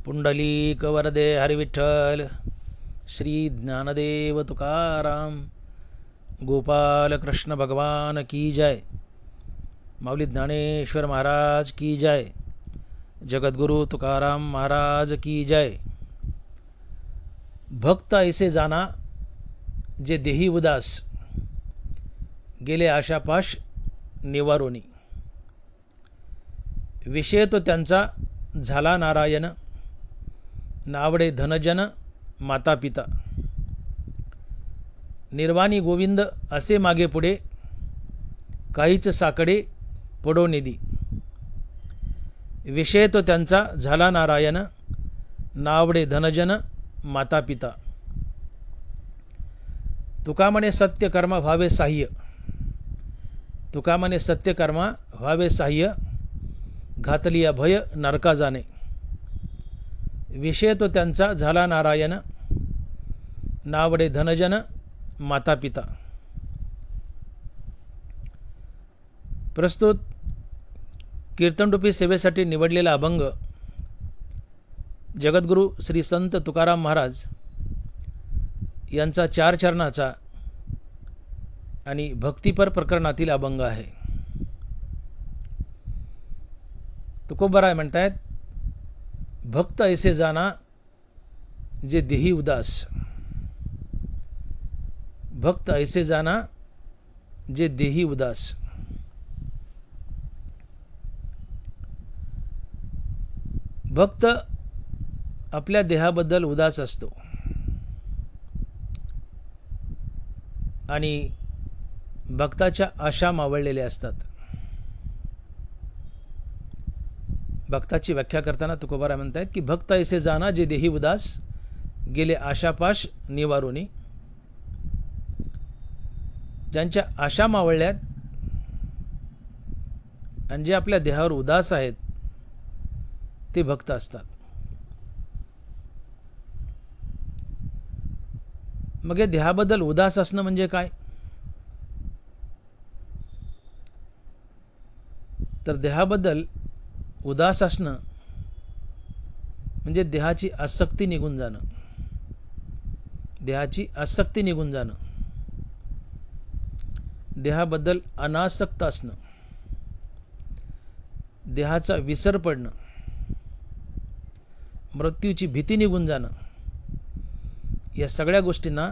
पुंडलीक वरदे हरिविठ्ठल श्री ज्ञानदेव तुकाराम गोपाल कृष्ण भगवान की जय। माऊली ज्ञानेश्वर महाराज की जय। जगद्गुरु तुकाराम महाराज की जय। भक्त ऐसे जाना जे देही उदास, गेले आशापाश निवारोनी। विषय तो त्यांचा झाला नारायण, नावडे धनजन माता पिता। निर्वाणी गोविंद असे मागे पुढे, काहीच साकडे पडो निधी। विषय तो त्यांचा झाला नारायण, नावडे धनजन माता पिता। तुका म्हणे सत्यकर्मा व्हावे साह्य, तुका म्हणे सत्यकर्मा व्हावे साह्य। घातली अभय नरका जाणे, विषय तो त्यांचा झाला नारायण, नावडे धनजन माता पिता। प्रस्तुत कीर्तनरूपी सेवेसाठी निवडलेला अभंग जगद्गुरु श्री संत तुकाराम महाराज यांचा 4 चरणाचा आणि भक्तिपर प्रकरणातील अभंग आहे। तुकोबराय म्हणतायत, भक्त ऐसे जाना जे देही उदास, भक्त ऐसे जाना जे देही उदास। भक्त आपल्या देहाबद्दल उदास असतो आणि भक्ताच्या आशा मावळलेल्या असतात। भक्ताची व्याख्या करताना तुकोबाराय म्हणतायत की भक्त ऐसे जाना जे देही उदास, गेले आशापाश निवारोनी। ज्यांच्या आशा मावळल्यात आणि जे आपल्या देहावर उदास आहेत ते भक्त असतात। मग हे देहाबद्दल उदास असणं म्हणजे काय? तर देहाबद्दल उदास असणं म्हणजे देहाची आसक्ती निघून जाणं, देहाची आसक्ती निघून जाणं, देहाबद्दल अनासक्त असणं, देहाचा विसर पडणं, मृत्यूची भीती निघून जाणं, या सगळ्या गोष्टींना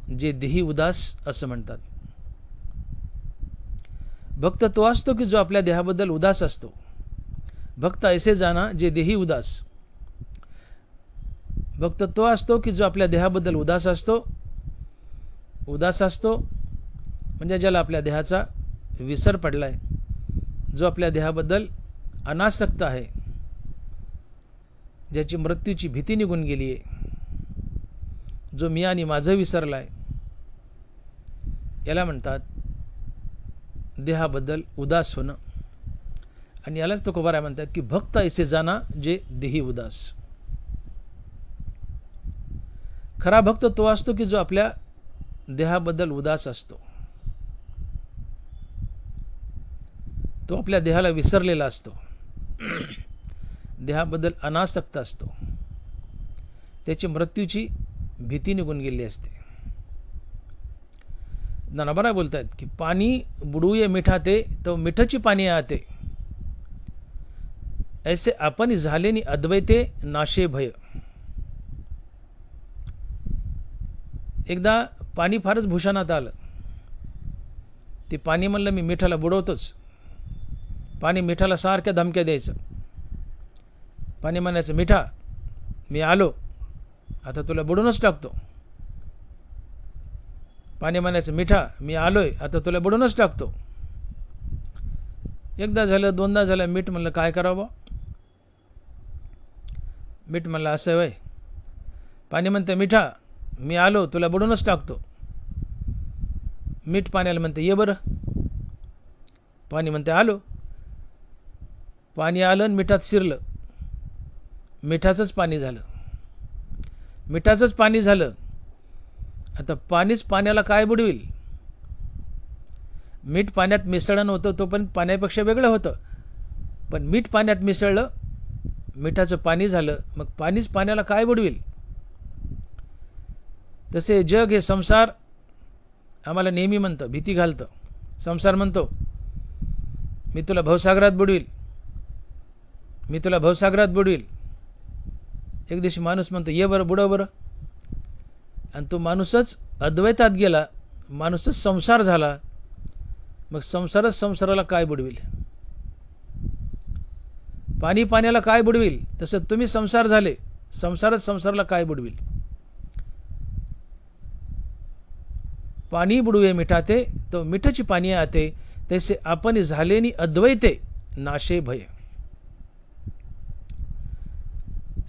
जे देही उदास असं म्हणतात। भक्त तो असतो की जो आपल्या देहाबद्दल उदास असतो। भक्त ऐसे जाना जे देही उदास, भक्त तो असतो की जो आपल्या देहाबद्दल उदास असतो। उदास असतो म्हणजे ज्याला आपल्या देहाचा विसर पडलाय, जो आपल्या देहाबद्दल अनासक्त आहे, ज्याची मृत्यूची भीती निघून गेली आहे, जो मी आणि माझं विसरलाय, याला म्हणतात देहाबद्दल उदास होणं। आणि यालाच तुकोबाराय म्हणतात की भक्त ऐसे जाना जे देही उदास। खरा भक्त तो असतो की जो आपल्या देहाबद्दल उदास असतो, तो आपल्या देहाला विसरलेला असतो, देहाबद्दल अनासक्त असतो, त्याची मृत्यूची भीती निघून गेली असते। ज्ञानोबा बोलतायत की पाणी बुडूये मिठाते, तो मिठची पाणी आते, ऐसे आपण झाले नि अद्वैते नाशे भय। एकदा पाणी फारच भूषणात आलं, ते पाणी म्हणलं मी मिठाला बुडवतोच। पाणी मिठाला सारख्या धमक्या द्यायचं। पाणी म्हणायचं मिठा मी आलो, आता तुला बुडूनच टाकतो। पाणी म्हणायचं मिठा मी आलोय, आता तुला बुडूनच टाकतो। एकदा झालं, दोनदा झालं, मीठ म्हणलं काय करावं? मीठ म्हणलं असं वय? पाणी म्हणते मिठा मी आलो, तुला बुडूनच टाकतो। मीठ पाण्याला म्हणते ये बरं। पाणी म्हणते आलो। पाणी आलं आणि मिठात शिरलं, मिठाचंच पाणी झालं, मिठाचंच पाणी झालं। आता पाणीच पाण्याला काय बुडविल? मीठ पाण्यात मिसळण होतं तोपर्यंत पाण्यापेक्षा वेगळं होतं, पण मीठ पाण्यात मिसळलं मिठाचं पाणी झालं, मग पाणीच पाण्याला काय बुडविल? तसे जग हे संसार आम्हाला नेहमी म्हणतं, भीती घालतं. संसार म्हणतो मी तुला भवसागरात बुडविल, मी तुला भवसागरात बुडविल. एक दिवशी माणूस म्हणतो ये बरं बुडव बरं, आणि तो माणूसच अद्वैतात गेला, माणूसच संसार झाला. मग संसारच संसाराला काय बुडविल? पाणी पाण्याला काय बुडविल? तसं तुम्ही संसार झाले, संसारच संसाराला काय बुडविल? पाणी बुडवे मिठाते, तो मिठची पाणी आते, तैसे आपण झालेनी अद्वैते, नाशे भय.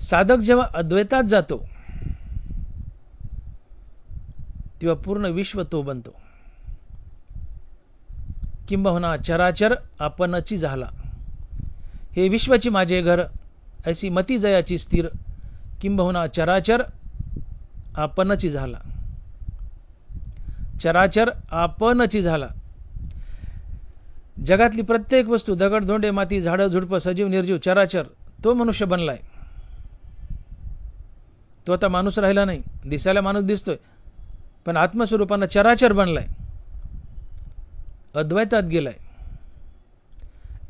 साधक जेव्हा अद्वैतात जातो तेव्हा पूर्ण विश्व तो बनतो. किंबहुना चराचर आपणची झाला, हे विश्वाची माझे घर, ऐसी मती जयाची स्थिर. किंबहुना चराचर आपणची झाला, चराचर आपणची झाला. जगातली प्रत्येक वस्तू, दगड धोंडे माती झाडं झुडपं सजीव निर्जीव चराचर, तो मनुष्य बनलाय. तो आता माणूस राहिला नाही, दिसायला माणूस दिसतोय, पण आत्मस्वरूपानं चराचर बनलाय, अद्वैतात गेलाय.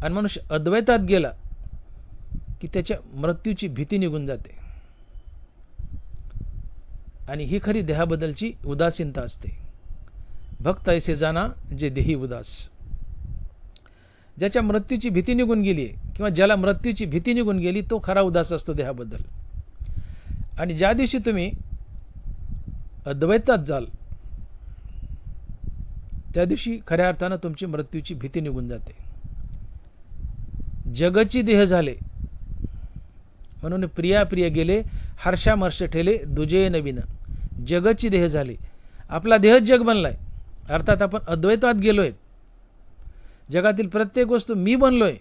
आणि मनुष्य अद्वैतात गेला की त्याच्या मृत्यूची भीती निघून जाते. आणि ही खरी देहाबद्दलची उदासीनता असते. भक्त ऐसे जाना जे देही उदास. ज्याच्या मृत्यूची भीती निघून गेली किंवा ज्याला मृत्यूची भीती निघून गेली तो खरा उदास असतो देहाबद्दल. आणि ज्या दिवशी तुम्ही अद्वैतात जाल त्या दिवशी खऱ्या अर्थानं तुमची मृत्यूची भीती निघून जाते. जगची देह झाले म्हणून प्रिया प्रिय गेले, हर्षामर्ष ठेले दुजे नवीन. जगची देह झाली, आपला देहच जग बनलाय, अर्थात आपण अद्वैतात गेलोय. जगातील प्रत्येक वस्तू मी बनलोय,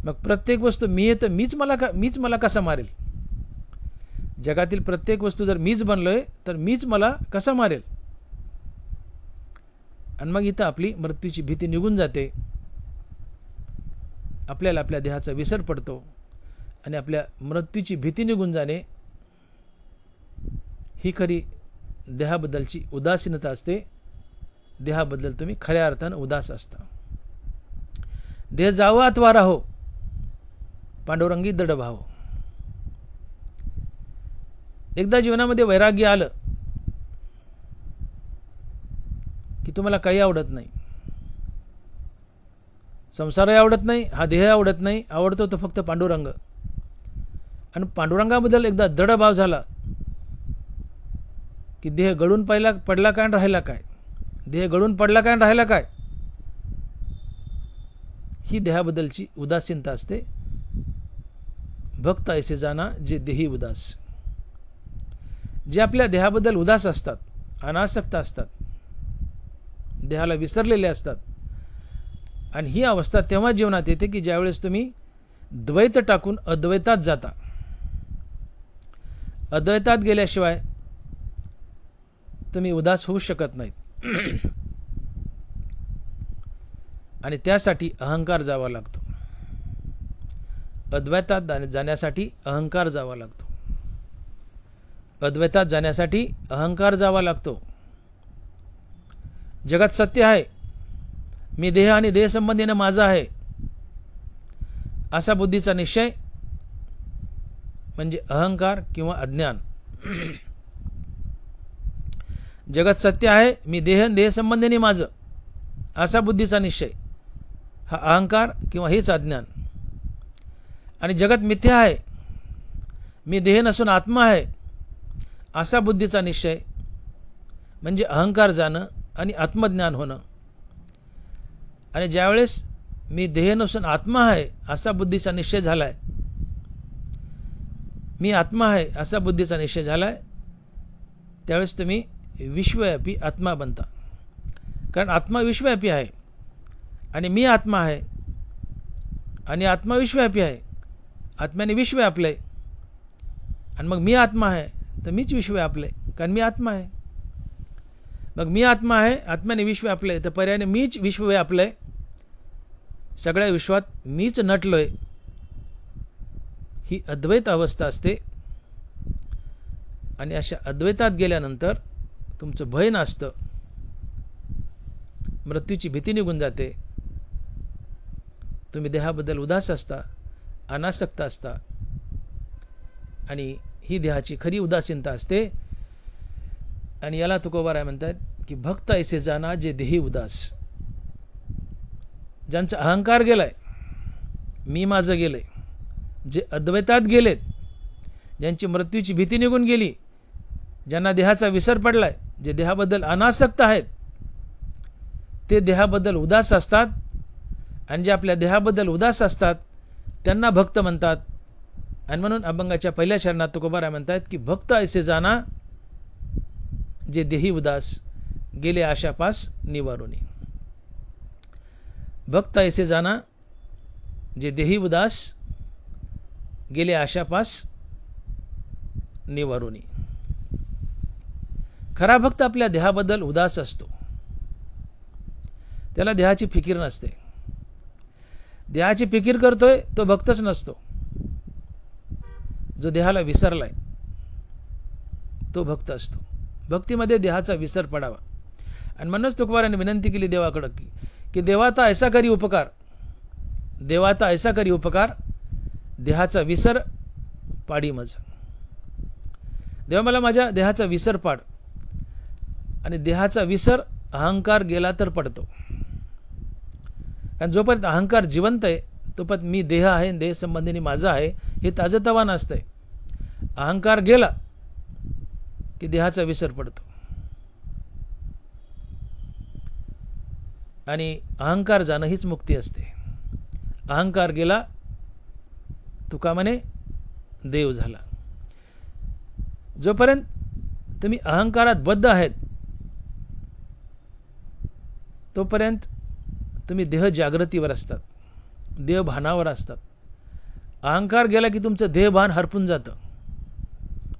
मग प्रत्येक वस्तू मी आहे तर मीच मला कसा मारेल? जगातील प्रत्येक वस्तू जर मीच बनलोय तर मीच मला कसा मारेल? आणि मग इथं आपली मृत्यूची भीती निघून जाते. आपल्याला आपल्या देहाचा विसर पडतो आणि आपल्या मृत्यूची भीती निघून जाणे ही खरी देहाबद्दलची उदासीनता असते. देहाबद्दल तुम्ही खऱ्या अर्थानं उदास असता. देह जावो अथवा राहो, पांडुरंगी दृढ भाव. एकदा जीवनामध्ये वैराग्य आलं की तुम्हाला काही आवडत नाही. संसारही आवडत नाही, हा देह आवडत नाही, आवडतो तो फक्त पांडुरंग. आणि पांडुरंगाबद्दल एकदा दृढ भाव झाला की देह गळून पडला काय आणि राहिला काय? देह गळून पडला काय आणि राहिला काय? ही देहाबद्दलची उदासीनता असते. भक्त ऐसे जाना जे देही उदास. जे आपल्या देहाबद्दल उदास असतात, अनासक्त असतात, देहाला विसरलेले असतात, आणि ही अवस्था तेव्हा जीवनात येते की ज्यावेळेस तुम्ही द्वैत टाकून अद्वैतात जाता. अद्वैतात गेल्याशिवाय तुम्ही उदास होऊ शकत नाहीत. आणि त्यासाठी अहंकार जावा लागतो. अद्वैतात जाण्यासाठी अहंकार जावा लागतो. अद्वैतात जाण्यासाठी अहंकार जावा लागतो. जगात सत्य आहे, मी देह आणि देह संबंधीने माझा आहे, असा बुद्धीचा निश्चय म्हणजे अहंकार किंवा अज्ञान. जगत सत्य आहे, मी देह संबंधीने माझं, असा बुद्धीचा निश्चय हा अहंकार किंवा हेच अज्ञान. आणि जगत मिथ्या आहे, मी देह नसून आत्मा आहे, असा बुद्धीचा निश्चय म्हणजे अहंकार जाणं आणि आत्मज्ञान होणं. आणि ज्यावेळेस मी देह नसून आत्मा आहे असा बुद्धीचा निश्चय झाला आहे, मी आत्मा आहे असा बुद्धीचा निश्चय झाला आहे, त्यावेळेस तुम्ही विश्वव्यापी आत्मा बनता. कारण आत्मा विश्वव्यापी आहे आणि मी आत्मा आहे आणि आत्मा विश्वव्यापी आहे. आत्म्याने विश्व व्यापलं आहे आणि मग मी आत्मा आहे तर मीच विश्व व्यापलं आहे, कारण मी आत्मा आहे. मग मी आत्मा आहे, आत्म्याने विश्व व्यापलं आहे, तर पर्यायाने मीच विश्व व्यापलं आहे. सगळ्या विश्वात मीच नटलो आहे. ही अद्वैत अवस्था असते आणि अशा अद्वैतात गेल्यानंतर तुमचं भय नसतं, मृत्यूची भीती निघून जाते, तुम्ही देहाबद्दल उदास असता, अनासक्त असता आणि ही देहाची खरी उदासीनता असते. आणि याला तुकोबाराय म्हणतात की भक्त ऐसे जाना जे देही उदास. ज्यांचा अहंकार गेलाय, मी माझं गेलंय, जे अद्वैतात गेलेत, ज्यांची मृत्यूची भीती निघून गेली, ज्यांना देहाचा विसर पडलाय, जे देहाबद्दल अनासक्त आहेत, ते देहाबद्दल उदास असतात. आणि जे आपल्या देहाबद्दल उदास असतात त्यांना भक्त म्हणतात. आणि म्हणून अभंगाच्या पहिल्या चरणात तुकोबाराय म्हणतात की भक्त ऐसे जाना जे देही उदास, गेले आशापास निवारुनी. भक्त ऐसे जाना जे देही उदास, गेले आशापास निवारुनी. खरा भक्त आपल्या देहाबद्दल उदास असतो, त्याला देहाची फिकीर नसते. देहाची फिकीर करतोय तो भक्तच नसतो. जो देहाला विसरलाय तो भक्त असतो. भक्तीमध्ये देहाचा विसर पडावा. आणि म्हणूनच तुकोबाराने विनंती केली देवाकडं की देवाता ऐसा करी उपकार, देवाता ऐसा करी उपकार, देहाचा विसर पाडी मज. देवा मला माझ्या देहाचा विसर पाड. आणि देहाचा विसर अहंकार गेला तर पडतो. कारण जोपर्यंत अहंकार जिवंत आहे तोपर्यंत मी देह आहे, देह संबंधीने माझं आहे हे ताजतवान असतंय. अहंकार गेला की देहाचा विसर पडतो. आणि अहंकार जाणं हीच मुक्ती असते. अहंकार गेला तुका म्हणे देव झाला. जोपर्यंत तुम्ही अहंकारात बद्ध आहेत तोपर्यंत तुम्ही देह जागृतीवर असतात, देहभानावर असतात. अहंकार गेला की तुमचं देहभान हरपून जातं,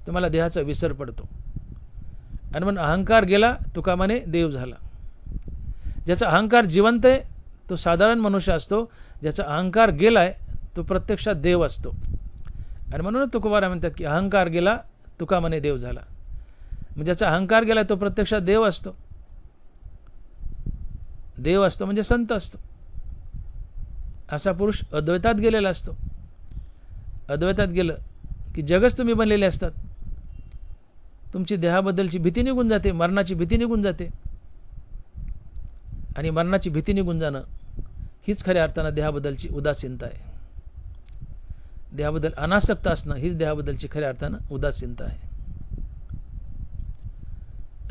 तुम्हाला देहाचा विसर पडतो. आणि म्हणून अहंकार गेला तुका म्हणे देव झाला. ज्याचा अहंकार जिवंत आहे तो साधारण मनुष्य असतो, ज्याचा अहंकार गेलाय तो प्रत्यक्षात देव असतो. आणि म्हणून तुकोबाराय म्हणतात की अहंकार गेला तुका म्हणे देव झाला. म्हणजे ज्याचा अहंकार गेला तो प्रत्यक्षात देव असतो. देव असतो म्हणजे संत असतो. असा पुरुष अद्वैतात गेलेला असतो. अद्वैतात गेलं की जगच तुम्ही बनलेले असतात. तुमची देहाबद्दलची भीती निघून जाते, मरणाची भीती निघून जाते. आणि मरणाची भीती निघून जाणं हीच खऱ्या अर्थानं देहाबद्दलची उदासीनता आहे. देहाबद्दल अनासक्त असणं हीच देहाबद्दलची खऱ्या अर्थानं उदासीनता आहे.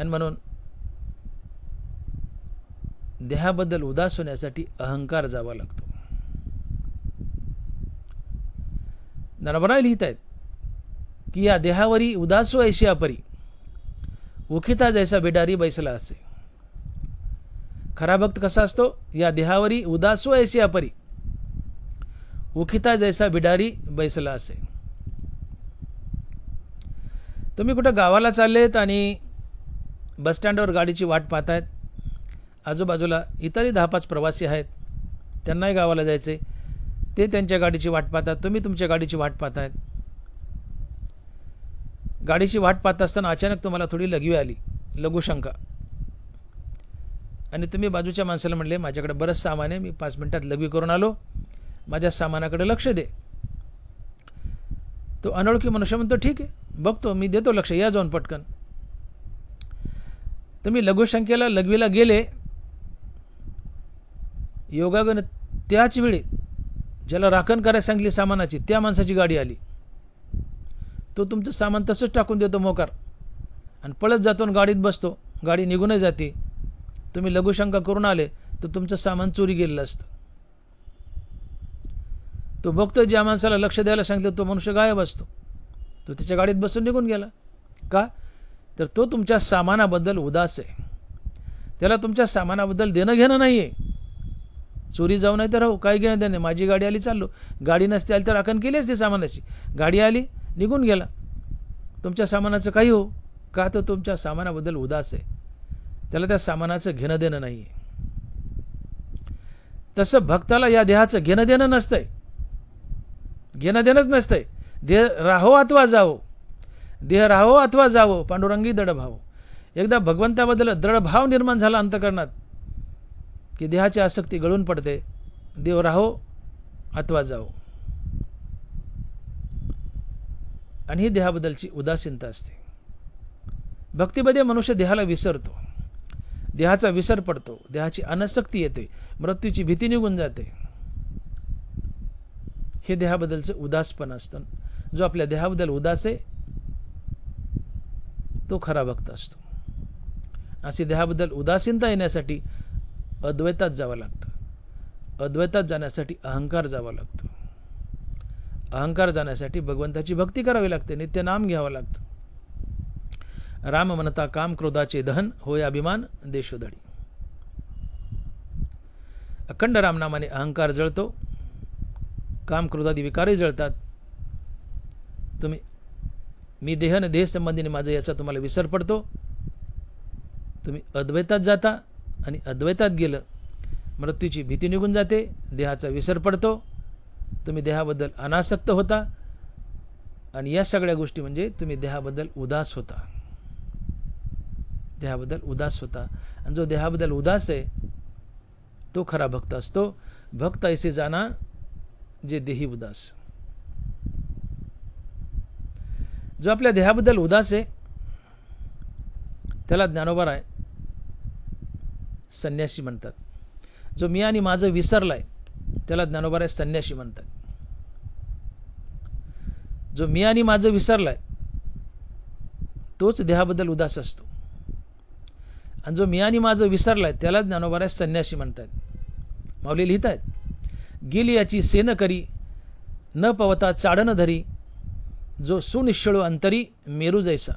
आणि म्हणून देहाबद्दल उदास होण्यासाठी अहंकार जावा लागतो. नरबराय लिहित आहेत की या देहावरी उदासो ऐशी अपरी, उखिता जैसा बिडारी बैसला असे. खरा भक्त कसा असतो? या देहावरी उदासो ऐशी अपरी, उखिता जैसा बिडारी बैसला असे. तुम्ही कुठं गावाला चाललेत आणि बसस्टँडवर गाडीची वाट पाहतायत, आजूबाजूला इतरही 10-5 प्रवासी आहेत, त्यांनाही गावाला जायचे, ते त्यांच्या गाडीची वाट पाहतात, तुम्ही तुमच्या गाडीची वाट पाहतायत. गाडीची वाट पाहत असताना अचानक तुम्हाला थोडी लघवी आली, लघुशंका, आणि तुम्ही बाजूच्या माणसाला म्हणले माझ्याकडे बरंच सामान आहे, मी 5 मिनिटात लघवी करून आलो, माझ्या सामानाकडे लक्ष दे. तो अनोळखी मनुष्य म्हणतो ठीक आहे बघतो, मी देतो लक्ष, या जाऊन पटकन. तुम्ही लघुशंकेला लघवीला गेले, योगागन त्याच वेळी ज्याला राखण करायला सांगितली सामानाची त्या माणसाची गाडी आली. तो तुमचं सामान तसंच टाकून देतो मोकार आणि पळत जातो आणि गाडीत बसतो, गाडी निघूनच जाते. तुम्ही लघुशंका करून आले तर तुमचं सामान चोरी गेलेलं असतं. तो बघतो ज्या माणसाला लक्ष द्यायला सांगितलं तो मनुष्य गायब असतो, तो त्याच्या गाडीत बसून निघून गेला. का? तर तो तुमच्या सामानाबद्दल उदास आहे, त्याला तुमच्या सामानाबद्दल देणं घेणं नाही आहे. चोरी जाऊ नाही तर राहू, काय घेणं देणं, माझी गाडी आली चाललो, गाडी नसते आली तर राखण केली असते सामानाची, गाडी आली निघून गेला, तुमच्या सामानाचं काही हो. का? तो तुमच्या सामानाबद्दल उदास आहे, त्याला त्या सामानाचं घेणं देणं नाही आहे. तसं भक्ताला या देहाचं घेणं देणं नसतंय, घेणं देणंच नसतंय. देह राहो अथवा जावो, देह राहो अथवा जावो, पांडुरंगी दृढभाव. एकदा भगवंताबद्दल दृढभाव निर्माण झाला अंतकरणात की देहाची आसक्ती गळून पडते. देव राहो अथवा जावो. आणि ही देहाबद्दलची उदासीनता असते. भक्तीमध्ये मनुष्य देहाला विसरतो, देहाचा विसर पडतो, देहाची अनासक्ती येते, मृत्यूची भीती निघून जाते. हे देहाबद्दलचं उदासपण असतं. जो आपल्या देहाबद्दल उदास आहे तो खरा भक्त असतो. अशी देहाबद्दल उदासीनता येण्यासाठी अद्वैतात जावं लागतं. अद्वैतात जाण्यासाठी अहंकार जावा लागतो. अहंकार जाण्यासाठी भगवंताची भक्ती करावी लागते, नित्य नाम घ्यावं लागतं. राम म्हणता काम क्रोधाचे दहन, होय अभिमान देशोधडी. अखंड रामनामाने अहंकार जळतो, काम क्रोधादी विकारही जळतात. तुम्ही मी देह न देह संबंधीने माझं याचा तुम्हाला विसर पडतो. तुम्ही अद्वैतात जाता आणि अद्वैतात गेलं मृत्यूची भीती निघून जाते, देहाचा विसर पडतो, तुम्ही देहाबद्दल अनासक्त होता. आणि या सगळ्या गोष्टी म्हणजे तुम्ही देहाबद्दल उदास होता. देहाबद्दल उदास होता. आणि जो देहाबद्दल उदास आहे तो खरा भक्त असतो. भक्त ऐसे जाना जे देही उदास. जो आपल्या देहाबद्दल उदास आहे त्याला ज्ञानोबा संन्यासी म्हणतात. जो मी आणि माझं विसरलाय त्याला ज्ञानोबा संन्यासी म्हणतात. जो मी आणि माझं विसरलाय तोच देहाबद्दल उदास असतो. आणि जो मी आणि माझं विसरलाय त्याला ज्ञानोबा संन्यासी म्हणतात. माऊली लिहित आहेत, गेली याची सेन करी न पवता चाडन धरी, जो सुनिश्चळो अंतरी मेरू जैसा.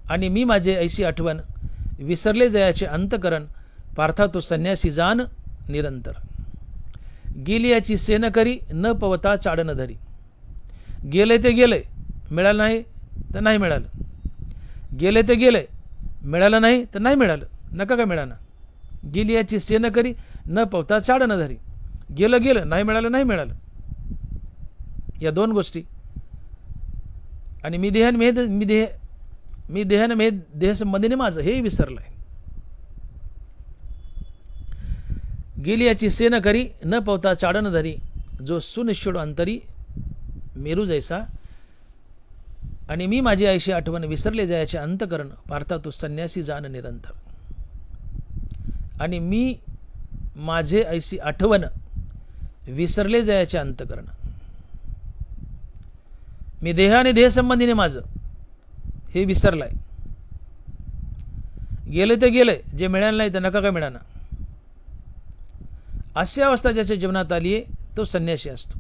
आणि मी माझे ऐशी आठवण विसरले जयाचे अंतकरण, पार्था तो संन्यासी जान निरंतर. गेली याची सेन करी न पवता चाडन धरी. गेले ते गेले, मिळालं नाही तर नाही मिळालं. गेले ते गेले, मिळालं नाही तर नाही मिळालं. नका का मिळाना. गेली याची सेन करी न पवता चाडन धरी. गेलं गेलं, नाही मिळालं नाही मिळालं. या दोन गोष्टी. आणि मी देह देह संबंधीने माझं हे विसरलंय. गेली याची सेन करी न पवता चाडन धरी, जो सुनिश्चळ अंतरी मेरू जैसा. आणि मी माझी आईशी आठवण विसरले जायचे अंतकरण, पार्था तो संन्यासी जान निरंतर. आणि मी माझे ऐशी आठवण विसरले जायचे अंतकरण. मी देह आणि देह संबंधीने माझं हे विसरलाय. गेले ते गेले, जे मिळालं नाही तर नका का मिळाना. अशी अवस्था ज्याच्या जीवनात आली आहे तो संन्यासी असतो.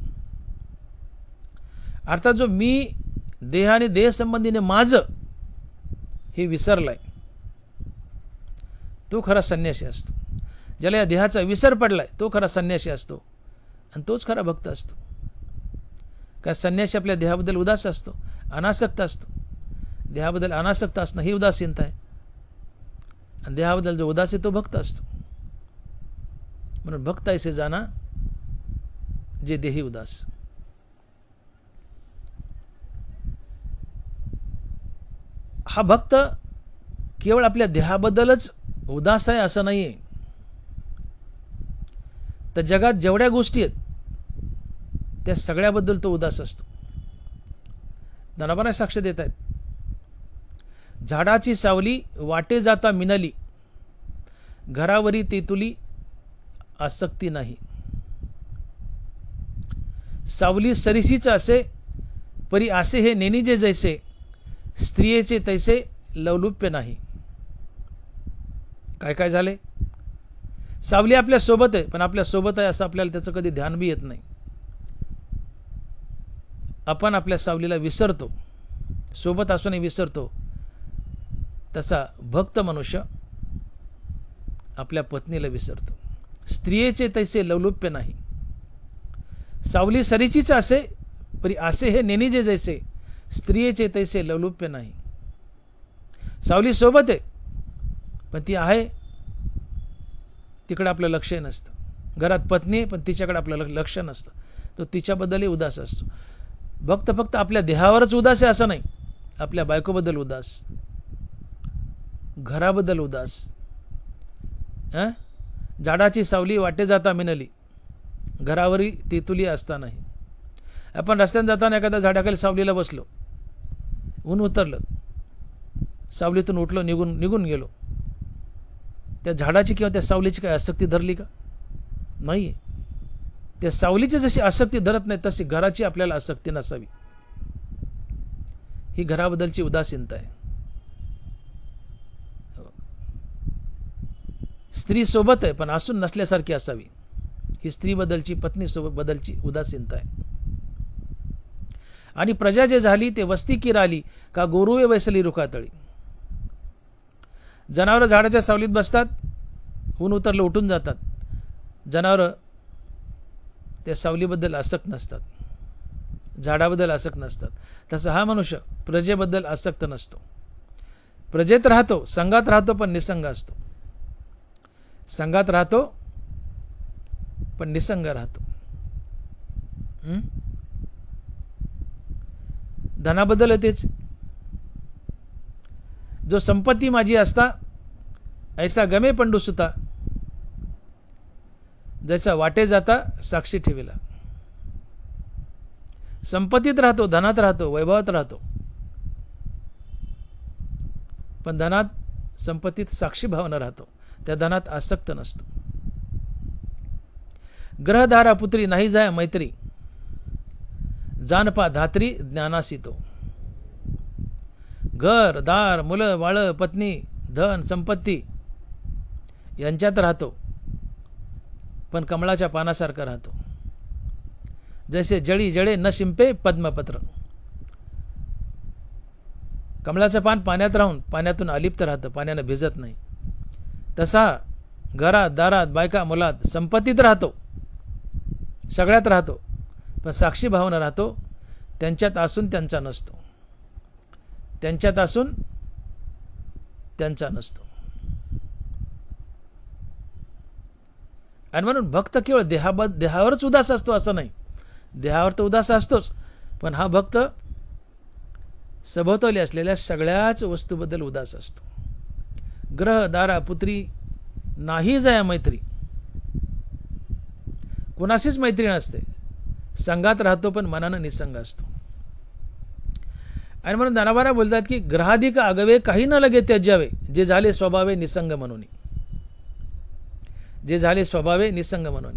अर्थात जो मी देह आणि देह संबंधीने माझं हे विसरलाय तो खरा संन्यासी असतो. ज्याला या देहाचा विसर पडलाय तो खरा संन्यासी असतो. आणि तोच खरा भक्त असतो. काय संन्यासी आपल्या देहाबद्दल उदास असतो, अनासक्त असतो. देहाबद्दल अनासक्त असणं ही उदासीनता आहे. आणि देहाबद्दल जो उदास आहे तो भक्त असतो. म्हणून भक्त ऐसे जाना जे देही उदास. हा भक्त केवळ आपल्या देहाबद्दलच उदास आहे असं नाही आहे. तर जगात जेवढ्या गोष्टी आहेत त्या सगळ्याबद्दल तो उदास असतो. ज्ञानोबा साक्ष देत आहेत, झाडाची सावली वाटे जाता मिनली, घरावरी तेतुली आसक्ती नाही. सावली सरीसीच असे, परी असे हे नेनिजे जैसे, स्त्रियेचे तैसे लवलुप्य नाही. काय काय झाले? सावली आपल्या सोबत आहे, पण आपल्या सोबत आहे असं आपल्याला त्याचं कधी ध्यान बी येत नाही. आपण आपल्या सावलीला विसरतो, सोबत असूनही विसरतो. तसा भक्त मनुष्य आपल्या पत्नीला विसरतो. स्त्रियेचे तैसे लवलुप्य नाही. सावली सरीचीच असे, परी असे हे नेनिजे जैसे, स्त्रियेचे तैसे लवलुप्य नाही. सावली सोबत आहे पण ती आहे तिकडे आपलं लक्ष नसतं. घरात पत्नी आहे पण तिच्याकडे आपलं लक्ष नसतं. तो तिच्याबद्दलही उदास असतो. भक्त फक्त आपल्या देहावरच उदास आहे असं नाही, आपल्या बायकोबद्दल उदास, घराबद्दल उदास. झाडाची सावली वाटे जाता मिनली, घरावरी तेतुली असतानाही. आपण रस्त्याने जाताना एखाद्या झाडाखाली सावलीला बसलो, ऊन उतरलं, सावलीतून उठलो, निघून गेलो, त्या झाडाची किंवा त्या सावलीची काय आसक्ती धरली का? नाही. त्या सावलीची जशी आसक्ती धरत नाही तशी घराची आपल्याला आसक्ती नसावी. ही घराबद्दलची उदासीनता आहे. स्त्री सोबत आहे पण असून नसल्यासारखी असावी, ही स्त्रीबद्दलची, पत्नीसोबत बद्दलची उदासीनता आहे. आणि प्रजा जे झाली ते वस्ती की राली, का गोरुवे वैसली रुखातळी. जनावरं झाडाच्या सावलीत बसतात, ऊन उतरलं उठून जातात. जनावरं त्या सावलीबद्दल आसक्त नसतात, झाडाबद्दल आसक्त नसतात. तसं हा मनुष्य प्रजेबद्दल आसक्त नसतो. प्रजेत राहतो, संघात राहतो, पण निसंग असतो. संघात राहतो पण निसंग राहतो. धनाबद्दल तेच, जो संपत्ती माझी असता, ऐसा गमे पंडू सुता, जैसा वाटे जाता साक्षी ठेविला. संपत्तीत राहतो, धनात राहतो, वैभवात राहतो, पण धनात, संपत्तीत साक्षी भावना राहतो, त्या धनात आसक्त नसतो. ग्रहधारा पुत्री नाही जाय मैत्री, जानपा धात्री ज्ञानासी तो. घर, दार, मुलं, बाळं, पत्नी, धन, संपत्ती यांच्यात राहतो, पण कमळाच्या पानासारखा राहतो. जैसे जळी जळे न शिंपे पद्मपत्र. कमळाचं पान पाण्यात राहून पाण्यातून अलिप्त राहतं, पाण्यानं भिजत नाही. तसा घरात, दारात, बायका, मुलात, संपत्तीत राहतो, सगळ्यात राहतो, पण साक्षी भावना राहतो. त्यांच्यात असून त्यांचा नसतो, त्यांच्यात असून त्यांचा नसतो. आणि म्हणून भक्त केवळ देहावरच उदास असतो असं नाही. देहावर तर उदास असतोच, पण हा भक्त सभोवताली असलेल्या सगळ्याच वस्तूबद्दल उदास असतो. ग्रह, दारा, पुत्री नाही जाय मैत्री. कुणाशीच मैत्री नसते, संघात राहतो पण मनानं निसंग असतो. आणि म्हणून ज्ञानोबा बोलतात की ग्रहाधिक आगवे काही न लगे त्याज्यावे, जे झाले स्वभावे निसंग म्हणून. जे झाले स्वभावे निसंग म्हणून.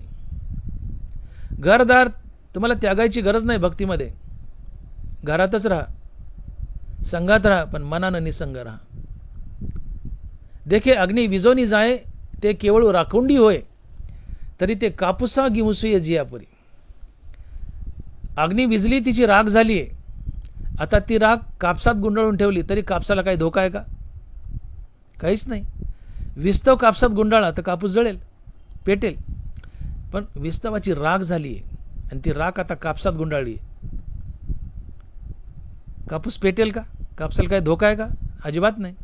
घरदार तुम्हाला त्यागायची गरज नाही भक्तीमध्ये. घरातच राहा, संघात राहा, पण मनानं निसंग राहा. देखे अग्नी विजोनी जाय, ते केवळ राखुंडी होय, तरी ते कापुसा गिमुसूये जियापुरी. अग्नी विजली, तिची राख झाली आहे, आता ती राख कापसात गुंडाळून ठेवली तरी कापसाला काही धोका आहे का? काहीच नाही. विस्तव कापसात गुंडाळा तर कापूस जळेल, पेटेल, पण विस्तवाची राख झाली आहे आणि ती राख आता कापसात गुंडाळली आहे, कापूस पेटेल का? कापसाला काही धोका आहे का? अजिबात नाही.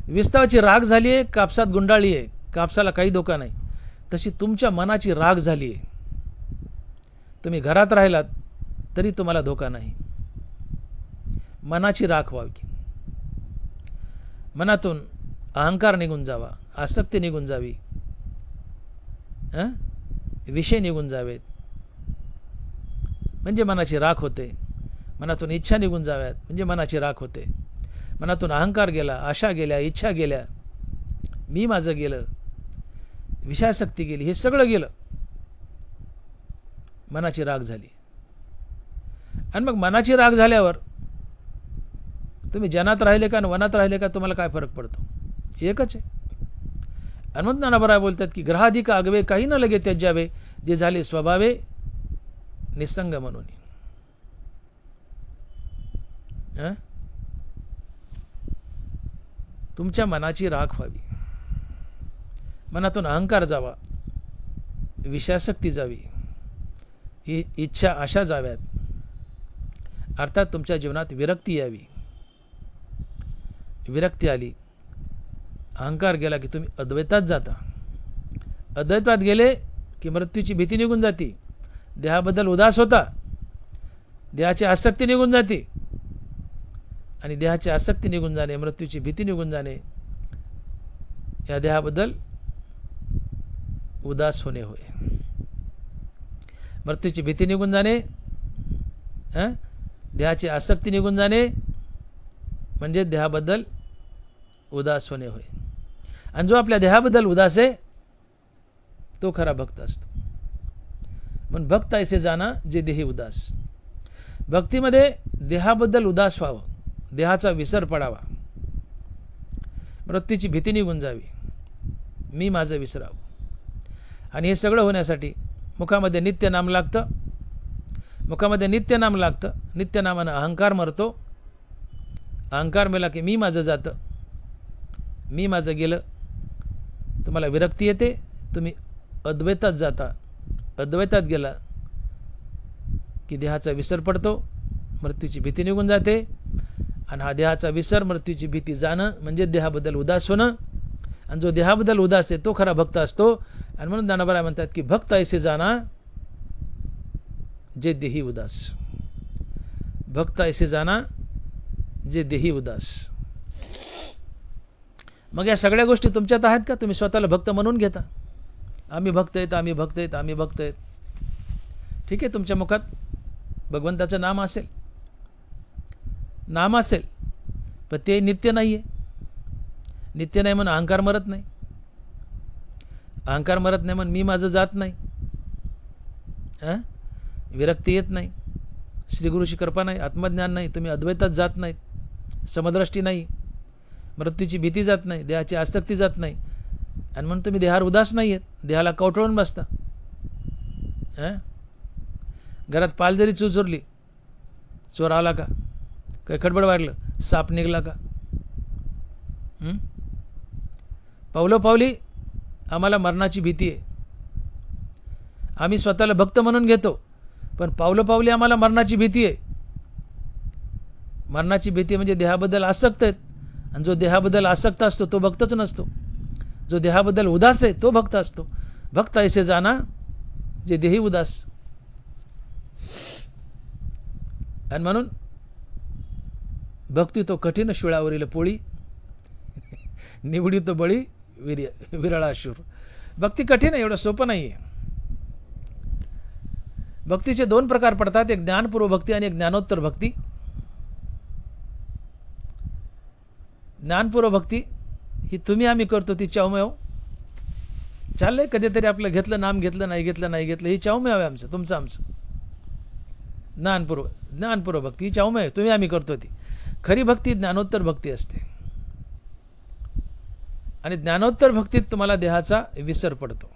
विस्तवाची राख झाली आहे, कापसात गुंडाळली आहे, कापसाला काही धोका नाही. तशी तुमच्या मनाची राख झाली आहे. तुम्ही घरात राहिलात तरी तुम्हाला धोका नाही. मनाची राख व्हावी, मनातून अहंकार निघून जावा, आसक्ती निघून जावी, विषय निघून जावेत, म्हणजे मनाची राख होते. मनातून इच्छा निघून जाव्यात म्हणजे मनाची राख होते. मनातून अहंकार गेला, आशा गेल्या, इच्छा गेल्या, मी माझं गेलं, विषयासक्ती गेली, हे सगळं गेलं, मनाची राख झाली. आणि मग मनाची राख झाल्यावर तुम्ही जनात राहिले का आणि वनात राहिले का तुम्हाला काय फरक पडतो? एकच आहे. हनुमंत ज्ञानोबा बोलतात की ग्रहाधिक आगवे काही न लगे त्याज्यावे, जे झाले स्वभावे निसंग म्हणून. तुमच्या मनाची राख व्हावी, मनातून अहंकार जावा, विषयासक्ती जावी, ही इच्छा आशा जाव्यात, अर्थात तुमच्या जीवनात विरक्ती यावी. विरक्ती आली, अहंकार गेला की तुम्ही अद्वैतात जाता. अद्वैतात गेले की मृत्यूची भीती निघून जाती, देहाबद्दल उदास होता, देहाची आसक्ती निघून जाते आणि देहाची आसक्ती निघून जाणे, मृत्यूची भीती निघून जाणे, या देहाबद्दल उदास होणे होय. मृत्यूची भीती निघून जाणे, देहाची आसक्ती निघून जाणे म्हणजे देहाबद्दल उदास होणे होय. आणि जो आपल्या देहाबद्दल उदास आहे तो खरा भक्त असतो. पण भक्त ऐसे जाना जे देही उदास. भक्तीमध्ये देहाबद्दल उदास व्हावं, देहाचा विसर पडावा, मृत्यूची भीती निघून जावी, मी माझं विसरावं. आणि हे सगळं होण्यासाठी मुखामध्ये नित्य नाम लागतं. मुखामध्ये नित्य नाम लागतं. नित्य नामानं अहंकार मरतो. अहंकार मेला की मी माझं जातं, मी माझं गेलं. तुम्हाला विरक्ती येते, तुम्ही अद्वैतात जाता. अद्वैतात गेला की देहाचा विसर पडतो, मृत्यूची भीती निघून जाते. आणि हा देहाचा विसर, मृत्यूची भीती जाणं म्हणजे देहाबद्दल उदास होणं. आणि जो देहाबद्दल उदास आहे तो खरा भक्त असतो. आणि म्हणून ज्ञानोबा म्हणतात की भक्त ऐसे जाना जे देही उदास. भक्त ऐसे जाना जे देही उदास. मग या सगळ्या गोष्टी तुमच्यात आहेत का? तुम्ही स्वतःला भक्त म्हणून घेता. आम्ही भक्त आहेत, आम्ही भक्त आहेत, आम्ही भक्त आहेत. ठीक आहे, तुमच्या मुखात भगवंताचं नाम असेल, नाम असेल, पण ते नित्य नाही आहे. नित्य नाही म्हणून अहंकार मरत नाही. अहंकार मरत नाही म्हणून मी माझं जात नाही. विरक्ती येत नाही, श्रीगुरूची कृपा नाही, आत्मज्ञान नाही, तुम्ही अद्वैतात जात नाहीत, समदृष्टी नाही, मृत्यूची भीती जात नाही, देहाची आसक्ती जात नाही. आणि म्हणून तुम्ही देहावर उदास नाही आहेत, देहाला कवटळून बसता. घरात पाल जरी चुचुरली, चोर आला का, काही खडबड वाढलं, साप निघला का, पावलोपावली आम्हाला मरणाची भीती आहे. आम्ही स्वतःला भक्त म्हणून घेतो, पण पावलोपावली आम्हाला मरणाची भीती आहे. मरणाची भीती म्हणजे देहाबद्दल आसक्त आहेत. आणि जो देहाबद्दल आसक्त असतो तो भक्तच नसतो. जो देहाबद्दल उदास आहे तो भक्त असतो. भक्त ऐसे जाना जे देही उदास. आणि म्हणून भक्ती तो कठीण शिळावरील पोळी, निवडी तो बळी विरळाशूर. भक्ती कठीण आहे, एवढं सोपं नाही आहे. भक्तीचे दोन प्रकार पडतात, एक ज्ञानपूर्व भक्ती आणि एक ज्ञानोत्तर भक्ती. ज्ञानपूर्व भक्ती ही तुम्ही आम्ही करतो, ती चावमेव चाललंय. कधीतरी आपलं घेतलं नाम, घेतलं नाही घेतलं नाही घेतलं, ही चावमेव आहे आमचं, तुमचं आमचं. ज्ञानपूर्व भक्ती ही चावमेव तुम्ही आम्ही करतो. ती खरी भक्ती ज्ञानोत्तर भक्ती असते. आणि ज्ञानोत्तर भक्तीत तुम्हाला देहाचा विसर पडतो.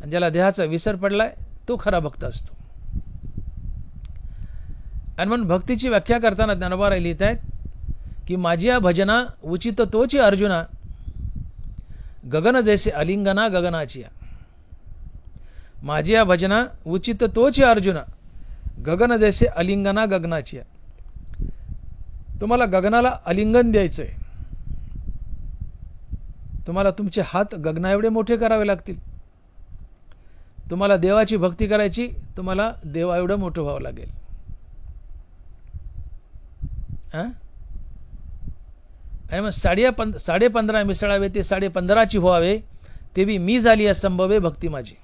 आणि ज्याला देहाचा विसर पडलाय तो खरा भक्त असतो. आणि म्हणून भक्तीची व्याख्या करताना ज्ञानोबा लिहित आहेत की माझिया भजना उचित तोची अर्जुना, गगन जैसे अलिंगना गगनाचिया. माझिया भजना उचित तोची अर्जुना, गगन जैसे अलिंगना गगनाचिया. तुम्हाला गगनाला अलिंगन द्यायचं आहे. तुम्हाला तुमचे हात गगना एवढे मोठे करावे लागतील. तुम्हाला देवाची भक्ती करायची, तुम्हाला देवा एवढं मोठं व्हावं लागेल. आणि मग 15.5 मिसळावे ते 15.5ची व्हावे, तेवी मी झाली असंभवे भक्ती माझी.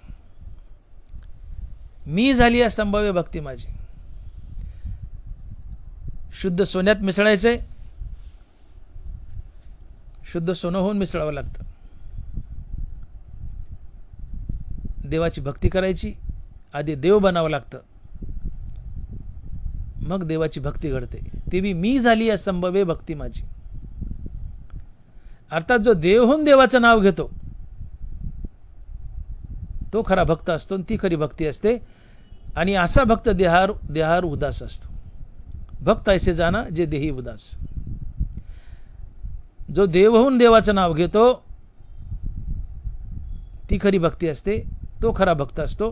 मी झाली असंभवे भक्ती माझी. शुद्ध सोन्यात मिसळायचंय, शुद्ध सोनं होऊन मिसळावं लागतं. देवाची भक्ती करायची, आधी देव बनावं लागतं, मग देवाची भक्ती घडते. तेवी मी झाली असंभवे भक्ती माझी. अर्थात जो देव होऊन देवाचं नाव घेतो तो खरा भक्त असतो, ती खरी भक्ती असते. आणि असा भक्त देहावर उदास असतो. भक्त ऐसे जाना जे देही उदास. जो देव होऊन देवाचं नाव घेतो ती खरी भक्ती असते, तो खरा भक्त असतो.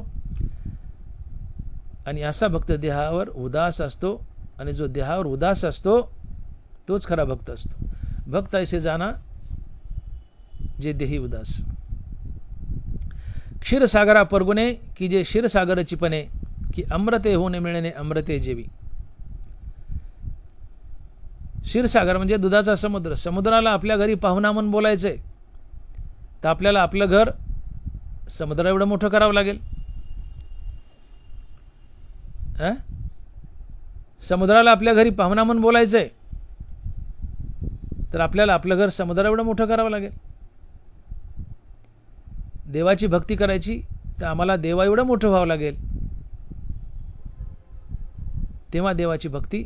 आणि असा भक्त देहावर उदास असतो. आणि जो देहावर उदास असतो तोच खरा भक्त असतो. भक्त ऐसे जाना जे देही उदास. क्षीरसागरा परगुणे की जे क्षीरसागरची पणे, की अमृते होऊन मिळणे अमृते जेवी. क्षीरसागर म्हणजे दुधाचा समुद्र. समुद्राला आपल्या घरी पाहुणा म्हणून बोलायचंय, तर आपल्याला आपलं घर समुद्र एवढं मोठं करावं लागेल. समुद्राला आपल्या घरी पाहुणा म्हणून बोलायचंय, तर आपल्याला आपलं घर समुद्र एवढं मोठं करावं लागेल. देवाची भक्ती करायची तर आम्हाला देवा एवढं मोठं व्हावं लागेल, तेव्हा देवाची भक्ती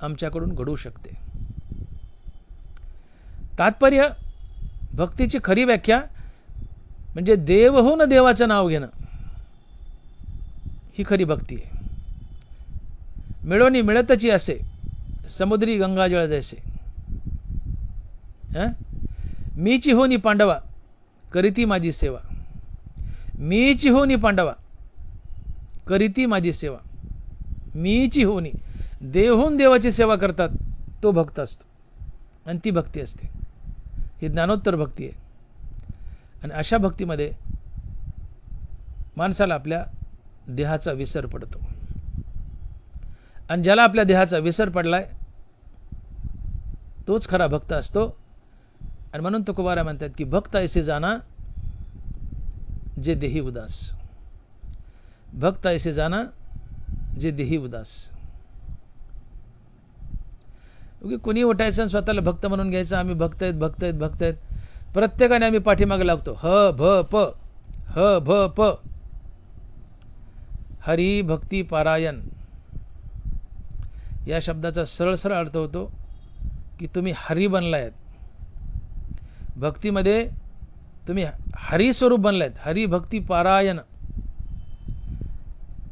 आमच्याकडून घडू शकते. तात्पर्य, भक्तीची खरी व्याख्या म्हणजे देव होऊन देवाचं नाव घेणं, ही खरी भक्ती आहे. मिळोनी मिळतची असे, समुद्री गंगाजळ जैसे. मीची होनी पांडवा, करीती माझी सेवा. मीची होनी पांडवा, करीती माझी सेवा. मीची होनी, देवहून देवाची सेवा करतात, तो भक्त असतो, आणि ती भक्ती असते. ही ज्ञानोत्तर भक्ती आहे. आणि अशा भक्तीमध्ये माणसाला आपल्या देहाचा विसर पडतो. आणि ज्याला आपल्या देहाचा विसर पडलाय तोच खरा भक्त असतो. आणि म्हणून तुकोबारा म्हणतात की भक्त ऐसे जाना जे देही उदास. भक्त ऐसे जाना जे देही उदास. कोणी उठायचं स्वतःला भक्त म्हणून घ्यायचं, आम्ही भक्त आहेत, भक्त आहेत, भक्त आहेत. प्रत्येकाने आम्ही पाठीमागे लागतो. ह भ प, ह भ प. हरी भक्ती पारायण या शब्दाचा सरळ सरळ अर्थ होतो की तुम्ही हरी बनलायत. भक्तीमध्ये तुम्ही हरी स्वरूप बनलायत. हरी भक्ती पारायण.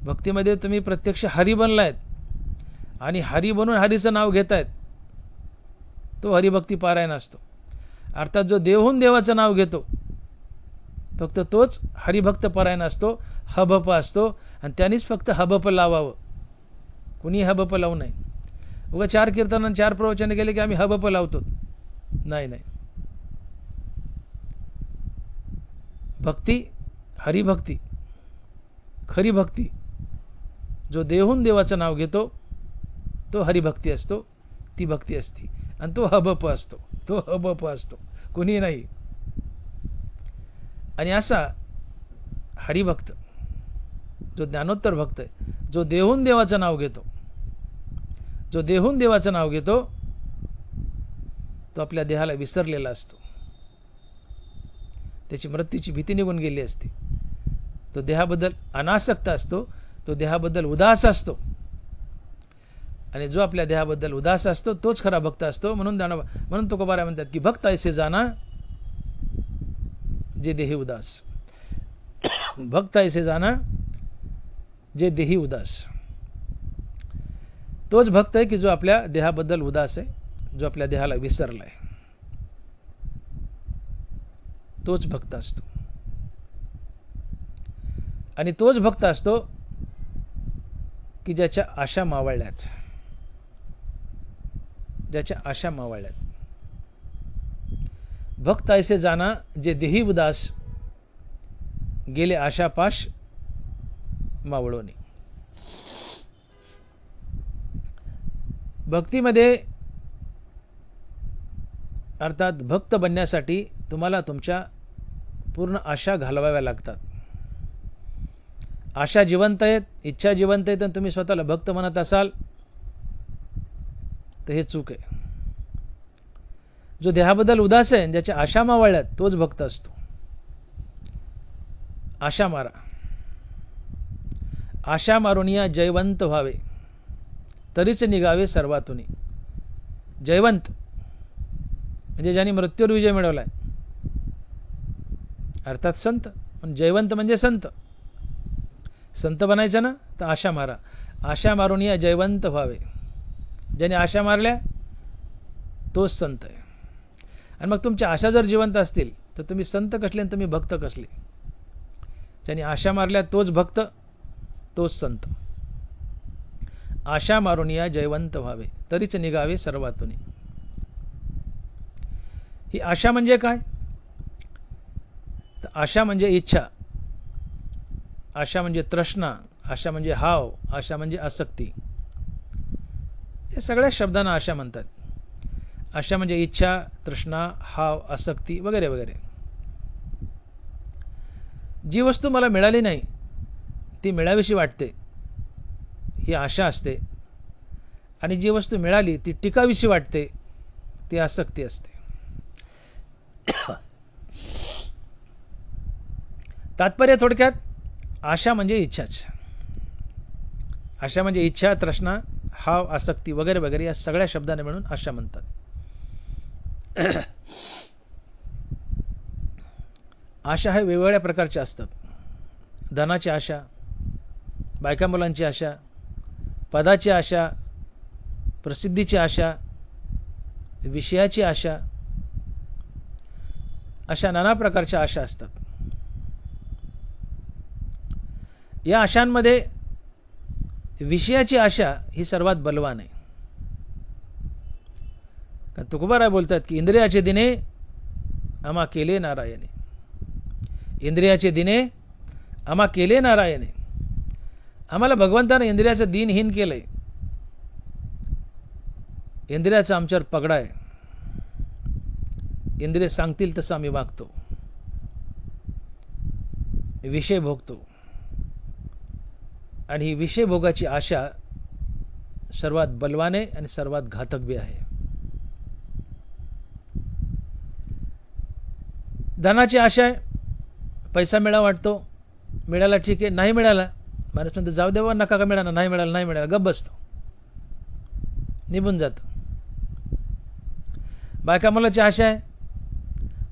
भक्तीमध्ये तुम्ही प्रत्यक्ष हरी बनलायत आणि हरी बनून हरीचं नाव घेतायत, तो हरिभक्ती पारायण असतो. अर्थात जो देवहून देवाचं नाव घेतो फक्त तोच हरिभक्त पारायण असतो, हबप असतो. आणि त्यांनीच फक्त हबप लावावं, कुणी हबप लावू नये. उगा 4 कीर्तन आणि 4 प्रवचन गेले की आम्ही हबप लावतो. नाही नाही. भक्ती, हरिभक्ती, खरी भक्ती, जो देवहून देवाचं नाव घेतो तो हरिभक्ती असतो, ती भक्ती असती. आणि तो हबप असतो, तो हबप असतो, कुणी नाही. आणि असा हरिभक्त जो ज्ञानोत्तर भक्त आहे, जो देवहून देवाचं नाव घेतो, जो देवहून देवाचं नाव घेतो, तो आपल्या देहाला विसरलेला असतो. त्याची मृत्यूची भीती निघून गेली असते. तो देहाबद्दल अनासक्त असतो, तो देहाबद्दल उदास असतो. आणि जो आपल्या देहाबद्दल उदास असतो तोच खरा भक्त असतो. म्हणून तुकोबारा म्हणतात की भक्त ऐसे जाना जे देही उदास. भक्त ऐसे जाना जे देही उदास. तोच भक्त आहे की जो आपल्या देहाबद्दल उदास आहे, जो आपल्या देहाला विसरलाय, तोच भक्त असतो. आणि तोच भक्त असतो की ज्याच्या आशा मावळल्यात, ज्याच्या आशा मावळल्यात. भक्त ऐसे जाना जे देही उदास, गेले आशापाश मावळोनी. भक्तीमध्ये अर्थात भक्त बनण्यासाठी तुम्हाला तुमच्या पूर्ण आशा घालवाव्या लागतात. आशा जिवंत आहेत, इच्छा जिवंत आहेत, आणि तुम्ही स्वतःला भक्त म्हणत असाल तर हे चूक आहे. जो देहाबद्दल उदास आहे, ज्याच्या आशा मावळल्यात, तोच भक्त असतो. आशा मारा. आशा मारून या जयवंत व्हावे, तरीच निघावे सर्वातून. जयवंत म्हणजे ज्यांनी मृत्यूवर विजय मिळवलाय, अर्थात संत. पण जयवंत म्हणजे संत. संत बनायचं ना, तर आशा मारा. आशा मारून या जयवंत व्हावे. ज्याने आशा मारल्या तोच संत आहे. आणि मग तुमच्या आशा जर जिवंत असतील तर तुम्ही संत कसले आणि तुम्ही भक्त कसले? ज्याने आशा मारल्या तोच भक्त, तोच संत. आशा मारून या जयवंत व्हावे, तरीच निघावे सर्वातून. ही आशा म्हणजे काय? तर आशा म्हणजे इच्छा, आशा म्हणजे तृष्णा, आशा म्हणजे हाव, आशा म्हणजे आसक्ती. या सगळ्या शब्दांना आशा म्हणतात. आशा म्हणजे इच्छा, तृष्णा, हाव, आसक्ती वगैरे वगैरे. जी वस्तू मला मिळाली नाही ती मिळावीशी वाटते, ही आशा असते. आणि जी वस्तू मिळाली ती टिकावीशी वाटते, ती आसक्ती असते. तात्पर्य थोडक्यात, आशा म्हणजे इच्छाच. आशा म्हणजे इच्छा, तृष्णा, हाव, आसक्ती वगैरे वगैरे या सगळ्या शब्दाने मिळून आशा म्हणतात. आशा हे वेगवेगळ्या प्रकारच्या असतात. धनाची आशा, बायका मुलांची आशा, पदाची आशा, प्रसिद्धीची आशा, विषयाची आशा, अशा नाना प्रकारच्या आशा असतात. या आशांमध्ये विषयाची आशा ही सर्वात बलवान आहे. कारण तुकोबाराय बोलतात की इंद्रियाचे दिने आम्हा केले नारायणे. इंद्रियाचे दिने आम्हा केले नारायणे. आम्हाला भगवंताने इंद्रियाचं दिनहीन केलंय. इंद्रियाचा आमच्यावर पगडा आहे. इंद्रिय सांगतील तसं आम्ही वागतो, विषय भोगतो. आणि ही विषय भोगाची आशा सर्वात बलवान आहे आणि सर्वात घातक बी आहे. धनाची आशा आहे, पैसा मिळा वाटतो, मिळाला ठीक आहे, नाही मिळाला माणूस म्हणतो जाऊ देवा, नका का मिळाला, नाही मिळाला नाही मिळाला, गप्प बसतो, निघून जातो. बायका मुलाची आशा आहे,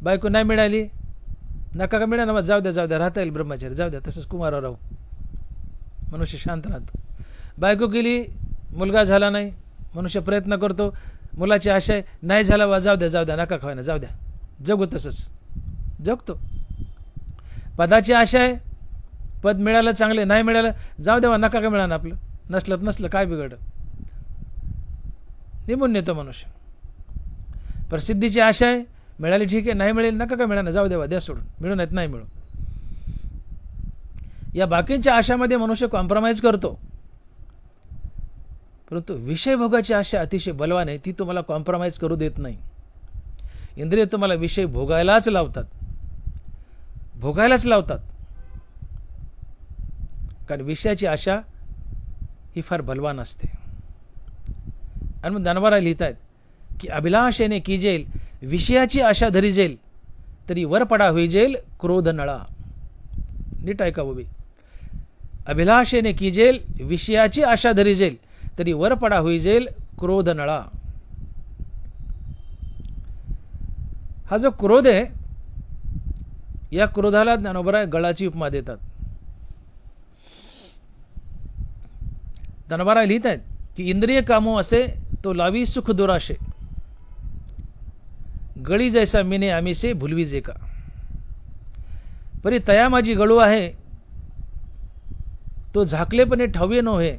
बायको नाही मिळाली, नका का मिळाला, जाऊ द्या जाऊ द्या, राहता येईल ब्रह्मचारी, जाऊ द्या तसंच कुमारावर राहू, मनुष्य शांत राहतो. बायको गेली, मुलगा झाला नाही, मनुष्य प्रयत्न करतो, मुलाची आशा आहे, नाही झाला वा, जाऊ द्या जाऊ द्या, नका खावायला, जाऊ द्या, जगू तसंच जगतो. पदाची आशा आहे, पद मिळालं चांगले, नाही मिळालं जाऊ देवा, नका का मिळालं, आपलं नसलं नसलं काय बिघडलं, निघून येतो मनुष्य. प्रसिद्धीची आशा आहे, मिळाली ठीक आहे, नाही मिळेल नका का मिळालं, जाऊ देवा, द्या सोडून, मिळून येत नाही मिळू. या बाकींच्या आशामध्ये मनुष्य कॉम्प्रोमाइज करतो. परंतु विषय भोगाची आशा अतिशय बलवान आहे, ती तुम्हाला कॉम्प्रोमाइज करू देत नाही. इंद्रिय तुम्हाला विषय भोगायलाच लावतात, भोगायलाच लावतात. कारण विषयाची आशा ही फार बलवान असते. आणि मग दानवारा लिहित आहेत की अभिलाषेने की जेल विषयाची आशा धरी जेल, तरी वरपडा होई जेल क्रोध नळा. नीट ऐका उभी. अभिलाषेने की जेल विषयाची आशा धरी जेल, तरी वरपडा होई जेल क्रोध नळा. हा जो क्रोध आहे, या क्रोधाला ज्ञानोबराय गळाची उपमा देतात. ज्ञानोबराय लिहित आहेत की इंद्रिय कामो असे तो लावी सुख दुराशे, गळी जैसा मिने आमिसे भुलवी जे का. परी तया माझी गळू आहे, तो झाकलेपणे ठावे नव्हे,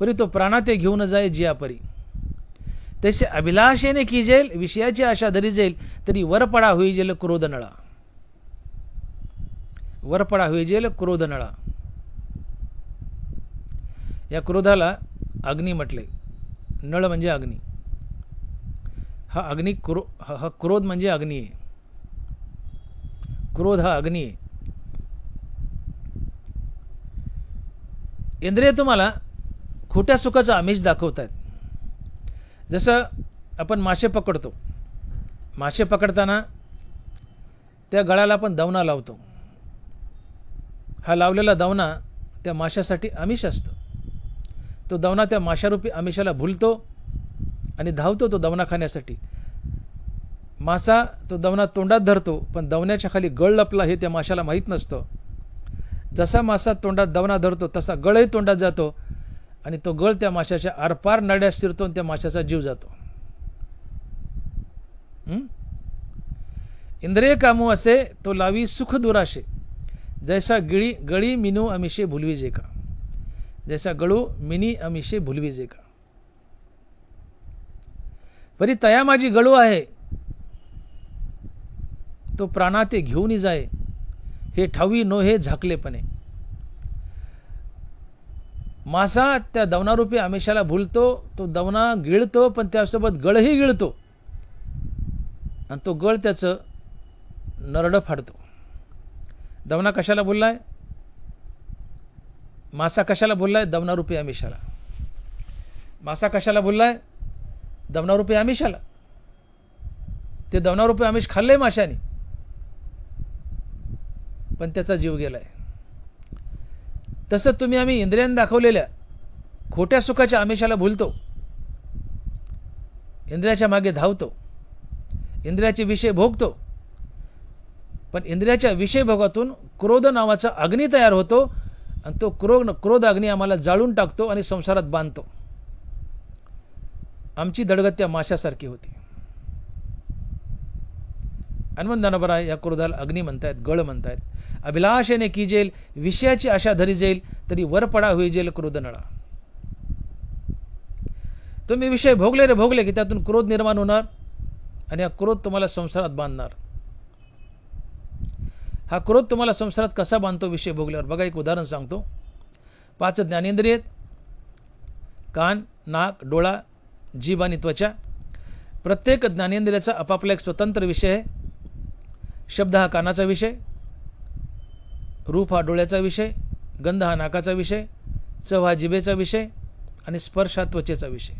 परी तो प्राणाते घेऊन जाय जिया परी. तसे अभिलाषेने की जेल विषयाची आशा धरी जेल, तरी वरपडा होई जेल क्रोध नळा. वरपडा होई जेल क्रोध नळा. या क्रोधाला अग्नी म्हटले. नळ म्हणजे अग्नी. हा अग्नी हा क्रोध म्हणजे अग्नी आहे. क्रोध हा अग्नी आहे. इंद्रिय तुम्हाला खोट्या सुखाचं आमिष दाखवत आहेत. जसं आपण मासे पकडतो, मासे पकडताना त्या गळाला आपण दावणा लावतो. हा लावलेला दावणा त्या माशासाठी आमिष असतो. तो दावणा त्या माशारूपी आमिषाला भुलतो आणि धावतो तो दावणा खाण्यासाठी. मासा तो दावणा तोंडात धरतो, पण दावण्याच्या खाली गळ लपला हे त्या माशाला माहीत नसतं. जसा मासा तोंडात दावणा धरतो तसा गळही तोंडात जातो आणि तो गळ त्या माशाच्या आरपार नड्यात शिरतो आणि त्या माशाचा जीव जातो. इंद्रिय कामो असे तो लावी सुख दुराशे, जैसा गळी मिनू अमिषे भुलवी जे का. जैसा गळू मिनी अमिषे भुलवी जे का. परी तया माझी गळू आहे, तो प्राणाते घेऊन जाय, हे ठावी नो हे झाकलेपणे. मासा त्या दवनारूपी आमिषाला भुलतो, तो दवना गिळतो, पण त्यासोबत गळही गिळतो आणि तो गळ त्याचं नरडं फाडतो. दवना कशाला बोललाय? मासा कशाला बोललाय? दवनारूपी आमिषाला. मासा कशाला बोललाय? दवनारूपी आमिषाला. ते दवनारूपी आमिष खाल्लंय माशाने, पण त्याचा जीव गेलाय. तसं तुम्ही आम्ही इंद्रियाने दाखवलेल्या खोट्या सुखाच्या आमिषाला भुलतो, इंद्रियाच्या मागे धावतो, इंद्रियाचे विषय भोगतो, पण इंद्रियाच्या विषय भोगातून क्रोध नावाचा अग्नी तयार होतो आणि तो क्रोध अग्नी आम्हाला जाळून टाकतो आणि संसारात बांधतो. आमची धडगत त्या माशासारखी होती. हनुमंताना या क्रोधाला अग्नी म्हणतायत, गळ म्हणतायत. अभिलाषेने की जेल, विषयाची आशा धरी जाईल, तरी वर पडा होई जेल क्रोध नळा. तुम्ही विषय भोगले रे भोगले की त्यातून क्रोध निर्माण होणार आणि हा क्रोध तुम्हाला संसारात बांधणार. हा क्रोध तुम्हाला संसारात कसा बांधतो विषय भोगल्यावर? बघा, एक उदाहरण सांगतो. 5 ज्ञानेंद्रिय, कान, नाक, डोळा, जीभ आणि त्वचा. प्रत्येक ज्ञानेंद्रियाचा आपापला एक स्वतंत्र विषय आहे. शब्द हा कानाचा विषय, रूप हा डोळ्याचा विषय, गंध हा नाकाचा विषय, चव हा जिभेचा विषय आणि स्पर्श हा त्वचेचा विषय.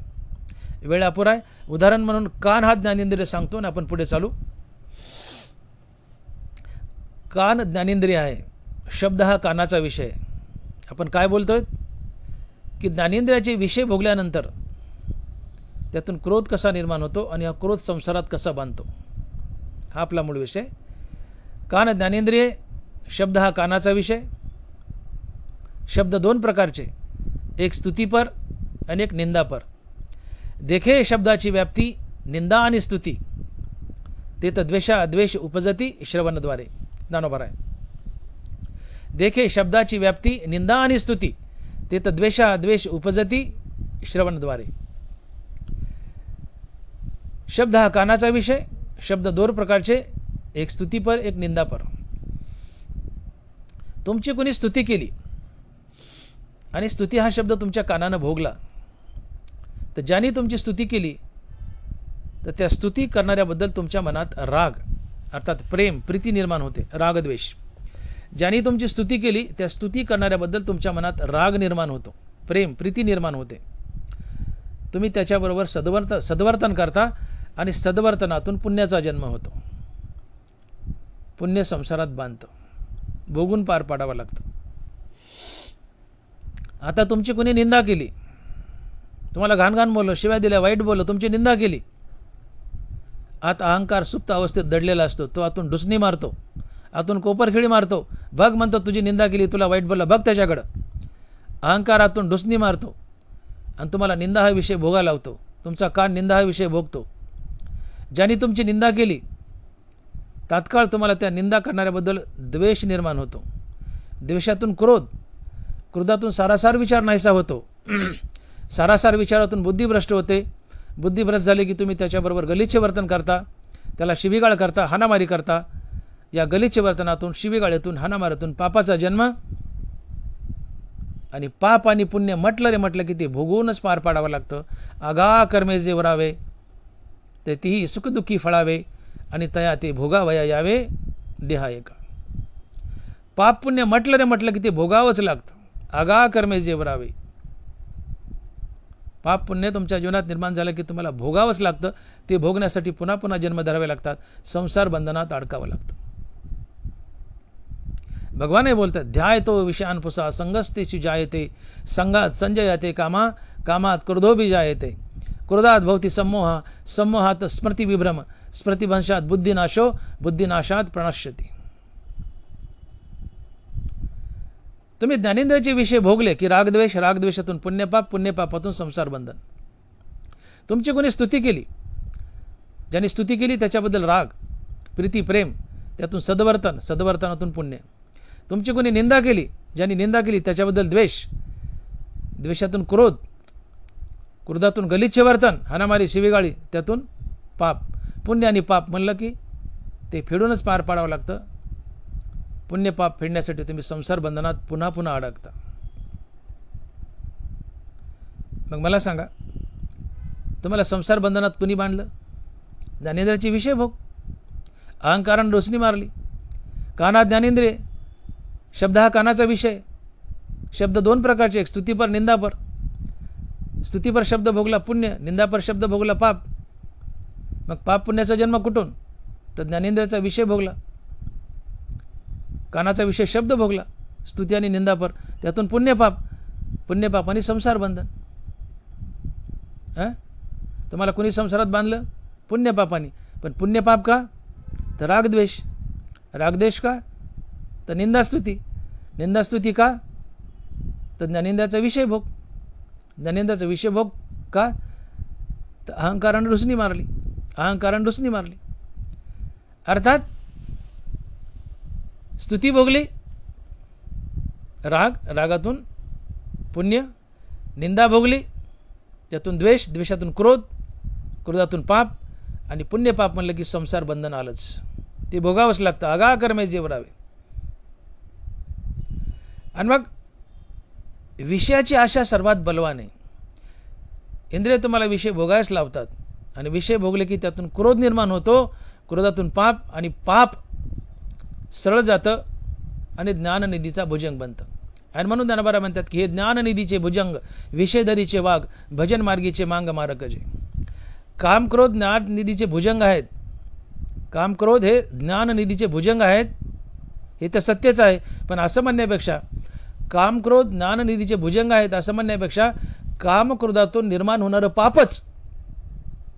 वेळ अपुरा आहे. उदाहरण म्हणून कान हा ज्ञानेंद्रिय सांगतो आणि आपण पुढे चालू. कान ज्ञानेंद्रिय आहे. शब्द हा कानाचा विषय. आपण काय बोलतोय की ज्ञानेंद्रियाचे विषय भोगल्यानंतर त्यातून क्रोध कसा निर्माण होतो आणि हा क्रोध संसारात कसा बांधतो, हा आपला मूळ विषय. कान ज्ञानेंद्रिय, शब्द हा कानाचा विषय. शब्द 2 प्रकारचे, एक स्तुतीपर आणि एक निंदापर. देखे शब्दाची व्याप्ती निंदा आणि स्तुती, ते तर द्वेषा द्वेष उपजती श्रवणद्वारे. ज्ञानोबा आहे. देखे शब्दाची व्याप्ती निंदा आणि स्तुती, ते तर द्वेषा द्वेष उपजती श्रवणद्वारे. शब्द हा कानाचा विषय. शब्द 2 प्रकारचे, एक स्तुतीपर एक निंदापर. तुमची कोणी स्तुती केली आणि स्तुती हा शब्द तुमच्या कानानं भोगला, तर ज्याने तुमची स्तुती केली तर त्या स्तुती करणाऱ्याबद्दल तुमच्या मनात राग अर्थात प्रेम प्रीती निर्माण होते, रागद्वेष. ज्याने तुमची स्तुती केली त्या स्तुती करणाऱ्याबद्दल तुमच्या मनात राग निर्माण होतो, प्रेम प्रीती निर्माण होते. तुम्ही त्याच्याबरोबर सद्वर्तन करता आणि सद्वर्तनातून पुण्याचा जन्म होतो. पुण्य संसारात बांधतं, भोगून पार पाडावं लागतं. आता तुमची कोणी निंदा केली, तुम्हाला घाण बोललो, शिवाय दिल्या, वाईट बोललो, तुमची निंदा केली. आत अहंकार सुप्त अवस्थेत दडलेला असतो, तो आतून डुसणी मारतो, आतून कोपरखिळी मारतो. बघ म्हणतो तुझी निंदा केली, तुला वाईट बोललं, बघ त्याच्याकडं. अहंकार आतून डुसणी मारतो आणि तुम्हाला निंदा हा विषय भोगायला लावतो. तुमचा कान निंदा हा विषय भोगतो. ज्याने तुमची निंदा केली तात्काळ तुम्हाला त्या निंदा करणाऱ्याबद्दल द्वेष निर्माण होतो. द्वेषातून क्रोध, क्रोधातून सारासार विचार नाहीसा होतो. सारासार विचारातून बुद्धिभ्रष्ट होते. बुद्धिभ्रष्ट झाले की तुम्ही त्याच्याबरोबर गलिच्छ वर्तन करता, त्याला शिवीगाळ करता, हाणामारी करता. या गलिच्छ वर्तनातून, शिवीगाळीतून, हाणामारीतून पापाचा जन्म. आणि पाप आणि पुण्य म्हटलं की ते भोगूनच पार पाडावं लागतं. आगा कर्मे जे वरावे ते तीही सुखदुःखी फळावे आणि तया ते भोगावया यावे देहा एका. पाप पुण्य म्हटलं की ते भोगावंच लागतं. आगा कर्मे जे वरावे. पाप पुण्य तुमच्या जीवनात निर्माण झालं की तुम्हाला भोगावंच लागतं. ते भोगण्यासाठी पुन्हा पुन्हा जन्म धरावे लागतात, संसार बंधनात अडकावं लागतं. भगवान हे बोलतात, ध्याय तो विषयानपुसा संगस्तेची जायते, संगात संजयते कामा, कामात क्रोधोबी जायते, क्रोधात भवती सम्मोह, सम्मोहात स्मृती विभ्रम, स्मृतिभंशात बुद्धिनाशो, बुद्धिनाशात प्रणश्यती. तुम्ही ज्ञानेंद्रियाचे विषय भोगले की रागद्वेष, रागद्वेषातून पुण्यपाप, पुण्यपापातून संसार बंधन. तुमची कोणी स्तुती केली, ज्याने स्तुती केली त्याच्याबद्दल राग, प्रीती, प्रेम, त्यातून सद्वर्तन, सद्वर्तनातून पुण्य. तुमची कोणी निंदा केली, ज्यांनी निंदा केली त्याच्याबद्दल द्वेष, द्वेषातून क्रोध, क्रोधातून गलिच्छ वर्तन, हाणामारी, शिवीगाळी, त्यातून पाप. पुण्य आणि पाप म्हणलं की ते फेडूनच पार पाडावं लागतं. पुण्यपाप फेडण्यासाठी तुम्ही संसार बंधनात पुन्हा पुन्हा अडकता. मग मला सांगा, तुम्हाला संसार बंधनात कुणी बांधलं? ज्ञानेंद्रियाचे विषय भोग. अहंकारानं रोशनी मारली. काना ज्ञानेंद्रिय. शब्द हा कानाचा विषय. शब्द दोन प्रकारचे, एक स्तुतीपर, निंदापर. स्तुतीपर शब्द भोगला पुण्य, निंदापर शब्द भोगला पाप. मग पाप पुण्याचा जन्म कुठून? तर ज्ञानेंद्रियाचा विषय भोगला. कानाचा विषय शब्द भोगला, स्तुती आणि निंदापर, त्यातून पुण्यपाप. पुण्यपाप आणि संसार बंधन. तुम्हाला कोणी संसारात बांधलं? पुण्यपापानी. पण पुण्यपाप का? तर रागद्वेष. रागद्वेष का? तर निंदास्तुती. निंदास्तुती का? तर ज्ञानेंद्रियाचा विषय भोग. ज्ञानेंद्रियाचा विषय भोग का? तर अहंकारानं रुसणी मारली. अहंकारानं रुसणी मारली. अर्थात स्तुती भोगली, राग, रागातून पुण्य. निंदा भोगली, त्यातून द्वेष, द्वेषातून क्रोध, क्रोधातून पाप. आणि पुण्यपाप म्हणलं की संसार बंधन आलंच. ते भोगावंच लागतं. आगा कर्मे जेवरावे. आणि मग विषयाची आशा सर्वात बलवान आहे. इंद्रिय तुम्हाला विषय भोगायच लावतात. आणि विषय भोगले की त्यातून क्रोध निर्माण होतो. क्रोधातून पाप, आणि पाप सरळ जातं आणि ज्ञाननिधीचा भुजंग बनतं. आणि म्हणून ज्ञानोबा म्हणतात की हे ज्ञाननिधीचे भुजंग, विषयधरीचे वाघ, भजन मार्गीचे मांग मारकजे. काम क्रोध ज्ञाननिधीचे भुजंग आहेत. काम क्रोध हे ज्ञाननिधीचे भुजंग आहेत. हे तर सत्यच आहे. पण असं म्हणण्यापेक्षा, काम क्रोध ज्ञाननिधीचे भुजंग आहेत असं म्हणण्यापेक्षा, कामक्रोधातून निर्माण होणारं पापच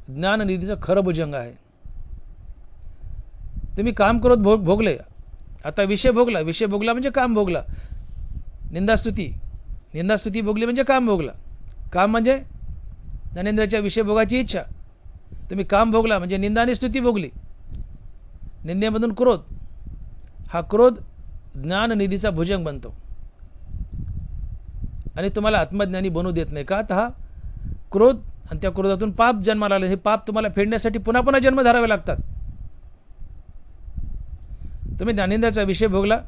ज्ञाननिधीचं खरं भुजंग आहे. तुम्ही काम क्रोध भोगले, आता विषय भोगला. विषय भोगला म्हणजे काम भोगला. निंदास्तुती, निंदास्तुती भोगली म्हणजे काम भोगला. काम म्हणजे ज्ञानेंद्रियाच्या विषय भोगाची इच्छा. तुम्ही काम भोगला म्हणजे निंदा आणि स्तुती भोगली. निंदेमधून क्रोध, हा क्रोध ज्ञाननिधीचा भुजंग बनतो आणि तुम्हाला आत्मज्ञानी बनू देत नाही. का? तर हा क्रोध आणि त्या क्रोधातून पाप जन्माला आले. हे पाप तुम्हाला फेडण्यासाठी पुन्हा पुन्हा जन्म धरावे लागतात. तुम्ही ज्ञानेंद्रियाचा विषय भोगला,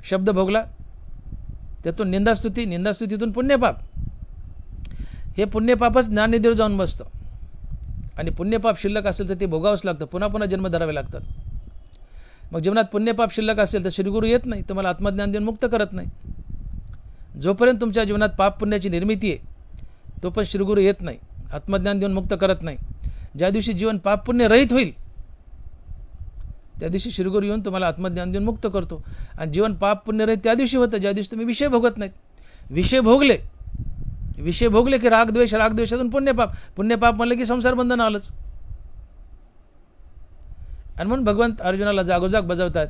शब्द भोगला, त्यातून निंदास्तुती, निंदास्तुतीतून पुण्यपाप. हे पुण्यपापच ज्ञाननिधीवर जाऊन बसतं. आणि पुण्यपाप शिल्लक असेल तर ते भोगावंच लागतं. पुन्हा पुन्हा जन्म धरावे लागतात. मग जीवनात पुण्यपाप शिल्लक असेल तर श्रीगुरू येत नाही, तुम्हाला आत्मज्ञान देऊन मुक्त करत नाही. जोपर्यंत तुमच्या जीवनात पाप पुण्याची निर्मिती आहे तोपर्यंत श्रीगुरू येत नाही, आत्मज्ञान देऊन मुक्त करत नाही. ज्या दिवशी जीवन पाप पुण्य रहित होईल त्या दिवशी श्रीगुरू येऊन तुम्हाला आत्मज्ञान देऊन मुक्त करतो. आणि जीवन पाप पुण्य रहित त्या दिवशी होतं ज्या दिवशी तुम्ही विषय भोगत नाहीत. विषय भोगले, विषय भोगले की रागद्वेष, रागद्वेषातून पुण्यपाप, पुण्यपाप म्हणलं की संसार बंधन आलंच. आणि म्हणून भगवंत अर्जुनाला जागोजाग बजावतात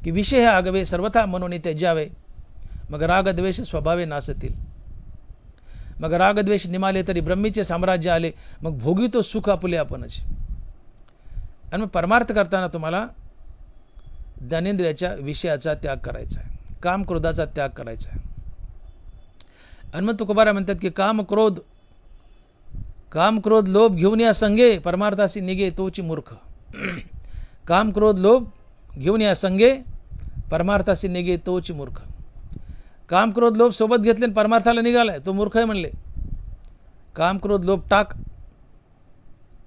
की विषय हे आगवे सर्वथा मनोनी त्याज्यावे, मग रागद्वेष स्वभावे नासतील. मग रागद्वेष निमाले तरी ब्रह्मीचे साम्राज्य आले, मग भोगितो सुख आपुले आपणच. आणि मग परमार्थ करताना तुम्हाला ज्ञानेंद्रियाच्या विषयाचा त्याग करायचा आहे, काम क्रोधाचा त्याग करायचा आहे. आणि मग तुकोबारा म्हणतात की काम क्रोध लोभ घेऊन या संगे, परमार्थासी निघे तोची मूर्ख. काम क्रोध लोभ घेऊन या संगे, परमार्थासी निघे तोची मूर्ख. काम क्रोध लोभ सोबत घेतले आणि परमार्थाला निघालाय तो मूर्ख आहे म्हणले. काम क्रोध लोभ टाक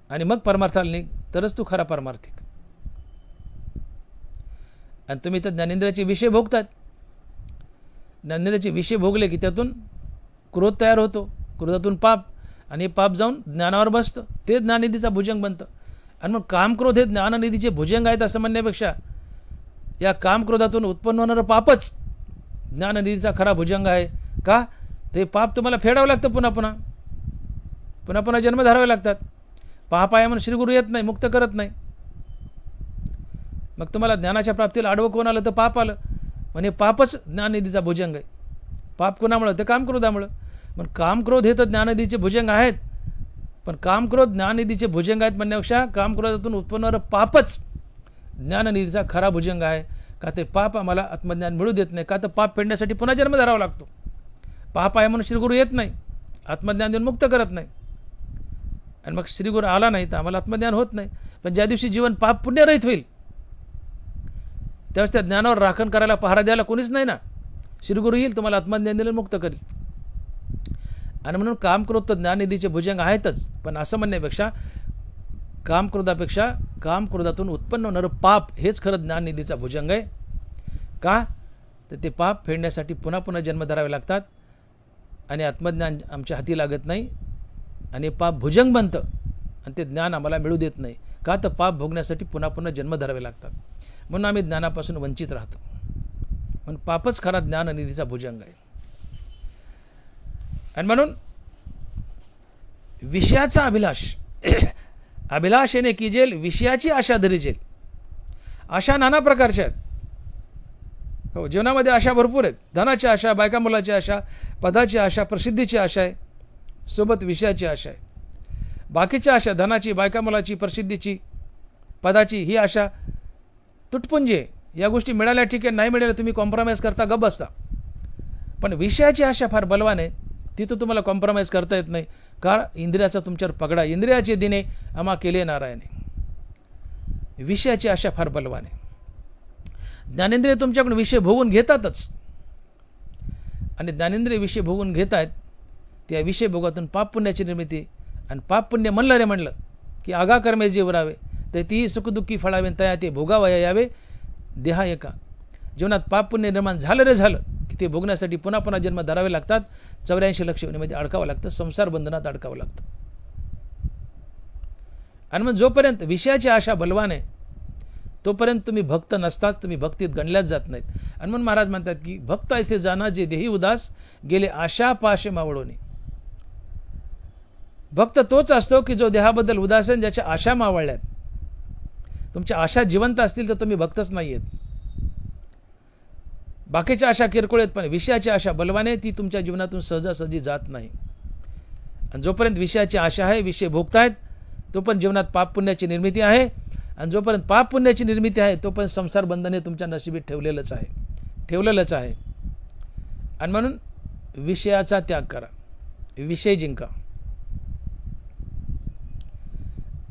आणि मग परमार्थाला निघ, तरच तू खरा परमार्थिक. आणि तुम्ही तर ज्ञानेंद्रियाचे विषय भोगतात. ज्ञानेंद्रियाचे विषय भोगले की त्यातून क्रोध तयार होतो, क्रोधातून पाप, आणि पाप जाऊन ज्ञानावर बसतं, ते ज्ञाननिधीचा भुजंग बनतं. आणि मग कामक्रोध हे ज्ञाननिधीचे भुजंग आहेत असं म्हणण्यापेक्षा या कामक्रोधातून उत्पन्न होणारं पापच ज्ञाननिधीचा खरा भुजंग आहे. का? ते पाप तुम्हाला फेडावं लागतं, पुन्हा पुन्हा जन्म धरावे लागतात. पाप आहे म्हणून श्रीगुरू येत नाही, मुक्त करत नाही. मग तुम्हाला ज्ञानाच्या प्राप्तीला आडवं कोण आलं? तर पाप आलं. म्हणजे पापच ज्ञाननिधीचा भुजंग आहे. पाप कोणामुळं? ते कामक्रोधामुळं. मग कामक्रोध हे तर ज्ञाननिधीचे भुजंग आहेत, पण कामक्रोध ज्ञाननिधीचे भुजंग आहेत म्हणण्यापेक्षा कामक्रोधातून उत्पन्न होणारं पापच ज्ञाननिधीचा खरा भुजंग आहे. का? ते पाप आम्हाला आत्मज्ञान मिळू देत नाही. का? तर पाप फेडण्यासाठी पुन्हा जन्म धरावा लागतो. पाप आहे म्हणून श्रीगुरू येत नाही, आत्मज्ञान देऊन मुक्त करत नाही. आणि मग श्रीगुरू आला नाही तर आम्हाला आत्मज्ञान होत नाही. पण ज्या दिवशी जीवन पाप पुण्यरहित होईल त्यावेळेस त्या ज्ञानावर राखण करायला, पहारा द्यायला कोणीच नाही ना. श्रीगुरू येईल, तुम्हाला आत्मज्ञान दिलं, मुक्त करेल. आणि म्हणून काम क्रोध तर ज्ञाननिधीचे भुजंग आहेतच, पण असं म्हणण्यापेक्षा काम क्रोधापेक्षा काम क्रोधातून उत्पन्न होणारं पाप हेच खरं ज्ञाननिधीचा भुजंग आहे. का तर ते पाप फेडण्यासाठी पुन्हा पुन्हा जन्म धरावे लागतात आणि आत्मज्ञान आमच्या हाती लागत नाही आणि पाप भुजंग बनतं आणि ते ज्ञान आम्हाला मिळू देत नाही. का तर पाप भोगण्यासाठी पुन्हा पुन्हा जन्म धरावे लागतात, म्हणून आम्ही ज्ञानापासून वंचित राहतो. म्हणून पापच खरा ज्ञाननिधीचा भुजंग आहे. आणि म्हणून विषयाचा अभिलाष अभिलाषेने कीजेल, विषयाची आशा धरीजेल. आशा नाना प्रकारच्या आहेत. हो, जीवनामध्ये आशा भरपूर आहेत. धनाची आशा, बायका मुलाची आशा, पदाची आशा, प्रसिद्धीची आशा आहे, सोबत विषयाची आशा आहे. बाकीच्या आशा, धनाची, बायका मुलाची, प्रसिद्धीची, पदाची, ही आशा तुटपुंजी आहे. या गोष्टी मिळाल्या ठीक आहे, नाही मिळाल्या तुम्ही कॉम्प्रोमाइज करता, गप्प बसता. पण विषयाची आशा फार बलवान आहे, तिथं तुम्हाला कॉम्प्रोमाइज करता येत नाही. का? इंद्रियाचा तुमच्यावर पगडा. इंद्रियाचे दिने आम्हा केले नारायणे. विषयाची आशा फार बलवान आहे. ज्ञानेंद्रिय तुमच्याकडून विषय भोगून घेतातच आणि ज्ञानेंद्रिय विषय भोगून घेत आहेत. त्या विषय भोगातून पाप पुण्याची निर्मिती, आणि पाप पुण्य म्हणलं रे म्हणलं की आगा कर्मे जीवरावे, तर तीही सुखदुःखी फळावे तया ते भोगावया यावे देहा एका. जीवनात पाप पुण्य निर्माण झालं रे झालं की ते भोगण्यासाठी पुन्हा पुन्हा जन्म धरावे लागतात. 84 लक्ष योनीमध्ये अडकावं लागतं, संसार बंधनात अडकावं लागतं. आणि मग जोपर्यंत विषयाची आशा बलवान आहे तोपर्यंत तुम्ही भक्त नसताच, तुम्ही भक्तीत गणल्याच जात नाहीत. आणि म्हणून महाराज म्हणतात की भक्त ऐसे जाना जे देही उदास, गेले आशा पाशे मावळोनी. भक्त तोच असतो की जो देहाबद्दल उदास आहे, ज्याच्या आशा मावळल्यात. तुमच्या आशा जिवंत असतील तर तुम्ही भक्तच नाही आहेत. बाकीच्या आशा किरकोळ आहेत, पण विषयाची आशा बलवाने, ती तुमच्या जीवनातून सहजासहजी जात नाही. आणि जोपर्यंत विषयाची आशा आहे, विषय भोगतायत, तोपर्यंत जीवनात पाप पुण्याची निर्मिती आहे. आणि जोपर्यंत पाप पुण्याची निर्मिती आहे तोपर्यंत संसार बंधने तुमच्या नशिबीत ठेवलेलंच आहे. आणि म्हणून विषयाचा त्याग करा, विषय जिंका.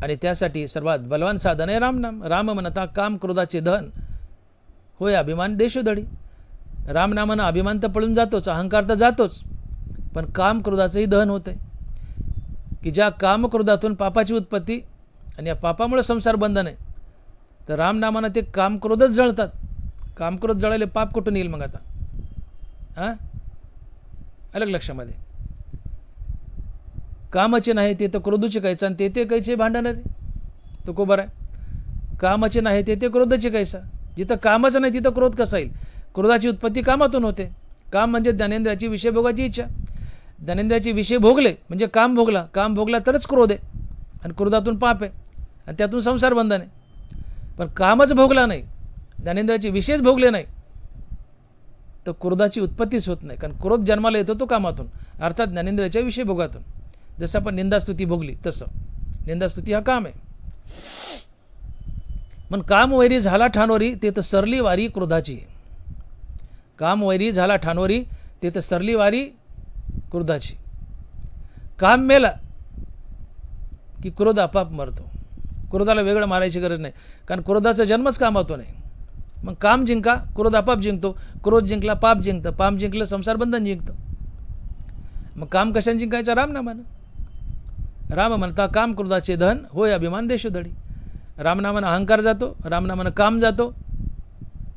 आणि त्यासाठी सर्वात बलवान साधन आहे रामनाम. राम म्हणता काम क्रोधाचे धन, होय अभिमान देशोधडी. रामनामानं अभिमान तर पळून जातोच, अहंकार तर जातोच, पण काम क्रोधाचंही दहन होतं आहे. की ज्या कामक्रोधातून पापाची उत्पत्ती आणि या पापामुळे संसार बंधन आहे, तर रामनामानं ते कामक्रोधच जळतात. कामक्रोध जळाले पाप कुठून येईल मग आता? हां, अलग लक्षामध्ये. कामाचे नाही ते तर क्रोधूचे कायचा, आणि ते कैचे भांडणारे तो को बरं आहे. कामाचे नाही ते क्रोधाचे कैसा. जिथं कामच नाही तिथं क्रोध कसा येईल? क्रोधाची उत्पत्ती कामातून होते. काम म्हणजे ज्ञानेंद्रियाची विषय भोगाची इच्छा. ज्ञानेंद्रियाचे विषय भोगले म्हणजे काम भोगला. काम भोगला तरच क्रोध आहे, आणि क्रोधातून पाप आहे, आणि त्यातून संसार बंधन आहे. पण कामच भोगला नाही, ज्ञानेंद्रियाचे विषयच भोगले नाही, तर क्रोधाची उत्पत्तीच होत नाही. कारण क्रोध जन्माला येतो तो कामातून, अर्थात ज्ञानेंद्रियाच्या विषय भोगातून. जसं आपण निंदास्तुती भोगली तसं निंदास्तुती हा काम आहे. पण काम वैरी झाला ठाणोरी, ते तर सरली वारी क्रोधाची. काम वैरी झाला ठाणोरी, ते तर सरली वारी क्रोधाची. काम मेला की क्रोध आपाप मरतो. क्रोधाला वेगळं मारायची गरज नाही, कारण क्रोधाचा जन्मच कामातून आहे. मग काम जिंका, क्रोध आपाप जिंकतो. क्रोध जिंकला पाप जिंकतं, पाप जिंकलं संसार बंधन जिंकतं. मग काम कशाने जिंकायचं? रामनामानं. राम म्हणता काम क्रोधाचे धन, होय अभिमान देशोधडी. रामनामानं अहंकार जातो, रामनामानं काम जातो.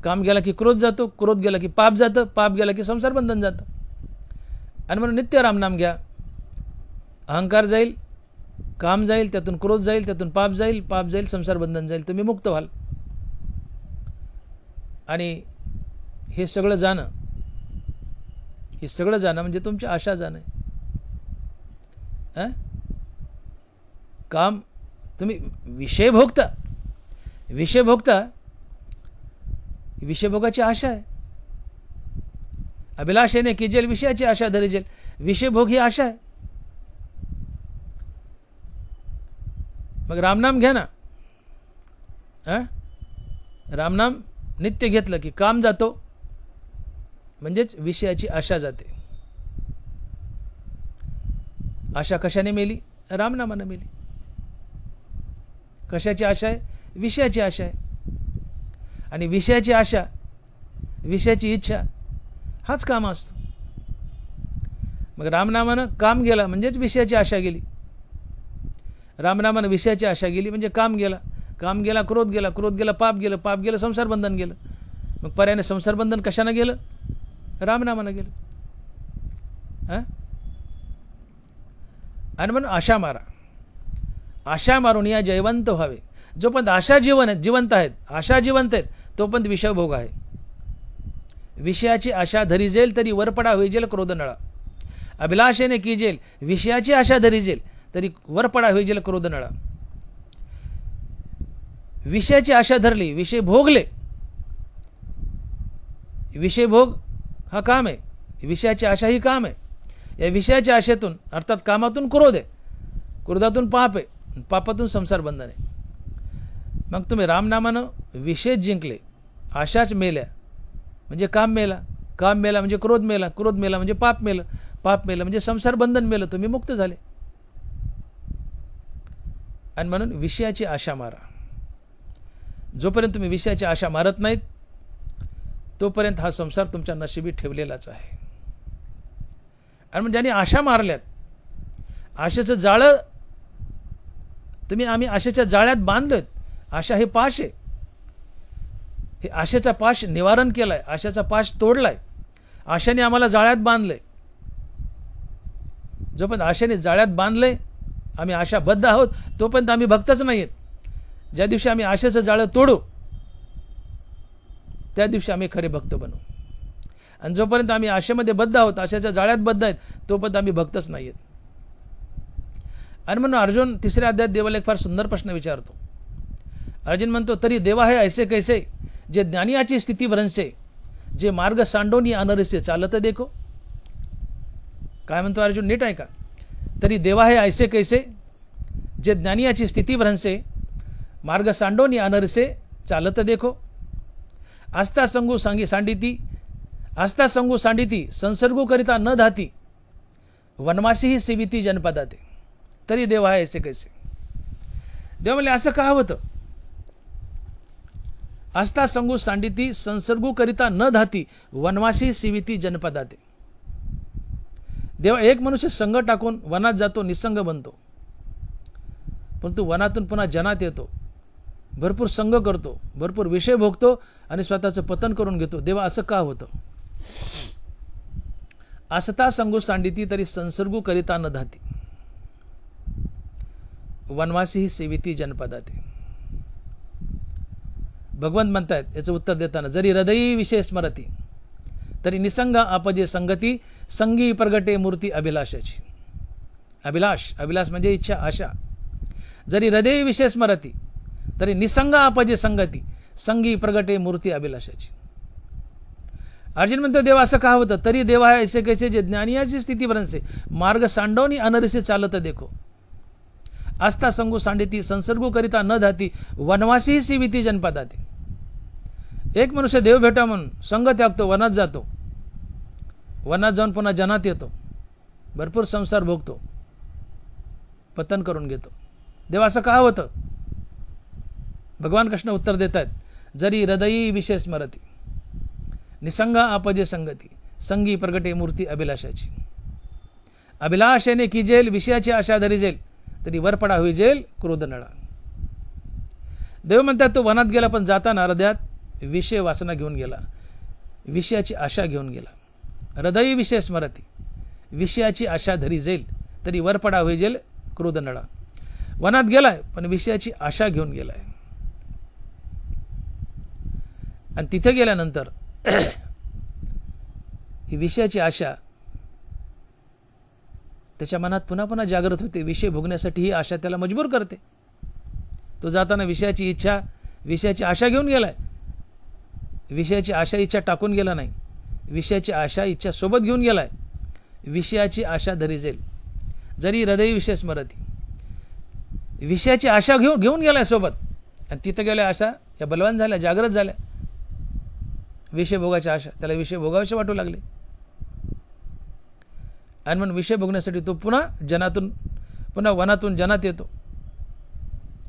काम गेला की क्रोध जातो, क्रोध गेला की पाप जातं, पाप गेला की संसार बंधन जातं. आणि म्हणून नित्य रामनाम घ्या. अहंकार जाईल, काम जाईल, त्यातून क्रोध जाईल, त्यातून पाप जाईल, संसार बंधन जाईल, तुम्ही मुक्त व्हाल. आणि हे सगळं जाणं म्हणजे तुमची आशा जाणं आहे. काम तुम्ही विषय भोगता, विषय भोगाची आशा आहे. अभिलाषेने कीजेल, विषयाची आशा धरीजेल. विषय भोग ही आशा आहे. मग रामनाम घ्या ना. रामनाम नित्य घेतलं की काम जातो, म्हणजेच विषयाची आशा जाते. आशा कशाने मेली? रामनामाने मेली. कशाची आशा आहे? विषयाची आशा आहे. आणि विषयाची आशा, विषयाची इच्छा हाच काम असतो. मग रामनामानं काम गेलं म्हणजेच विषयाची आशा गेली. रामनामानं विषयाची आशा गेली म्हणजे काम गेला. काम गेला क्रोध गेला. क्रोध गेला पाप गेलं. पाप गेलं संसार बंधन गेलं. मग पर्यायाने संसार बंधन कशानं गेलं? रामनामानं गेलं. आणि म्हणून आशा मारा. आशा मारून या जयवंत व्हावे. जोपर्यंत आशा जिवंत आहेत, आशा जिवंत आहेत, तोपर्यंत विषयभोग आहे. विषयाची आशा धरी जेल तरी वरपडा होईजेल क्रोध नळा. अभिलाषेने कीजेल विषयाची आशा धरी जेल तरी वरपडा होईजेल क्रोध नळा. विषयाची आशा धरली, विषय भोगले. विषय भोग हा काम आहे. विषयाची आशा ही काम आहे. या विषयाच्या आशेतून अर्थात कामातून क्रोध आहे, क्रोधातून पाप आहे, पापातून संसार बंधन आहे. मग तुम्ही रामनामानं विषय जिंकले, आशाच मेल्या म्हणजे काम मेला, काम मेला म्हणजे क्रोध मेला, क्रोध मेला म्हणजे पाप मेलं, पाप मेलं म्हणजे संसार बंधन मेलं, तुम्ही मुक्त झाले. आणि म्हणून विषयाची आशा मारा. जोपर्यंत तुम्ही विषयाची आशा मारत नाहीत तोपर्यंत हा संसार तुमच्या नशिबी ठेवलेलाच आहे. आणि म्हणजे ज्यांनी आशा मारल्यात, आशेचं जाळं आम्ही आशेच्या जाळ्यात बांधलोत. आशा हे पाश आहे. हे आशेचा पाश निवारण केलाय, आशेचा पाश तोडलाय, आशेने आम्हाला जाळ्यात बांधलंय. जोपर्यंत आशेने जाळ्यात बांधलंय, आम्ही आशाबद्ध आहोत, तोपर्यंत आम्ही भक्तच नाही आहेत. ज्या दिवशी आम्ही आशेचं जाळं तोडू त्या दिवशी आम्ही खरे भक्त बनू. आणि जोपर्यंत आम्ही आशेमध्ये बद्ध आहोत, आशेच्या जाळ्यात बद्ध आहेत, तोपर्यंत आम्ही भक्तच नाही आहेत. आणि म्हणून अर्जुन 3ऱ्या अध्यायात देवाला एक फार सुंदर प्रश्न विचारतो. अर्जुन म्हणतो, तरी देवा है ऐसे कैसे जे ज्ञानियाची स्थिती भ्रंसे जे मार्ग सांडोनी अनरसे चालत देखो. काय म्हणतो अर्जुन, नीट आहे का? तरी देवा है ऐसे कैसे जे ज्ञानियाची स्थिती भ्रंसे मार्ग सांडोनी अनरसे चालत देखो. आस्था संगू सांडिती संसर्गू करिता न धाती वनवासी ही सेविती जनपदाते. तरी देव आहे ऐसे कैसे. देव म्हणले असं का होतं? आस्था संगू सांडिती संसर्गू करिता न धाती वनवासी सेविती जनपदाते. देवा एक मनुष्य संग टाकून वनात जातो, निसंग बनतो, परंतु वनातून पुन्हा जनात येतो, भरपूर संग करतो, भरपूर विषय भोगतो आणि स्वतःचं पतन करून घेतो. देवा असं का होतं? आस्था संगू सांडिती तरी संसर्गू करिता न धाती वनवासी ही सेविती जनपदाते. भगवंत म्हणतायत याचं उत्तर देताना, जरी हृदयी विषय स्मरती तरी निसंग आपजे संगती संगी प्रगटे मूर्ती अभिलाषाची. अभिलाष म्हणजे इच्छा, आशा. जरी हृदयी विषय स्मरती तरी निसंग आपजे संगती संगी प्रगटे मूर्ती अभिलाषाची. अर्जुन म्हणतो, देवा असं का होतं? तरी देवा है ऐसे कैसे जे ज्ञानियाची स्थिती भ्रंसे मार्ग सांडवणी अनरसे चालत देखो. आस्था संगू सांडिती संसर्गू करिता न धाती वनवासी सेविती जनपदाते. एक मनुष्य देव भेटा म्हणून संग त्यागतो, वनात जातो, वनात जाऊन पुन्हा जनात येतो, भरपूर संसार भोगतो, पतन करून घेतो. देवा असं का होतं? भगवान कृष्ण उत्तर देत आहेत, जरी हृदयी विषय स्मरती निसंग आपजे संगती संगी प्रगटे मूर्ती अभिलाषाची. अभिलाषेने की जेल विषयाची आशा धरी जेल तरी वरपडा होई जेल क्रोध नळा. देव म्हणतात तो वनात गेला, पण जाताना हृदयात विषय वासना घेऊन गेला, विषयाची आशा घेऊन गेला. हृदयी विषय स्मरती विषयाची आशा धरी जेल तरी वरपडा होई जेल क्रोध नळा. वनात गेलाय पण विषयाची आशा घेऊन गेलाय. आणि तिथे गेल्यानंतर ही विषयाची आशा त्याच्या मनात पुन्हा पुन्हा जागृत होते. विषय भोगण्यासाठी ही आशा त्याला मजबूर करते. तो जाताना विषयाची इच्छा, विषयाची आशा घेऊन गेलाय. विषयाची आशा इच्छा टाकून गेला नाही, विषयाची आशा इच्छा सोबत घेऊन गेलाय. विषयाची आशा धरी जेल जरी हृदयी विषय स्मरती विषयाची आशा घेऊन गेलाय सोबत. आणि तिथं गेल्या आशा या बलवान झाल्या, जागृत झाल्या. विषय भोगाची आशा त्याला विषय भोगावेसे वाटू लागले. आणि म्हणून विषय भोगण्यासाठी तो पुन्हा वनातून जनात येतो,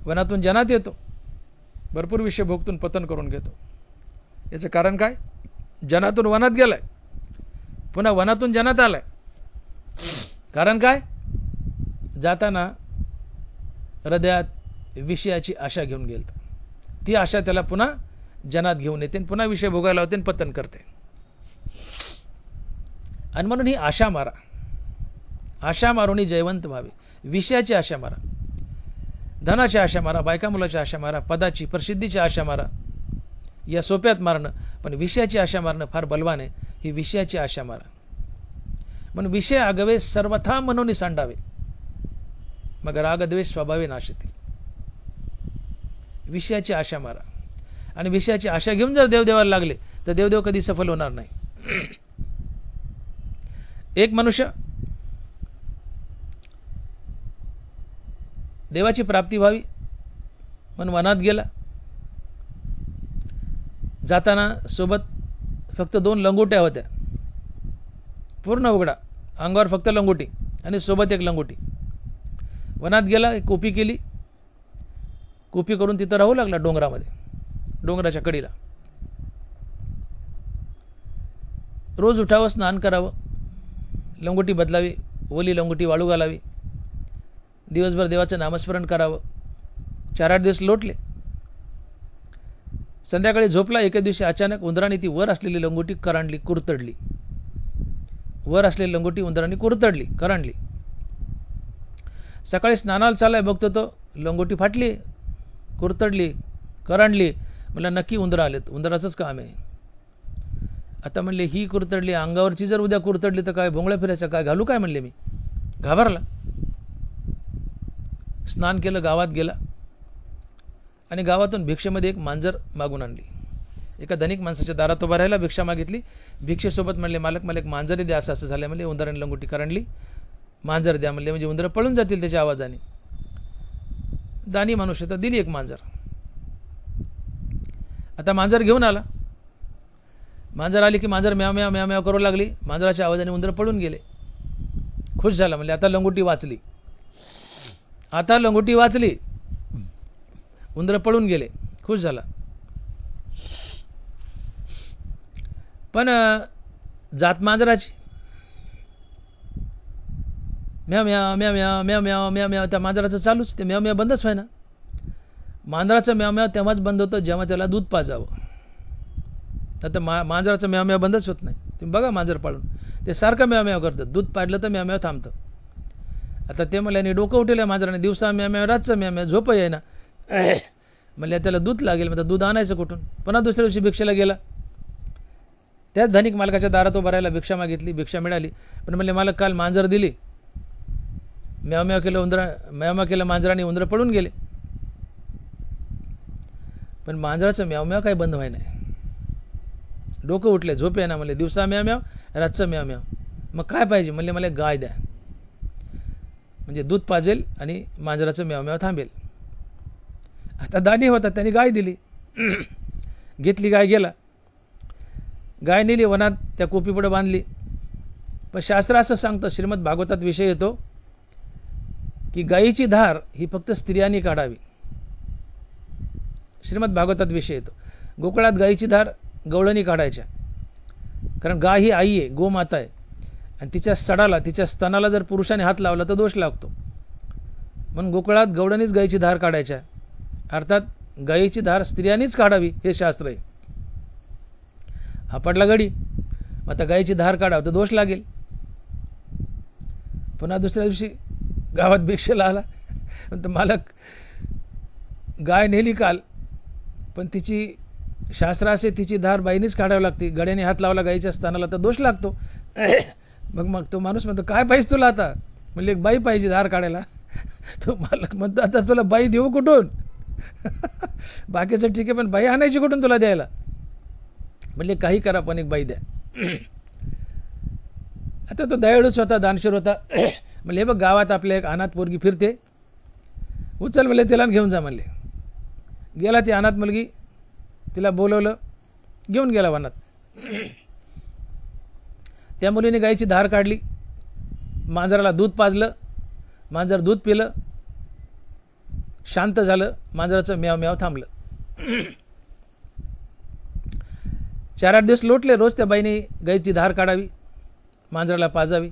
वनातून जनात येतो, भरपूर विषय भोगतून पतन करून घेतो. याचं कारण काय? जनातून वनात गेलाय, पुन्हा वनातून जनात आलाय. कारण काय? जाताना हृदयात विषयाची आशा घेऊन गेलं. ती आशा त्याला पुन्हा जनात घेऊन येते आणि पुन्हा विषय भोगायला होते आणि पतन करते. आणि म्हणून ही आशा मारा. आशा मारून जयवंत व्हावे. विषयाची आशा मारा, धनाची आशा मारा, बायका मुलाची आशा मारा, पदाची प्रसिद्धीची आशा मारा. या सोप्यात मारणं, पण विषयाची आशा मारणं फार बलवान आहे. ही विषयाची आशा मारा. म्हणून विषय आगवे सर्वथा म्हणून सांडावे, मग रागद्वेष स्वभावे नाशतील. विषयाची आशा मारा. आणि विषयाची आशा घेऊन जर देवदेवाला लागले तर देवदेव कधी सफल होणार नाही. एक मनुष्य देवाची प्राप्ती व्हावी म्हणून वनात गेला. जाताना सोबत फक्त 2 लंगोट्या होत्या, पूर्ण उघडा, अंगावर फक्त लंगोटी आणि सोबत एक लंगोटी. वनात गेला, एक कोपी केली, कोपी करून तिथं राहू लागला डोंगरामध्ये, डोंगराच्या कडीला. रोज उठावं, स्नान करावं, लंगोटी बदलावी, ओली लंगोटी वाळू घालावी, दिवसभर देवाचं नामस्मरण करावं. 4-8 दिवस लोटले. संध्याकाळी झोपला. एके दिवशी अचानक उंदराने ती वर असलेली लंगोटी करांडली, कुरतडली. वर असलेली लंगोटी उंदराने कुरतडली, करांडली. सकाळी स्नानाला चाललाय, बघतो तो लंगोटी फाटली, कुरतडली, करांडली. मला नक्की उंदरं आलेत, उंदराचंच काम आहे. आता म्हणले ही कुरतडली, अंगावरची जर उद्या कुरतडली तर काय भोंगळ्या फिरायचं, काय घालू काय म्हणले मी. घाबरला. स्नान केलं, गावात गेला आणि गावातून भिक्षेमध्ये एक मांजर मागून आणली. एका धनिक माणसाच्या दारात उभा राहिला, भिक्षा मागितली. भिक्षेसोबत म्हणले, मालक मला एक मांजर द्या. असं असं झालं म्हणले, उंदराने लंगोटी करांडली, मांजर द्या म्हणले, म्हणजे उंदरं पळून जातील त्याच्या आवाजाने. दानी माणूस तर दिली एक मांजर. आता मांजर घेऊन आला. मांजर आली की मांजर म्याव म्याव म्याव म्याव करू लागली. मांजराच्या आवाजाने उंदरं पळून गेले. खुश झाला, म्हणले आता लंगोटी वाचली, आता लंगोटी वाचली. उंदरं पळून गेले, खुश झाला. पण जात मांजराची म्याव म्याव म्याव म्याव म्याव म्याव म्याव म्याव, त्या मांजराचं चालूच. ते म्याव म्याव बंदच व्हाय ना. मांजराचं म्याव म्याव तेव्हाच बंद होतं जेव्हा त्याला दूध पाजावं. आता मांजराचं म्याव म्याव बंदच होत नाही. तुम्ही बघा मांजर पाळून, ते सारखं म्याव म्याव करतं. दूध पाजलं तर म्याव म्याव थांबतं. आता ते मला डोकं उठवलं मांजराने, दिवसा म्याव म्याव, रातचं म्याव म्याव, झोप आहे ना. म्हणले त्याला दूध लागेल, म्हणजे दूध आणायचं कुठून. पुन्हा दुसऱ्या दिवशी भिक्षेला गेला. त्याच धनिक मालकाच्या दारात उभा राहिला, भिक्षा मागितली, भिक्षा मिळाली. पण म्हणले मालक काल मांजर दिली, म्याव म्याव केलं, म्याव म्याव केलं मांजराने, उंदरं पळून गेले. पण मांजराचं म्याव म्याव काही बंद व्हाय नाही. डोकं उठले, झोप आहे ना. म्हणले दिवसा म्याव म्याव, रातचं म्याव म्याव. मग काय पाहिजे म्हणले, मला गाय द्या, म्हणजे दूध पाजेल आणि मांजराचं म्याव म्याव थांबेल. आता दानी होता, त्यांनी गाय दिली. घेतली गाय, गेला. गाय नेली वनात, त्या कोपीपुढे बांधली. पण शास्त्र असं सांगतं, श्रीमद भागवतात विषय येतो की गायीची धार ही फक्त स्त्रियांनी काढावी. श्रीमद भागवतात विषय येतो. गोकुळात गायीची धार गवळणी काढायच्या, कारण गाय ही आई आहे, गोमाता आहे. आणि तिच्या सडाला, तिच्या स्तनाला जर पुरुषाने हात लावला तर दोष लागतो. म्हणून गोकुळात गवळणीच गायीची धार काढायच्या. अर्थात गायीची धार स्त्रियांनीच काढावी हे शास्त्र आहे. हा पडला गडी, आता गायीची धार काढावं तर दोष लागेल. पुन्हा दुसऱ्या दिवशी गावात भिक्षेला आला. तर मालक गाय नेली काल, पण तिची शास्त्र असे तिची धार बाईनीच काढावी लागते. गड्याने हात लावला गायीच्या स्थानाला तर दोष लागतो. मग तो माणूस म्हणतो काय पाहिजे तुला आता. म्हणजे एक बाई पाहिजे धार काढायला. तो मालक म्हणतो आता तुला बाई देऊ कुठून. बाकीचं ठीक आहे, पण बाई आणायची कुठून तुला द्यायला. म्हणले काही करा पण एक बाई द्या. आता तो दयाळूच होता, दानशूर होता. म्हणले हे बघ गावात आपल्या एक अनाथ पोरगी फिरते, उचल म्हणले तिला घेऊन जा म्हणले. गेला ती अनाथ मुलगी, तिला बोलवलं, घेऊन गेला वनात. त्या मुलीने गायीची धार काढली, मांजराला दूध पाजलं, मांजर दूध पिलं, शांत झालं, मांजराचं म्याव म्याव थांबलं. 4-8 दिवस लोटले. रोज त्या बाईने गायीची धार काढावी, मांजराला पाजावी.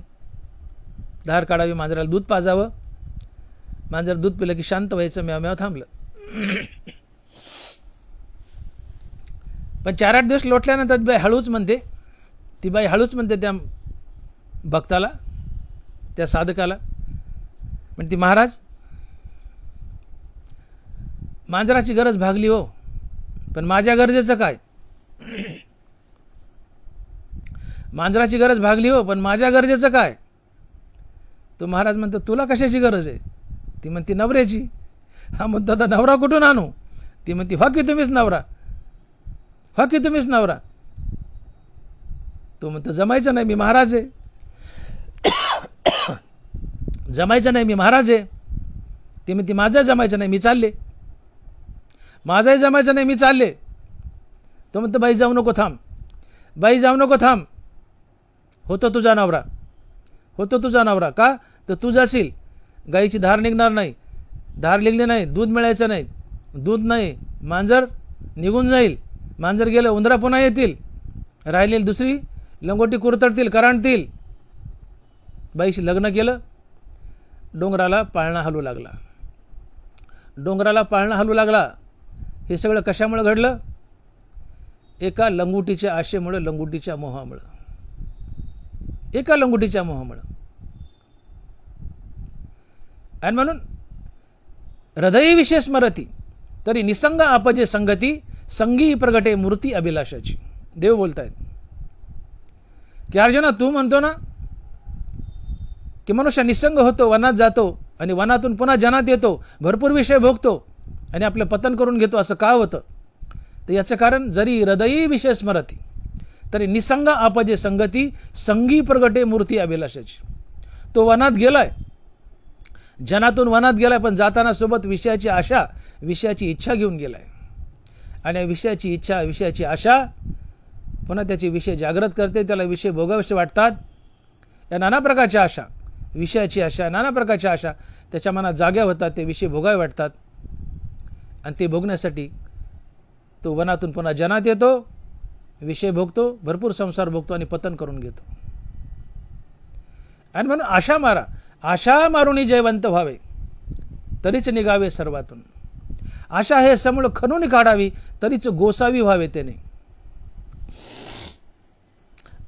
धार काढावी, मांजराला दूध पाजावं. मांजर दूध पिलं की शांत व्हायचं, म्याव म्याव थांबलं. पण 4-8 दिवस लोटल्यानंतर ती बाई हळूच म्हणते, त्या भक्ताला, त्या साधकाला म्हणते, महाराज मांजराची गरज भागली हो, पण माझ्या गरजेचं काय? मांजराची गरज भागली हो, पण माझ्या गरजेचं काय? तो महाराज म्हणतो, तुला कशाची गरज आहे? ती म्हणते, नवऱ्याची. हा म्हणतो, आता नवरा कुठून आणू? ती म्हणते, हो की तुम्हीच नवरा. तो म्हणतो, जमायचं नाही, मी महाराज आहे. जमायचं नाही, मी महाराज आहे. ती म्हणते, माझंही जमायचं नाही, मी चालले. माझंही जमायचं नाही, मी चालले. तो म्हणतो, बाई जाऊ नको थांब. होतो तुझा नवरा. का? तर तू जाशील, गाईची धार निघणार नाही, धार निघली नाही, दूध मिळायचं नाही, दूध नाही, मांजर निघून जाईल, मांजर गेलं उंदरा पुन्हा येतील, राहिलेली दुसरी लंगोटी कुरतडतील, करांडतील. बाईशी लग्न केलं. डोंगराला पाळणा हलू लागला. हे सगळं कशामुळे घडलं? एका लंगोटीच्या आशेमुळे, लंगोटीच्या मोहामुळे. आणि म्हणून हृदयी विषय स्मरती तरी निसंग आपजे संगती, संगी प्रगटे मूर्ती अभिलाषाची. देव बोलतायत की अर्जुना, तू म्हणतो ना की मनुष्य निसंग होतो, वनात जातो आणि वनातून पुन्हा जनात येतो, भरपूर विषय भोगतो आणि आपलं पतन करून घेतो, असं का होतं? तर याचं कारण, जरी हृदयी विषय स्मरती तरी निसंग आपजे संगती, संगी प्रगटे मूर्ती अभिलाषाची. तो वनात गेलाय, जनातून वनात गेलाय, पण जाताना सोबत विषयाची आशा, विषयाची इच्छा घेऊन गेलाय. आणि विषयाची इच्छा, विषयाची आशा पुन्हा त्याचे विषय जागृत करते, त्याला विषय भोगावेसे वाटतात. या नाना प्रकारच्या आशा, विषयाची आशा, नाना प्रकारच्या आशा त्याच्या मनात जाग्या होतात, ते विषय भोगावे वाटतात. आणि ते भोगण्यासाठी तो वनातून पुन्हा जनात येतो, विषय भोगतो, भरपूर संसार भोगतो आणि पतन करून घेतो. आणि म्हणून आशा मारून जयवंत व्हावे, तरीच निघावे सर्वातून. आशा हे समूळ खणून काढावी, तरीच गोसावी व्हावे त्याने.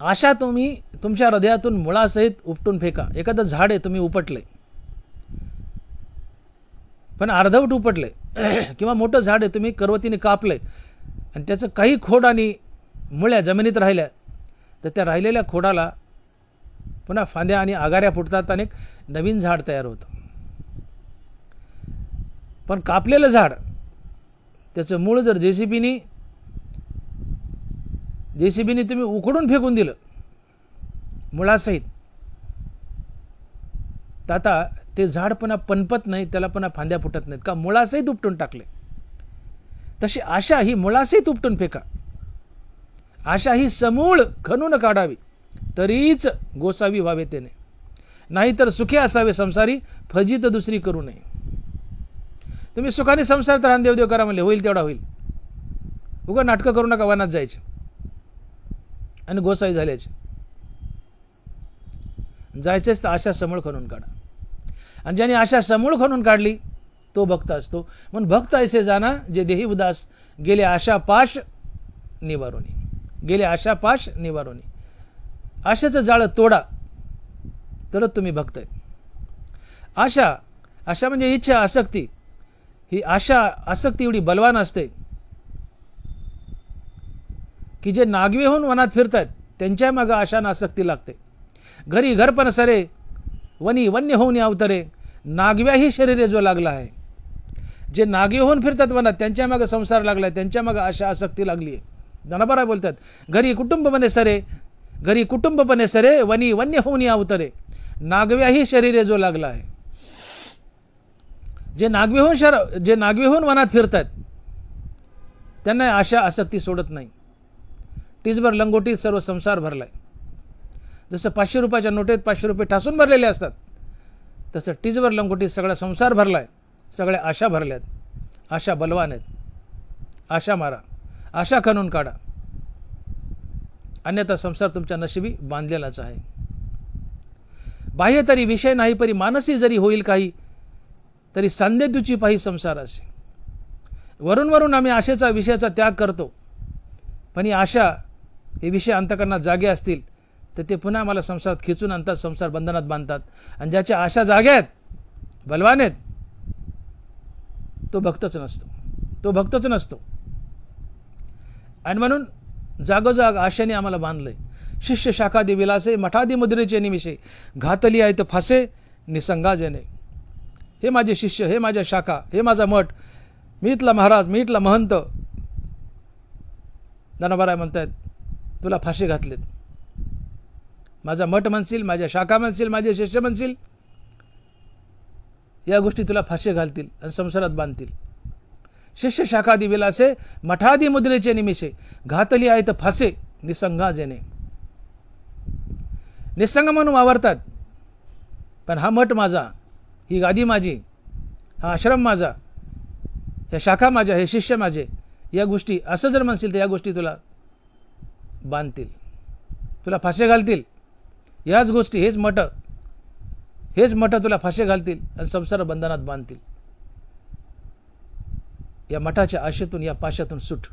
आशा तुम्ही तुमच्या हृदयातून मुळासहित उपटून फेका. एखादं झाड आहे, तुम्ही उपटलंय, पण अर्धवट उपटलंय, किंवा मोठं झाड आहे, तुम्ही करवतीने कापलंय आणि त्याचं काही खोड आणि मुळ्या जमिनीत राहिल्या, तर त्या राहिलेल्या खोडाला पुन्हा फांद्या आणि आगाऱ्या फुटतात आणि एक नवीन झाड तयार होतं. पण कापलेलं झाड, त्याचं मूळ जर जेसीबीनी तुम्ही उखडून फेकून दिलं मुळासहित, तर आता ते झाड पुन्हा पनपत नाही, त्याला पुन्हा फांद्या फुटत नाहीत, का मुळासहित उपटून टाकले. तशी आशा ही मुळासहित उपटून फेका. आशा ही समूळ खणून काढावी, तरीच गोसावी व्हावे त्याने. नाहीतर सुखी असावे संसारी, फजित दुसरी करू नये. तुम्ही सुखाने संसार तर देव करा म्हणले, होईल तेवढा होईल. उगा नाटकं करू नका, वनात जायचे आणि गोसावी झाल्याचे. जायचेच तर आशा समूळ खणून काढा. आणि ज्याने आशा समूळ खणून काढली तो भक्त असतो. म्हणून भक्त ऐसे जाना जे देही उदास, गेले आशा पाश निवारोनी. आशेचं जाळं तोडा, तरच तुम्ही भक्त आहेत. आशा म्हणजे इच्छा, आसक्ती. ही आसक्ती एवढी बलवान असते की जे नागवे होऊन वनात फिरतात त्यांच्या मागे आशा आणि आसक्ती लागते. घरी घरपण सरे, वनी वन्य होऊन अवतरे, नागव्याही शरीरे जो लागला आहे. जे नागे होऊन फिरतात वनात, त्यांच्या मागे संसार लागलाय, त्यांच्या मागे आशा आसक्ती लागली आहे. जनाबारा बोलतात, घरी कुटुंबपणे सरे, वनी वन्य होऊन अवतरे, नागव्याही शरीरे जो लागला आहे. जे नागवे होऊन वनात फिरतात त्यांना आशा आसक्ती सोडत नाही. टीसभर लंगोटीत सर्व संसार भरलाय. जसं 500 रुपयाच्या नोटेत 500 रुपये ठासून भरलेले असतात, तसं टीसभर लंगोटीत सगळा संसार भरलाय, सगळ्या आशा भरल्यात. आशा बलवान आहेत. आशा मारा, आशा खणून काढा, अन्यथा संसार तुमच्या नशिबी बांधलेलाच आहे. बाह्य तरी विषय नाही परी मानसी जरी होईल काही, तरी सांधे तुची पाही संसार असे. वरून वरून आम्ही आशेचा विषयाचा त्याग करतो, पण ही आशा हे विषय अंतःकरणात जागे असतील तर ते पुन्हा आम्हाला संसारात खिचून आणतात, संसार बंधनात बांधतात. आणि ज्याच्या आशा जाग्या आहेत, बलवान आहेत, तो भक्तच नसतो, तो भक्तच नसतो. आणि म्हणून जागोजाग आशेने आम्हाला बांधलंय. शिष्य शाखादी विलासे मठादी मुद्रेचे निमिषे, घातली आहेत फासे निसंगा जने. हे माझे शिष्य, हे माझ्या शाखा, हे माझा मठ, मी इथला महाराज, मी इथला महंत. ज्ञानोबाराय म्हणतात तुला फाशी घातलेत. माझा मठ म्हणशील, माझ्या शाखा म्हणशील, माझे शिष्य म्हणशील, या गोष्टी तुला फाशी घालतील आणि संसारात बांधतील. शिष्य शाखादी विलासे मठादी मुद्रेचे निमिषे, घातली आहेत फासे निसंगा जने. निसंग म्हणून वावरतात, पण हा मठ माझा, ही गादी माझी, हा आश्रम माझा, या शाखा माझ्या, हे शिष्य माझे, या गोष्टी असं जर म्हणशील तर या गोष्टी तुला बांधतील, तुला फासे घालतील. याच गोष्टी, हेच मठ तुला फासे घालतील आणि संसार बंधनात बांधतील. या मठाच्या आशेतून, या पाशातून सुट.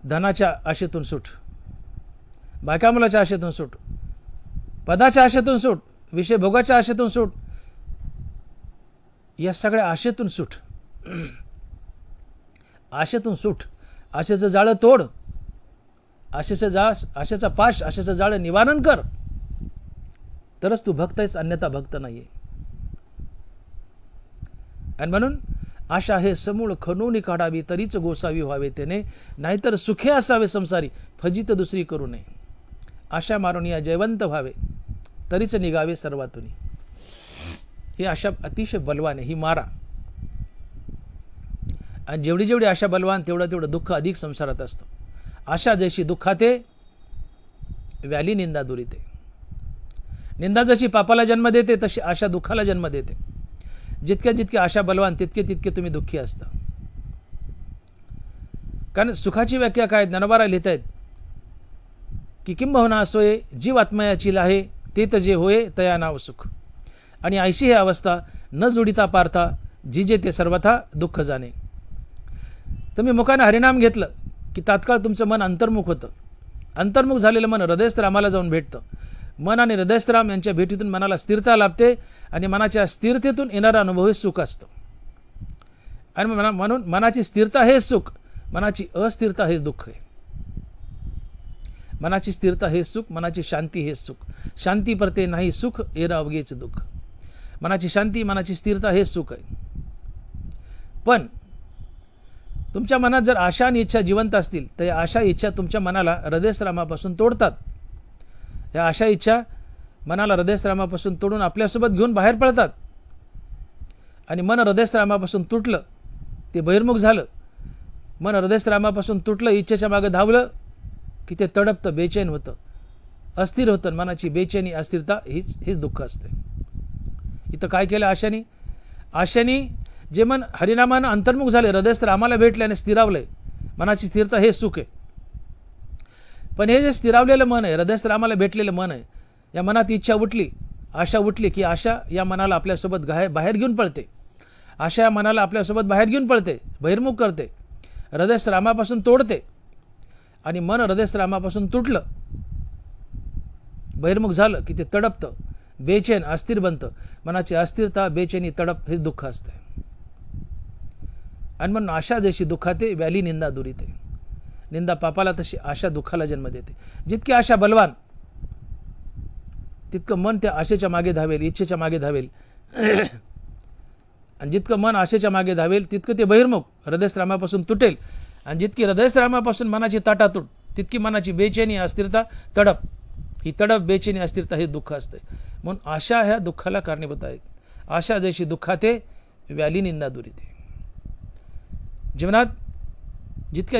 धनाच्या आशेतून सुट, बायकामुलाच्या आशेतून सुट, पदाच्या आशेतून सुट, विषय भोगाच्या आशेतून सुट, या सगळ्या आशेतून सुट. आशेतून सुट. आशेचं जाळं तोड, आशेचा पाश, आशेचं जाळं निवारण कर, तरच तू भक्त आहेस, अन्यथा भक्त नाही आहे. आणि म्हणून आशा हे समूळ खणून काढावी, तरीच गोसावी व्हावे त्याने, नाहीतर सुखे असावे संसारी, फजित दुसरी करू नये. आशा मारून या जयवंत व्हावे, तरीच निघावे सर्वातून. ही आशा अतिशय बलवान आहे, ही मारा. आणि जेवढी जेवढी आशा बलवान, तेवढं तेवढं दुःख अधिक संसारात असतं. आशा जैशी दुःखाते, व्याली निंदा दुरीते. निंदा जशी पापाला जन्म देते, तशी आशा दुःखाला जन्म देते. जितक्या जितक्या आशा बलवान, तितके तितके तुम्ही दुःखी असता. कारण सुखाची व्याख्या काय, ज्ञानोबाराय लिहित आहेत की किंबहुना सोये जीव आत्मयाची लाहे, ते जे होये तया नाव सुख. आणि ऐशी हे अवस्था न जोडिता पार्था, जिजे ते सर्वथा दुःख जाणे. तुम्ही मुखाने हरिनाम घेतलं की तात्काळ तुमचं मन अंतर्मुख होतं. अंतर्मुख झालेलं मन हृदयस्थरामाला जाऊन भेटतं. मन आणि हृदयस्थराम यांच्या भेटीतून मनाला स्थिरता लाभते आणि मनाच्या स्थिरतेतून येणारा अनुभव हे सुख असतं. आणि म्हणून मनाची स्थिरता हे सुख, मनाची अस्थिरता हे दुःख आहे. मनाची स्थिरता हे सुख, मनाची शांती हे सुख. शांती परते नाही सुख, येरा अवघेच दुःख. मनाची शांती, मनाची स्थिरता हे सुख आहे. पण तुमच्या मनात जर आशा आणि इच्छा जिवंत असतील तर या आशा इच्छा तुमच्या मनाला हृदयस्थरामापासून तोडतात. या आशा इच्छा मनाला हृदयस्थरामापासून तोडून आपल्यासोबत घेऊन बाहेर पडतात. आणि मन हृदयस्थरामापासून तुटलं, ते बहिर्मुख झालं. मन हृदयस्थरामापासून तुटलं, इच्छेच्या मागे धावलं की ते तडपतं, बेचैन होतं, अस्थिर होतं. मनाची बेचैनी, अस्थिरता हीच दुःख असते. इथं काय केलं आशानी? आशानी जे मन हरिनामानं अंतर्मुख झाले, हृदयस्थरामाला भेटल्याने स्थिरावलंय, मनाची स्थिरता हे सुख आहे. पण हे जे स्थिरावलेलं मन आहे, हृदयस्थरामाला भेटलेलं मन आहे, या मनात इच्छा उठली, आशा उठली की आशा या मनाला आपल्यासोबत बाहेर घेऊन पळते. आशा या मनाला आपल्यासोबत बाहेर घेऊन पळते, बहिर्मुख करते, हृदयस्थरामापासून तोडते. आणि मन हृदयस्थरामापासून तुटलं, बहिर्मुख झालं की ते तडपतं, बेचैन, अस्थिर बनतं. मनाची अस्थिरता, बेचैनी, तडप हे दुःख असते. आणि म्हणून आशा जशी दुःखाते, व्याली निंदा दुरीते. निंदा पापाला तशी आशा दुःखाला जन्म देते. जितकी आशा बलवान, तितकं मन त्या आशेच्या मागे धावेल, इच्छेच्या मागे धावेल. आणि जितकं मन आशेच्या मागे धावेल तितकं ते बहिर्मुख, हृदयस्थरामापासून तुटेल. आणि जितकी हृदयस्थरामापासून मनाची ताटातूट, तितकी मनाची बेचैनी, अस्थिरता, तडप, ही तडप, बेचैनी, अस्थिरता हे दुःख असते. म्हणून आशा ह्या दुःखाला कारणीभूत आहेत. आशा जशी दुःखाते, व्याली निंदा दुरीते. जीवनात जितक्या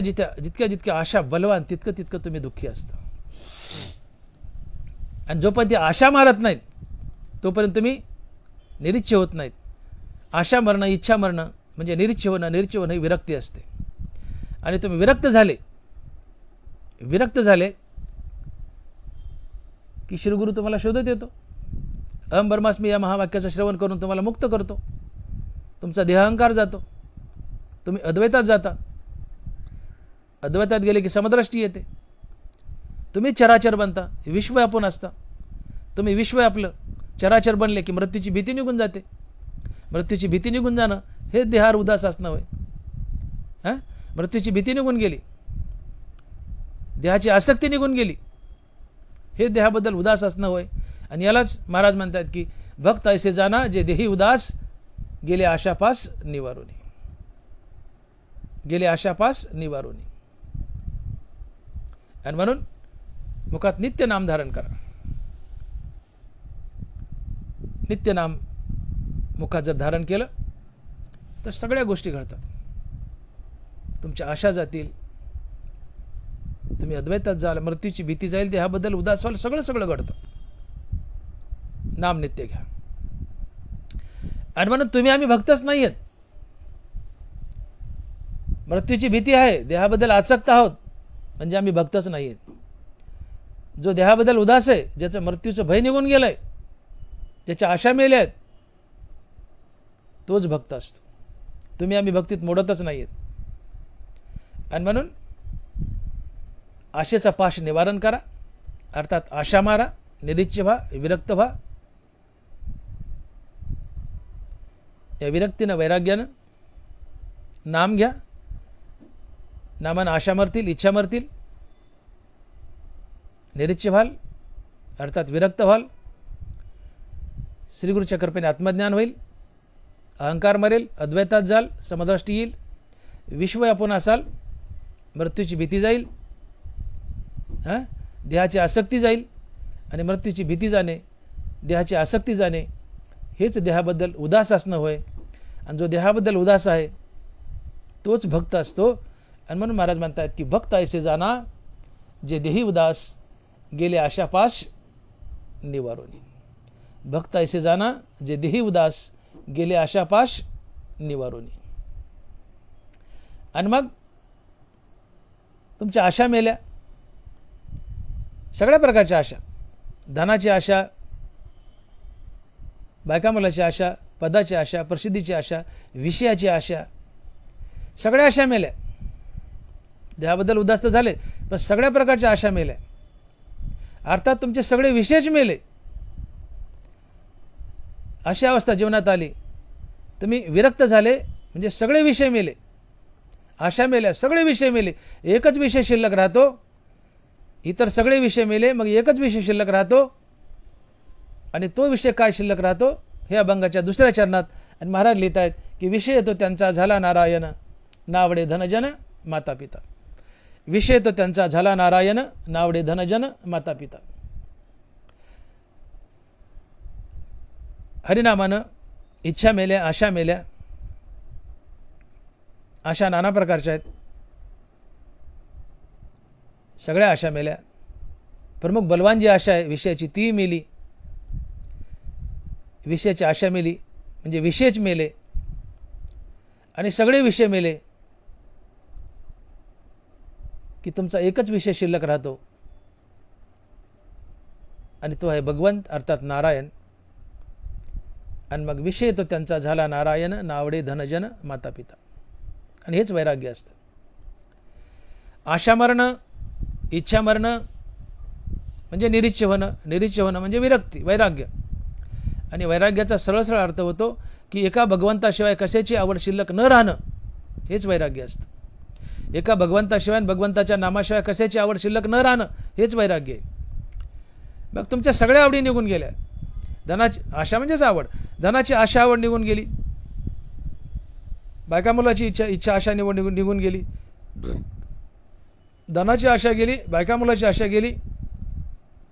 जितक्या आशा बलवान, तितकं तितकं तुम्ही दुःखी असता. आणि जोपर्यंत आशा मारत नाहीत तोपर्यंत तुम्ही निरीच्छ होत नाहीत. आशा मरणं, इच्छा मरणं म्हणजे निरीच्छ होणं ही विरक्ती असते. आणि तुम्ही विरक्त झाले की श्रीगुरु तुम्हाला शोधत येतो, अहम ब्रह्मास्मी या महावाक्याचं श्रवण करून तुम्हाला मुक्त करतो, तुमचा देहांकार जातो, तुम्ही अद्वैतात जाता, अद्वैतात गेले की समदृष्टी येते, तुम्ही चराचर बनता, विश्व व्यापून असता, तुम्ही विश्व व्यापलं, चराचर बनले की मृत्यूची भीती निघून जाते, मृत्यूची भीती निघून जाणं हे देहावर उदास असणं होय. हां, मृत्यूची भीती निघून गेली, देहाची आसक्ती निघून गेली, हे देहाबद्दल उदास असणं होय. आणि यालाच महाराज म्हणतात की भक्त ऐसे जाना जे देही उदास गेले आशापास निवारुनी, गेले आशापास निवारुनी. आणि म्हणून मुखात नित्य नाम धारण करा. नित्य नाम मुखात जर धारण केलं तर सगळ्या गोष्टी घडतात. तुमच्या आशा जातील, तुम्ही अद्वैतात जाल, मृत्यूची भीती जाईल, देहाबद्दल उदास व्हाल, सगळं सगळं घडतं. नाम नित्य घ्या. आणि म्हणून तुम्ही आम्ही भक्तच नाही आहेत. मृत्यूची भीती आहे, देहाबद्दल आसक्त आहोत, म्हणजे आम्ही भक्तच नाही आहेत. जो देहाबद्दल उदास आहे, ज्याचं मृत्यूचं भय निघून गेलंय, ज्याच्या आशा मेल्या आहेत, तोच भक्त असतो. तुम्ही आम्ही भक्तीत मोडतच नाही आहेत. आणि म्हणून आशेचा पाश निवारण करा, अर्थात आशा मारा, निरीच्छ व्हा, विरक्त व्हा. या विरक्तीनं, वैराग्यानं नाम घ्या. नामानं आशा मरतील, इच्छा मरतील. निरीच्छ व्हाल, अर्थात विरक्त व्हाल. श्रीगुरूच्या कृपेने आत्मज्ञान होईल, अहंकार मरेल, अद्वैतात जाल, समदृष्टी येईल, विश्व व्यापून असाल, मृत्यूची भीती जाईल, देहाची आसक्ती जाईल. आणि मृत्यूची भीती जाणे, देहाची आसक्ती जाणे, हेच देहाबद्दल उदास असणं होय. आणि जो देहाबद्दल उदास आहे तोच भक्त असतो. आणि म्हणून महाराज म्हणतात की भक्त ऐसे जाना जे देही उदास गेले आशापाश निवारुनी. भक्त ऐसे जाना जे देही उदास गेले आशापाश निवारुनी. आणि मग तुमच्या आशा मेल्या, सगळ्या प्रकारच्या आशा, धनाची आशा, बायका मुलाची आशा, पदाची आशा, प्रसिद्धीची आशा, विषयाची आशा, सगळ्या आशा मेल्या. देहाबद्दल उदास तर झाले, पण सगळ्या प्रकारच्या आशा मेल्या. अर्थात तुमचे सगळे विषयच मेले. अशी अवस्था जीवनात आली, तुम्ही विरक्त झाले, म्हणजे सगळे विषय मेले, आशा मेल्या, सगळे विषय मेले. एकच विषय शिल्लक राहतो, इतर सगळे विषय मेले, मग एकच विषय शिल्लक राहतो. आणि तो विषय काय शिल्लक राहतो हे अभंगाच्या दुसऱ्या चरणात. आणि महाराज लिहित आहेत की विषय तो त्यांचा झाला नारायण, नावडे धनजन माता पिता. विषय तो त्यांचा झाला नारायण, नावडे धनजन माता पिता. हरिनामानं इच्छा मेल्या, आशा मेल्या. आशा नाना प्रकारच्या आहेत, सगळ्या आशा मेल्या. प्रमुख बलवान जी आशा आहे विषयाची ती मेली. विषयाची आशा मेली म्हणजे विषयच मेले. आणि सगळे विषय मेले की तुमचा एकच विषय शिल्लक राहतो, आणि तो आहे भगवंत, अर्थात नारायण. आणि मग विषय तो त्यांचा झाला नारायण, नावडे धनजन माता पिता. आणि हेच वैराग्य असतं. आशा मरणं, इच्छा मरणं म्हणजे निरीच्छ होणं, निरीच्छ होणं म्हणजे विरक्ती, वैराग्य. आणि वैराग्याचा सरळ सरळ अर्थ होतो की एका भगवंताशिवाय कशाची आवड शिल्लक न राहणं, हेच वैराग्य असतं. एका भगवंताशिवाय, भगवंताच्या नामाशिवाय कशाची आवड शिल्लक न राहणं, हेच वैराग्य आहे. मग तुमच्या सगळ्या आवडी निघून गेल्या. धनाची आशा म्हणजेच आवड, धनाची आशा आवड निघून गेली, बायका मुलाची इच्छा आशा निघून गेली, धनाची आशा गेली, बायका मुलाची आशा गेली,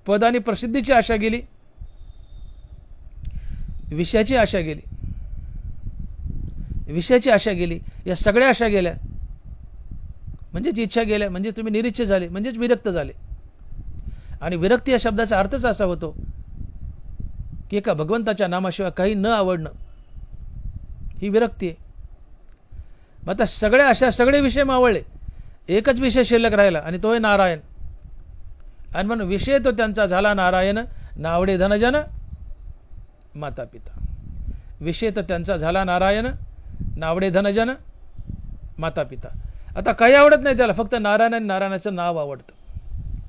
पद आणि प्रसिद्धीची आशा गेली, विषयाची आशा गेली, विषयाची आशा गेली. या सगळ्या आशा गेल्या म्हणजेच इच्छा गेल्या, म्हणजे तुम्ही निरीच्छ झाले, म्हणजेच विरक्त झाले. आणि विरक्ती या शब्दाचा अर्थच असा होतो की एका भगवंताच्या नामाशिवाय काही न आवडणं, ही विरक्ती आहे. मग आता सगळ्या आशा, सगळे विषय मावळले, एकच विषय शिल्लक राहिला, आणि तो आहे नारायण. आणि म्हणून विषय तो त्यांचा झाला नारायण, नावडे धनजन माता पिता. विषय तर त्यांचा झाला नारायण, नावडे धनजन माता पिता. आता काही आवडत नाही त्याला, फक्त नारायण आणि नारायणाचं नाव आवडतं,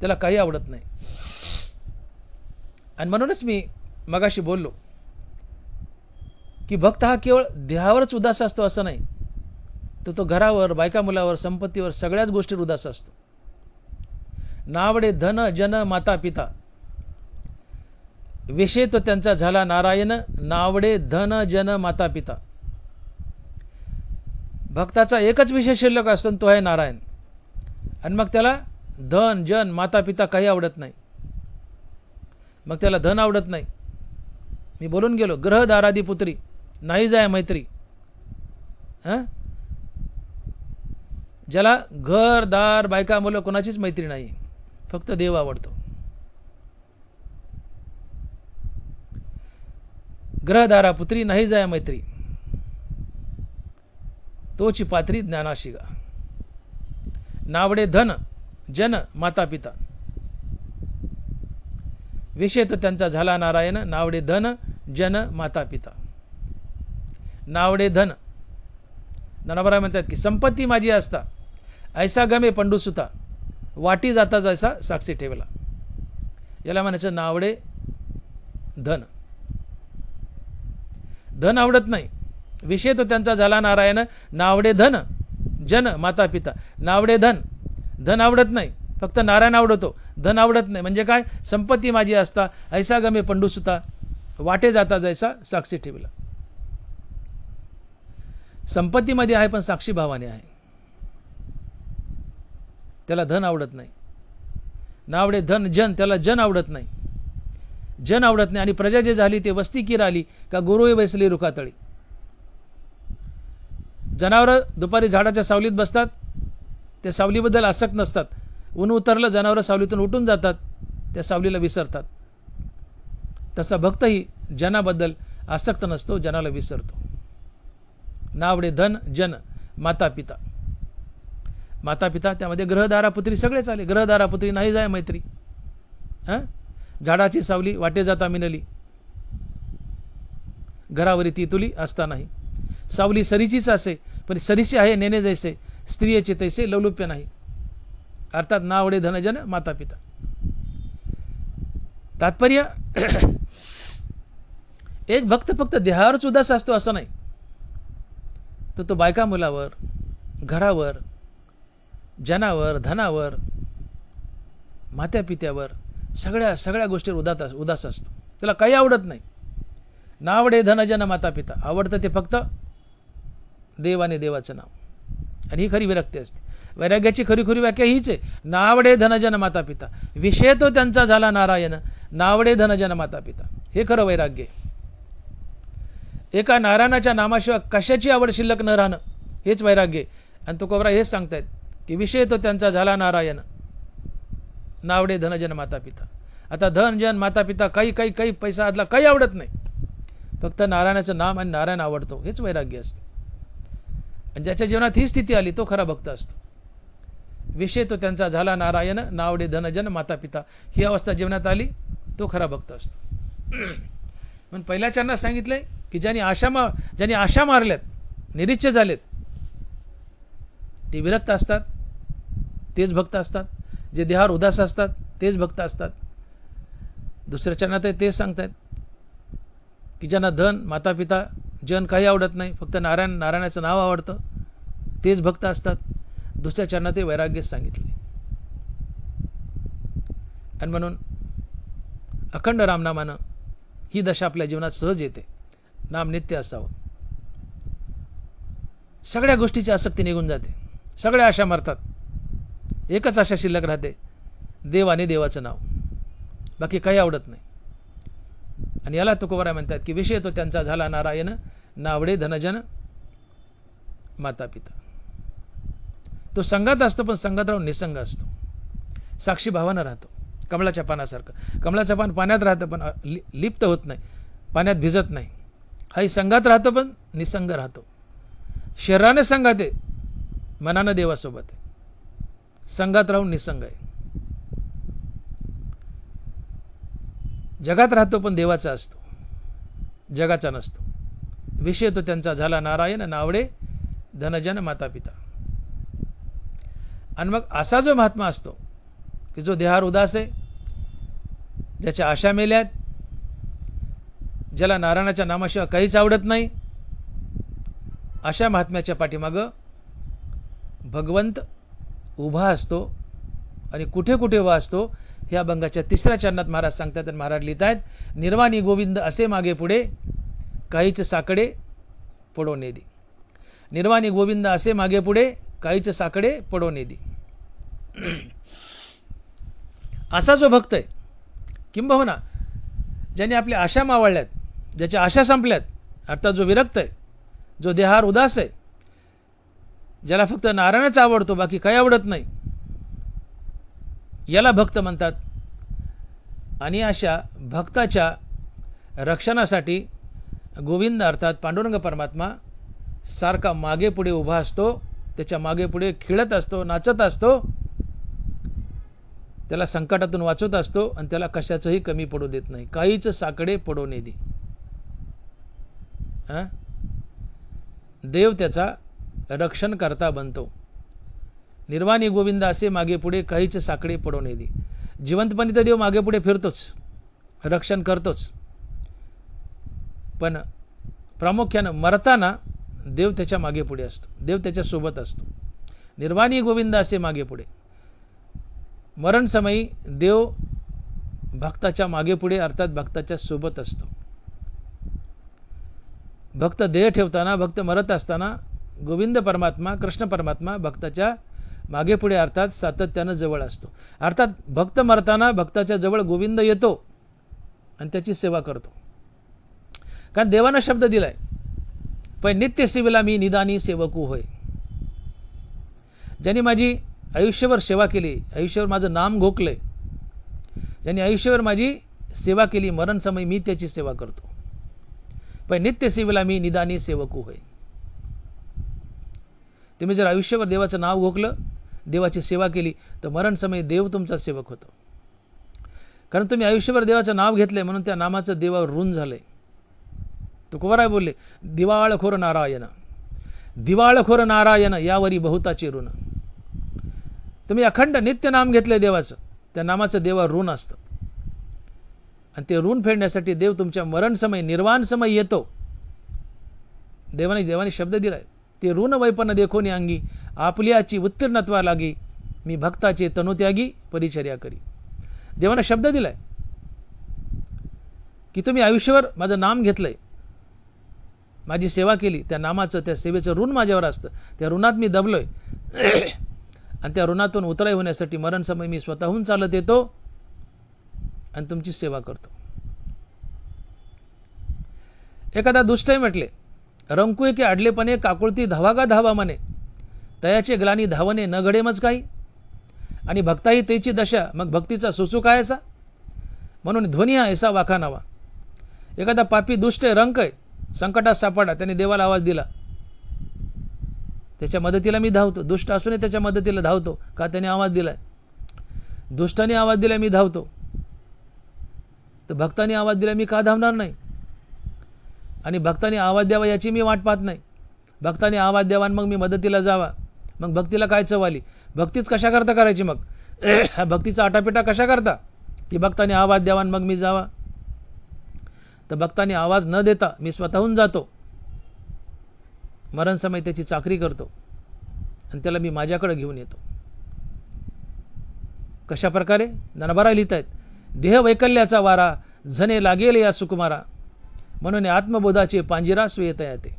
त्याला काही आवडत नाही. आणि म्हणूनच मी मगाशी बोललो की भक्त हा केवळ देहावरच उदास असतो असं नाही, तो घरावर, बायका मुलावर, संपत्तीवर, सगळ्याच गोष्टीवर उदास असतो. नावडे धन जन माता पिता. विषय तो त्यांचा झाला नारायण, नावडे धन जन माता पिता. भक्ताचा एकच विषय शिल्लक असतो, तो आहे नारायण. आणि मग त्याला धन जन माता पिता काही आवडत नाही. मग त्याला धन आवडत नाही. मी बोलून गेलो, ग्रह दारादी पुत्री नाही जाय मैत्री. ज्याला घर दार बायका मुलं कोणाचीच मैत्री नाही, फक्त देव आवडतो. ग्रहदारा पुत्री नाही जाय मैत्री, तोची पात्री ज्ञानाशिगा. नावडे धन जन माता पिता. विषय तो त्यांचा झाला नारायण, नावडे धन जन माता पिता. नावडे धन, ज्ञानोबा म्हणतात की संपत्ती माझी असता ऐसा गमे पंडूसुता, वाटी जाता जैसा साक्षी ठेवला. याला म्हणायचं नावडे धन. धन आवडत नाही. विषय तो त्यांचा झाला नारायण, नावडे धन जन माता पिता. नावडे धन, धन आवडत नाही, फक्त नारायण आवडतो, धन आवडत नाही. म्हणजे काय? संपत्ती माझी असता ऐसा गमे पंडूसुता, वाटे जाता जैसा साक्षी ठेवला. संपत्तीमध्ये आहे पण साक्षी भावाने आहे, त्याला धन आवडत नाही. नावडे धन जन, त्याला जन आवडत नाही, जन आवडत नाही. आणि प्रजा जे झाली ते वस्ती की राहिली का गुरुही बैसली रुखातळी. जनावरं दुपारी झाडाच्या सावलीत बसतात, त्या सावलीबद्दल आसक्त नसतात. ऊन उतरलं, जनावरं सावलीतून उठून जातात, त्या सावलीला विसरतात. तसा भक्तही जनाबद्दल आसक्त नसतो, जनाला विसरतो. नावडे धन जन माता पिता. माता पिता त्यामध्ये ग्रहदारा पुत्री सगळेच आले. ग्रहदारा पुत्री नाही जाय मैत्री. झाडाची सावली वाटे जाता मिनली, घरावरी ती तुली असता नाही. सावली सरीचीच असे, पण सरीची आहे नेणे जैसे, स्त्रियेचे तैसे लवलुप्य नाही. अर्थात नावडे धनजन माता पिता. तात्पर्य एक भक्त फक्त देहावरच उदास असतो असं नाही, तो बायका मुलावर, घरावर, जनावर, धनावर, मात्या पित्यावर, सगळ्या गोष्टीवर उदास असतो. त्याला काही आवडत नाही. नावडे धनजन माता पिता. आवडतं ते फक्त देव आणि देवाचं नाव. आणि ही खरी विरक्ती असते. वैराग्याची खरी व्याख्या हीच आहे. नावडे धनजन माता पिता. विषय तो त्यांचा झाला नारायण, नावडे धनजन माता पिता. हे खरं वैराग्य आहे. एका नारायणाच्या नामाशिवाय कशाची आवड शिल्लक न राहणं, हेच वैराग्य आहे. आणि तुकोबरा हेच सांगतायत की विषय तो त्यांचा झाला नारायण, नावडे धनजन माता पिता. आता धन जन माता पिता काही पैसा आदला काही आवडत नाही, फक्त नारायणाचं नाम आणि नारायण आवडतो, हेच वैराग्य असते. आणि ज्याच्या जीवनात ही स्थिती आली तो खरा भक्त असतो. विषय तो त्यांचा झाला नारायण, नावडे धनजन माता पिता. ही अवस्था जीवनात आली तो खरा भक्त असतो. म्हणून पहिल्या चरणात सांगितलंय की ज्यांनी आशा मारल्यात, निरीच्छ झालेत, ते विरक्त असतात, तेच भक्त असतात. जे देहावर उदास असतात तेच भक्त असतात. दुसऱ्या चरणात तेच सांगतायत की ज्यांना धन माता पिता जन काही आवडत नाही, फक्त नारायणाचं नाव आवडतं, तेच भक्त असतात. दुसऱ्या चरणात वैराग्य सांगितले. आणि म्हणून अखंड रामनामानं ही दशा आपल्या जीवनात सहज येते. नाम नित्य असावं. सगळ्या गोष्टीची आसक्ती निघून जाते, सगळ्या आशा मरतात, एकच आशा शिल्लक राहते, देव आणि देवाचं नाव. बाकी काही आवडत नाही. आणि याला तुकोबरा म्हणतात की विषय तो त्यांचा झाला नारायण, नावडे धनजन माता पिता. तो संघात असतो पण संघात राहून निसंग असतो, साक्षी भावानं राहतो. कमळाच्या पानासारखं. कमळाचं पान पाण्यात राहतं पण लिप्त होत नाही, पाण्यात भिजत नाही. हाही संघात राहतो पण निसंग राहतो. शरीराने संघात आहे, मनानं देवासोबत आहे. संघात राहून निसंग आहे. जगात राहतो पण देवाचा असतो, जगाचा नसतो. विषय तो त्यांचा झाला नारायण, नावडे धनजन माता पिता. आणि मग असा जो महात्मा असतो की जो देहावर उदास आहे, ज्याच्या आशा मेल्यात, ज्याला नारायणाच्या नामाशिवाय काहीच आवडत नाही, अशा महात्म्याच्या पाठीमागं भगवंत उभा असतो. आणि कुठे कुठे उभा असतो ह्या अभंगाच्या 3ऱ्या चरणात महाराज सांगतात. आणि महाराज लिहित आहेत, निर्वाणी गोविंद असे मागे पुढे काहीच साकडे पडोने दी. निर्वाणी गोविंद असे मागे पुढे काहीच साकडे पडोने दी. असा जो भक्त आहे, किंबहुना ज्याने आपल्या आशा मावळल्यात, ज्याच्या आशा संपल्यात, अर्थात जो विरक्त आहे, जो देहावर उदास आहे, ज्याला फक्त नारायणच आवडतो, बाकी काही आवडत नाही, याला भक्त म्हणतात. आणि अशा भक्ताच्या रक्षणासाठी गोविंद अर्थात पांडुरंग परमात्मा सारखा मागे पुढे उभा असतो, त्याच्या मागे पुढे खेळत असतो, नाचत असतो, त्याला संकटातून वाचवत असतो आणि त्याला कशाचंही कमी पडू देत नाही. काहीच साकडे पडोने दी. देव त्याचा रक्षण करता बनतो. निर्वाणी गोविंद असे मागे पुढे काहीच साकडे पडोने दी. जिवंतपणी तर देव मागे पुढे फिरतोच, रक्षण करतोच, पण प्रामुख्यानं मरताना देव त्याच्या मागे पुढे असतो, देव त्याच्यासोबत असतो. निर्वाणी गोविंद असे मागे पुढे. मरण समयी देव भक्ताच्या मागे पुढे अर्थात भक्ताच्या सोबत असतो. भक्त देह ठेवताना, भक्त मरत असताना गोविंद परमात्मा, कृष्ण परमात्मा भक्ताच्या मागे पुढे अर्थात सातत्यानं जवळ असतो. अर्थात भक्त मरताना भक्ताच्या जवळ गोविंद येतो आणि त्याची सेवा करतो. कारण देवानं शब्द दिलाय, पण नित्य सेवेला मी निदानी सेवकू होय. ज्यांनी माझी आयुष्यभर सेवा केली, आयुष्यभर माझं नाम घोकलंय, ज्यांनी आयुष्यभर माझी सेवा केली, मरण समय मी त्याची सेवा करतो. पण नित्य सेवेला मी निदानी सेवकू होय. तुम्ही जर आयुष्यभर देवाचं नाव घोकलं, देवाची सेवा केली, तर मरण समय देव तुमचा सेवक होतो. कारण तुम्ही आयुष्यभर देवाचं नाव घेतलंय म्हणून त्या नामाचं देवावर ऋण झालंय. तुकोबाराय बोलले, दिवाळखोर नारायण, दिवाळखोर नारायण यावरी बहुताचे ऋण. तुम्ही अखंड नित्य नाम घेतलंय देवाचं, त्या नामाचं देवावर ऋण असतं. आणि ते ऋण फेडण्यासाठी देव तुमच्या मरण समय, निर्वाण समय येतो. देवाने शब्द दिलाय, ते ऋण वैपन्न देखोनी अंगी आपल्याची उत्तीर्णत्वा लागी मी भक्ताचे तनुत्यागी परिचर्या करी. देवाने शब्द दिलाय की तुम्ही आयुष्यभर माझं नाम घेतलंय, माझी सेवा केली, त्या नामाचं, त्या सेवेचं ऋण माझ्यावर असतं. त्या ऋणात मी दबलोय आणि त्या ऋणातून उतराई होण्यासाठी मरण समय मी स्वतःहून चालत येतो आणि तुमची सेवा करतो. एखादा दुष्टही म्हटले, रंकुए के आडलेपणे काकुळती धावागा धावा मने, तयाचे ग्लानी धावणे न घडेमच काही. आणि भक्ताही तेची दशा, मग भक्तीचा सुसू काय असा. म्हणून ध्वनी हा ऐसा वाखा नावा. एखादा पापी दुष्ट आहे, रंक आहे, संकटात सापडला, त्याने देवाला आवाज दिला, त्याच्या मदतीला मी धावतो. दुष्ट असूनही त्याच्या मदतीला धावतो, का त्याने आवाज दिलाय. दुष्टाने आवाज दिला मी धावतो, तर भक्ताने आवाज दिला मी का धावणार नाही. आणि भक्ताने आवाज द्यावा याची मी वाट पाहत नाही. भक्ताने आवाज द्यावा आणि मग मी मदतीला जावा, मग भक्तीला काय चव आली. भक्तीच कशा करता करायची मग. भक्तीचा आटापिटा कशा करता की भक्ताने आवाज द्यावा आणि मग मी जावा. तर भक्ताने आवाज न देता मी स्वतःहून जातो, मरण समय त्याची चाकरी करतो आणि त्याला मी माझ्याकडे घेऊन येतो. कशा प्रकारे नरभरा लिहित आहेत, देह वैकल्याचा वारा झने लागेल या सुकुमारा, म्हणून आत्मबोधाचे पांजिरा स्वेता येते.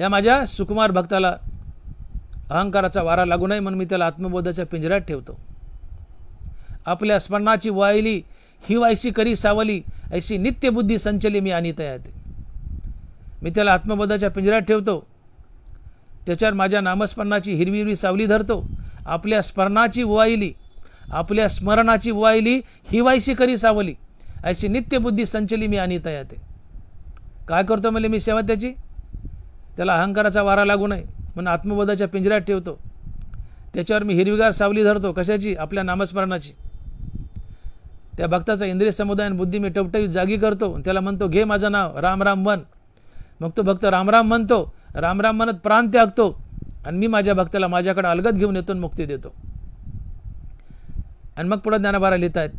या माझ्या सुकुमार भक्ताला अहंकाराचा वारा लागू नये म्हणून मी त्याला आत्मबोधाच्या पिंजऱ्यात ठेवतो. आपल्या स्मरणाची वायली ही वायसी करी सावली, ऐशी नित्य बुद्धी संचली मी आणीता येते. मी त्याला आत्मबोधाच्या पिंजऱ्यात ठेवतो, त्याच्यावर माझ्या नामस्मरणाची हिरवी हिरवी सावली धरतो. आपल्या स्मरणाची वायली, आपल्या स्मरणाची वायली ही वायसी करी सावली, ऐशी नित्य बुद्धी संचली मी आणीता येते. काय करतो म्हणजे मी सेवा त्याची, त्याला अहंकाराचा वारा लागू नये म्हणून आत्मबोधाच्या पिंजऱ्यात त्या भक्ताचा इंद्रिय समुदाय आणि बुद्धी मी टवटवीत जागी करतो. त्याला म्हणतो घे माझं नाव, राम राम म्हण. मग तो भक्त राम राम म्हणतो, राम राम म्हणत प्राण त्यागतो आणि मी माझ्या भक्ताला माझ्याकडे अलगद घेऊन येतो आणि मुक्ती देतो. आणि मग पुढे ज्ञानोबा लिहित आहेत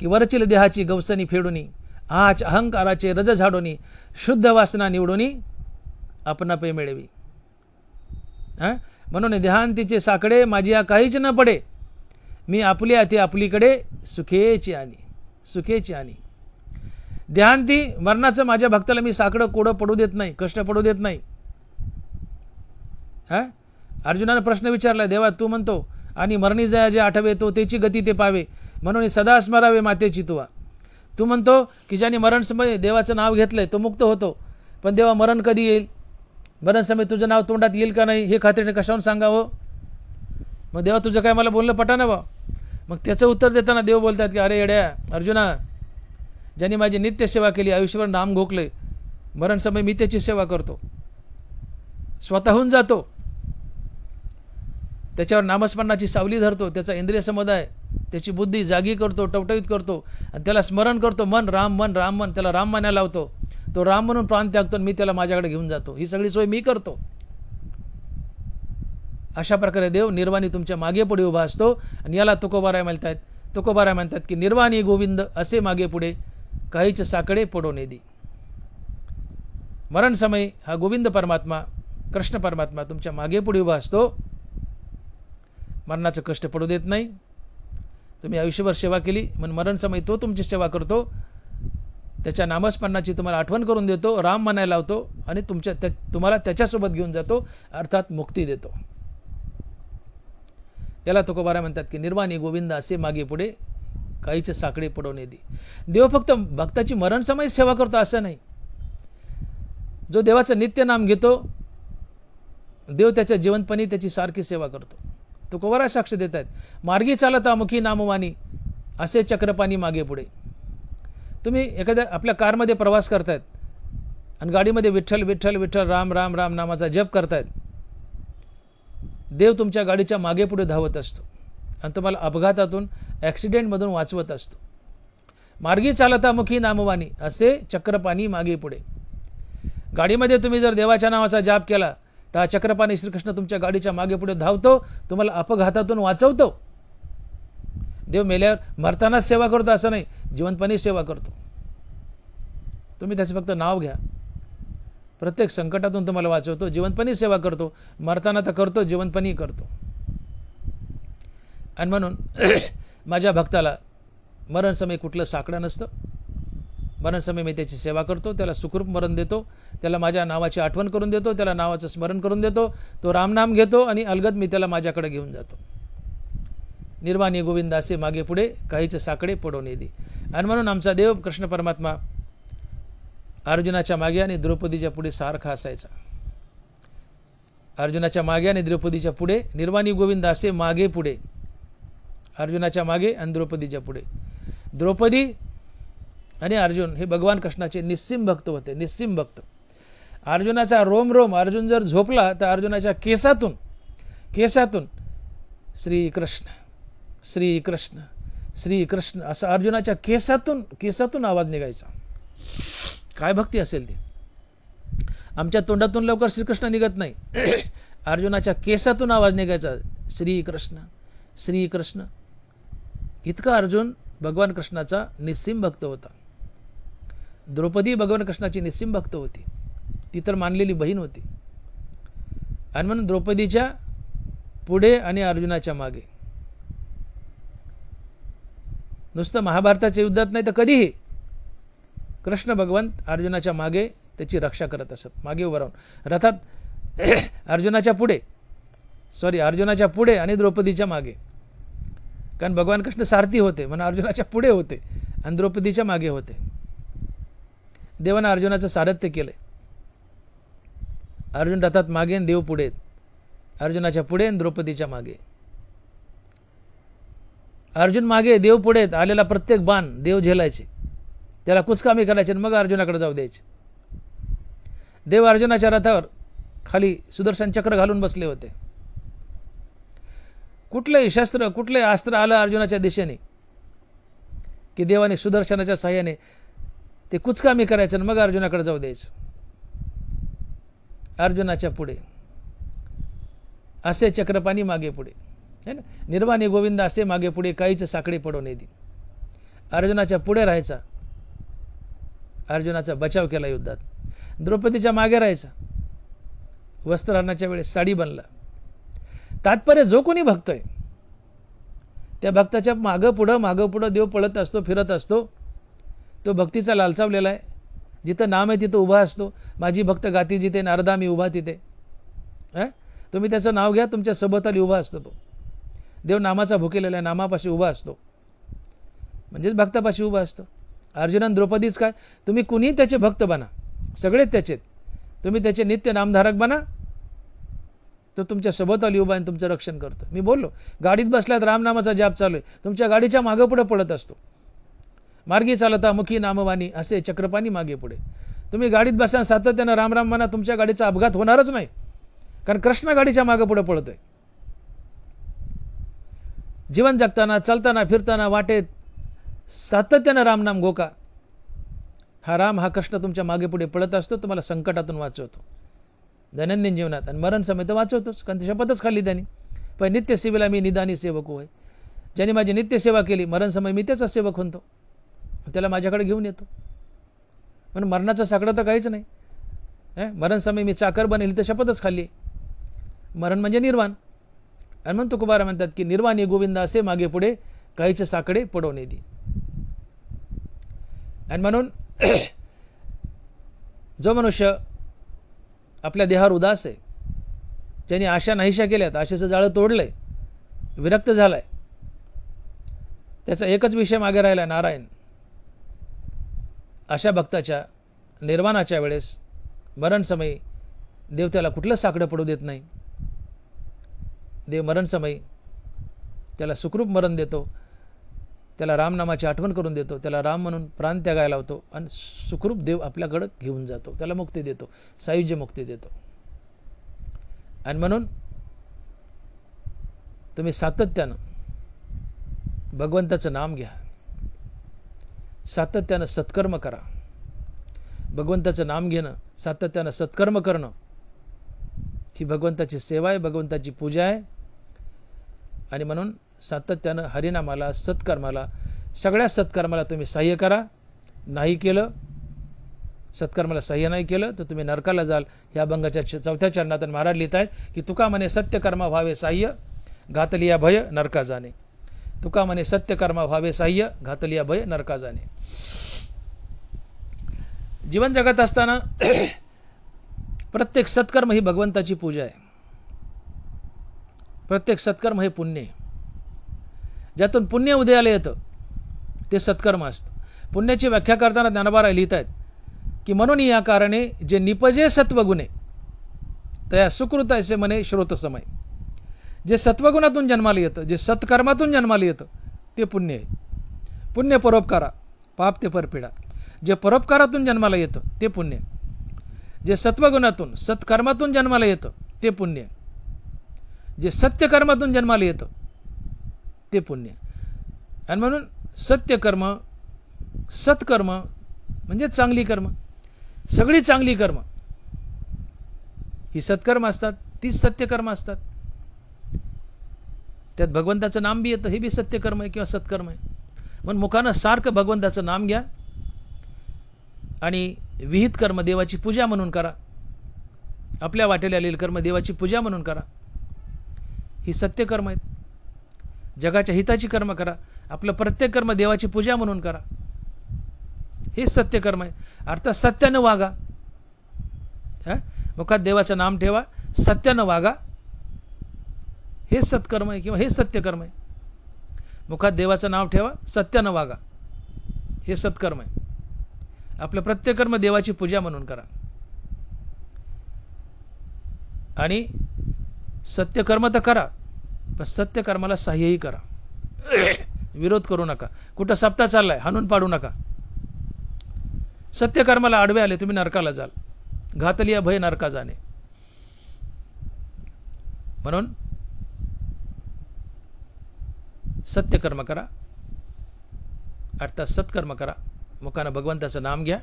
की वरचिल देहाची गवसनी फेडूनी, आच अहंकाराचे रज झाडोनी, शुद्ध वासना निवडूनी आपणा पे मिळवी. म्हणून देहांतीचे साकडे माझी काहीच न पडे, मी आपली अति आपलीकडे सुखेची आणि. देहांती मरणाचं माझ्या भक्ताला मी साकडं कोडं पडू देत नाही, कष्ट पडू देत नाही. अर्जुनाने प्रश्न विचारला, देवा तू म्हणतो आणि मरणी जया जे आठवे तो त्याची गती ते पावे, म्हणून सदा स्मरावे मातेची तुवा. तू म्हणतो की ज्याने मरण समय देवाचं नाव घेतलंय तो मुक्त होतो, पण देवा मरण कधी येईल, मरण समय तुझं नाव तोंडात येईल का नाही हे खात्रीने कशावरून सांगावं. मग देवा तुझं काय मला बोलणं पटाना बा. मग त्याचं उत्तर देताना देव बोलतात की अरे येड्या अर्जुना, ज्यांनी माझी नित्य सेवा केली, आयुष्यभर नाम घोकले, मरण समय मी त्याची सेवा करतो, स्वतःहून जातो, त्याच्यावर नामस्मरणाची सावली धरतो, त्याचा इंद्रिय समुदाय त्याची बुद्धी जागी करतो, टवटवीत करतो आणि त्याला स्मरण करतो, मन राम मन राम मन, त्याला राम मानायला लावतो. तो राम म्हणून प्राण त्यागतो आणि मी त्याला माझ्याकडे घेऊन जातो. ही सगळी सोय मी करतो. अशा प्रकारे देव निर्वाणी तुमच्या मागे पुढे उभा असतो. आणि याला तुकोबाराय म्हणतात की निर्वाणी गोविंद असे मागे पुढे काहीच साकडे पडोने दी. मरण समय हा गोविंद परमात्मा, कृष्ण परमात्मा तुमच्या मागे पुढे उभा असतो, मरणाचं कष्ट पडू देत नाही. तुम्ही आयुष्यभर सेवा केली म्हणून मरण समय तो तुमची सेवा करतो, त्याच्या नामस्मरणाची तुम्हाला आठवण करून देतो, राम म्हणायला लावतो आणि तुम्हाला त्याच्यासोबत घेऊन जातो, अर्थात मुक्ती देतो. याला तुकोबाराय म्हणतात की निर्वाणी गोविंद असे मागे पुढे काहीच साकडे पडवणे दी. देव फक्त भक्ताची मरण समय सेवा करतो असं नाही. जो देवाचं नित्य नाम घेतो देव त्याच्या जीवनपणी त्याची सारखी सेवा करतो. तुकोबाराय साक्ष देत आहेत, मार्गी चालता मुखी नामवानी असे चक्रपाणी मागे पुढे. तुम्ही एखाद्या आपल्या कारमध्ये प्रवास करतायत आणि गाडीमध्ये विठ्ठल विठ्ठल विठ्ठल राम राम राम नामाचा जप करतायत. देव तुमच्या गाडीच्या मागे पुढे धावत असतो आणि तुम्हाला अपघातातून ॲक्सिडेंटमधून वाचवत असतो. मार्गी चालता मुखी नामवानी असे चक्रपाणी मागे पुढे. गाडीमध्ये तुम्ही जर देवाच्या नावाचा जाप केला तर हा चक्रपाणी श्रीकृष्ण तुमच्या गाडीच्या मागे पुढे धावतो, तुम्हाला अपघातातून वाचवतो. देव मेल्यावर मरतानाच सेवा करतो असं नाही, जीवनपणी सेवा करतो. तुम्ही त्याचे फक्त नाव घ्या, प्रत्येक संकटातून तुम्हाला वाचवतो, जीवनपणी सेवा करतो. मरताना तर करतो, जीवनपणी करतो. आणि म्हणून माझ्या भक्ताला मरण समय कुठलं साकडं नसतं. मरण समय मी त्याची सेवा करतो, त्याला सुखरूप मरण देतो, त्याला माझ्या नावाची आठवण करून देतो, त्याला नावाचं स्मरण करून देतो, तो रामनाम घेतो आणि अलगद मी त्याला माझ्याकडे घेऊन जातो. निर्वाणी गोविंद असे मागे पुढे काहीच साकडे पडवणे दी. आणि म्हणून आमचा देव कृष्ण परमात्मा अर्जुनाच्या मागे आणि द्रौपदीच्या पुढे सारखा असायचा. अर्जुनाच्या मागे आणि द्रौपदीच्या पुढे निर्वाणी गोविंद असे मागे पुढे, अर्जुनाच्या मागे आणि द्रौपदीच्या पुढे. द्रौपदी आणि अर्जुन हे भगवान कृष्णाचे निस्सीम भक्त होते, निस्सीम भक्त. अर्जुनाचा रोम रोम, अर्जुन जर झोपला तर अर्जुनाच्या केसातून श्रीकृष्ण श्रीकृष्ण श्रीकृष्ण असा अर्जुनाच्या केसातून आवाज निघायचा. काय भक्ती असेल ती. आमच्या तोंडातून लवकर श्रीकृष्ण निघत नाही, अर्जुनाच्या केसातून आवाज निघायचा श्रीकृष्ण श्रीकृष्ण. इतका अर्जुन भगवान कृष्णाचा निस्सीम भक्त होता. द्रौपदी भगवान कृष्णाची निस्सीम भक्त होती, ती तर मानलेली बहीण होती. आणि म्हणून द्रौपदीच्या पुढे आणि अर्जुनाच्या मागे. नुसतं महाभारताच्या युद्धात नाही तर कधीही कृष्ण भगवंत अर्जुनाच्या मागे त्याची रक्षा करत असत, मागे उभं राहून रथात. अर्जुनाच्या पुढे आणि द्रौपदीच्या मागे. कारण भगवान कृष्ण सारथी होते म्हणून अर्जुनाच्या पुढे होते आणि द्रौपदीच्या मागे होते. देवानं अर्जुनाचं सारथ्य केलंय. अर्जुन रथात मागे आणि देव पुढे, अर्जुनाच्या पुढे आणि द्रौपदीच्या मागे. अर्जुन मागे देव पुढे, आलेला प्रत्येक बाण देव झेलायचे, त्याला कुचकामी करायचे आणि मग अर्जुनाकडे जाऊ द्यायचे. देव अर्जुनाच्या रथावर खाली सुदर्शन चक्र घालून बसले होते. कुठलंही शस्त्र कुठलंही अस्त्र आलं अर्जुनाच्या दिशेने की देवाने सुदर्शनाच्या साह्याने ते कुचकामी करायचं आणि मग अर्जुनाकडे जाऊ द्यायचं. अर्जुनाच्या पुढे असे चक्रपाणी मागे पुढे है ना, निर्वाणी गोविंद असे मागे पुढे काहीच साकडे पडून येते. अर्जुनाच्या पुढे राहायचा, अर्जुनाचा बचाव केला युद्धात. द्रौपदीच्या मागे राहायचा, वस्त्रहरणाच्या वेळेस साडी बनला. तात्पर्य जो कोणी भक्त आहे त्या भक्ताच्या मागं पुढं देव पळत असतो, फिरत असतो. तो भक्तीचा लालचावलेला आहे. जिथं नाम आहे तिथं उभा असतो. माझी भक्त गाती जिथे नारदा मी उभा तिथे. तुम्ही त्याचं नाव घ्या, तुमच्या सोबताली उभा असतो तो. देव नामाचा भुकेलेला आहे, नामापाशी उभा असतो, म्हणजेच भक्तापाशी उभा असतो. अर्जुनन द्रौपदीच काय, तुम्ही कुणीही त्याचे भक्त बना, सगळेच त्याचे. तुम्ही त्याचे नित्य नामधारक बना, तो तुमच्या सोबताली उभा आहे, तुमचं रक्षण करतो. मी बोललो, गाडीत बसल्यात रामनामाचा जाप चालू आहे, तुमच्या गाडीच्या मागं पुढे पळत असतो. मार्गी चालता मुखी नामवाणी असे चक्रपाणी मागे पुढे. तुम्ही गाडीत बसा, सातत्यानं राम राम म्हणा, तुमच्या गाडीचा अपघात होणारच नाही, कारण कृष्ण गाडीच्या मागं पुढे पळतोय. जीवन जगताना, चालताना, फिरताना, वाटेत सातत्यानं रामनाम घोका. हा राम, हा कृष्ण तुमच्या मागे पुढे पळत असतो, तुम्हाला संकटातून वाचवतो दैनंदिन जीवनात, आणि मरण समय तर वाचवतोच, कारण ती शपथच खाल्ली त्यांनी. पण नित्य सेवेला मी निदानी सेवक होय. ज्याने माझी नित्य सेवा केली, मरण समय मी त्याचा सेवक म्हणतो, त्याला माझ्याकडे घेऊन येतो. म्हणून मरणाचं साकडं तर काहीच नाही. मरण समय मी चाकर बनेल तर शपथच खाल्ली. मरण म्हणजे निर्वाण. आणि म्हणून तुकोबारा म्हणतात की निर्वाणी गोविंद असे मागे पुढे काहीच साकडे पडवून येते. आणि म्हणून जो मनुष्य आपल्या देहावर उदास आहे, ज्यांनी आशा नाहीशा केल्यात, आशेचं जाळं तोडलंय, विरक्त झालाय, त्याचा एकच विषय मागे राहिला, नारायण. अशा भक्ताच्या निर्वाणाच्या वेळेस मरण समयी देव त्याला कुठलं साकडं पडू देत नाही. देव मरण समयी त्याला सुखरूप मरण देतो, त्याला रामनामाची आठवण करून देतो, त्याला राम म्हणून प्राण त्यागायला लावतो, आणि सुखरूप देव आपल्याकडं घेऊन जातो, त्याला मुक्ती देतो, सायुज्य मुक्ती देतो. आणि म्हणून तुम्ही सातत्यानं भगवंताचं नाम घ्या, सातत्यानं सत्कर्म करा. भगवंताचं नाम घेणं, सातत्यानं सत्कर्म करणं ही भगवंताची सेवा आहे, भगवंताची पूजा आहे. आणि म्हणून सातत्यानं हरिनामाला, सत्कर्माला, सगळ्या सत्कर्माला तुम्ही सहाय्य करा. नाही केलं, सत्कर्माला सहाय्य नाही केलं तर तुम्ही नरकाला जाल. या अभंगाच्या 4थ्या चरणात महाराज लिहित आहेत की तुका म्हणे सत्यकर्मा व्हावे सहाय्य, घातलिया भय नरका जाणे. तुका म्हणे सत्यकर्मा व्हावे सहाय्य, घातलिया भय नरका जाणे. जीवन जगत असताना प्रत्येक सत्कर्म ही भगवंताची पूजा आहे. प्रत्येक सत्कर्म हे पुण्य आहे. ज्यातून पुण्य उदयाला येतं ते सत्कर्म असतं. पुण्याची व्याख्या करताना ज्ञानोबा लिहित आहेत की म्हणून या कारणे जे निपजे सत्वगुणे तया सुकृत असे म्हणे श्रोतसमय. जे सत्वगुणातून जन्माला येतं, जे सत्कर्मातून जन्माला येतं ते पुण्य आहे. पुण्य परोपकारा, पाप ते परपिडा. जे परोपकारातून जन्माला येतं ते पुण्य. जे सत्वगुणातून, सत्कर्मातून जन्माला येतं ते पुण्य. जे सत्यकर्मातून जन्माला येतं ते पुण्य. आणि म्हणून सत्यकर्म, सत्कर्म म्हणजे चांगली कर्म. सगळी चांगली कर्म ही सत्कर्म असतात, तीच सत्यकर्म असतात. त्यात भगवंताचं नाम बी येतं, हे बी सत्यकर्म आहे किंवा सत्कर्म आहे. म्हणून मुखानं सारखं भगवंताचं नाम घ्या आणि विहित कर्म देवाची पूजा म्हणून करा. आपल्या वाटेला आलेले कर्म देवाची पूजा म्हणून करा. ही सत्यकर्म आहेत. जगाच्या हिताची कर्म करा. आपलं प्रत्येक कर्म देवाची पूजा म्हणून करा. हे सत्यकर्म आहे. अर्थात सत्यानं वागा. मुखात देवाचं नाम ठेवा, सत्यानं वागा. हे सत्कर्म आहे किंवा हे सत्यकर्म आहे. मुखात देवाचं नाव ठेवा, सत्यानं वागा, हे सत्कर्म आहे. आपलं प्रत्येक कर्म देवाची पूजा म्हणून करा. आणि सत्यकर्म तर करा, पण सत्यकर्माला सहाय्यही करा. विरोध करू नका. कुठं सप्ताह चाललाय हाणून पाडू नका. सत्यकर्माला आडवे आले तुम्ही नरकाला जाल. घातलिया भय नरका जाणे. म्हणून सत्यकर्म करा. 8 तास सत्कर्म करा, मुखानं भगवंताचं नाम घ्या.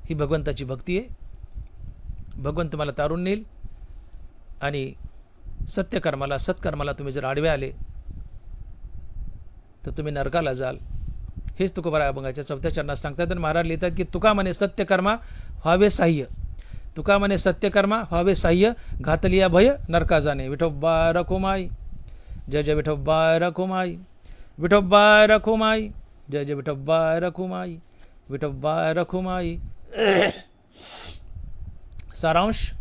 ही भगवंताची भक्ती आहे. भगवंत तुम्हाला तारून नेईल. आणि सत्यकर्माला सत्कर्माला तुम्ही जर आडवे आले तर तुम्ही नरकाला जाल. हेच तुकोबा अभंगाच्या 4थ्या चरणात सांगतात. आणि महाराज लिहितात की तुका म्हणे सत्यकर्मा व्हावे साह्य, तुका म्हणे सत्यकर्मा व्हावे साह्य, घातलिया भय नरका जाणे. विठोबा रखुमाई, जय जय विठोबा रखुमाई, विठोबा रखुमाई, जय जय विठोबा रखुमाई, विठोबा रखुमाई. सारांश.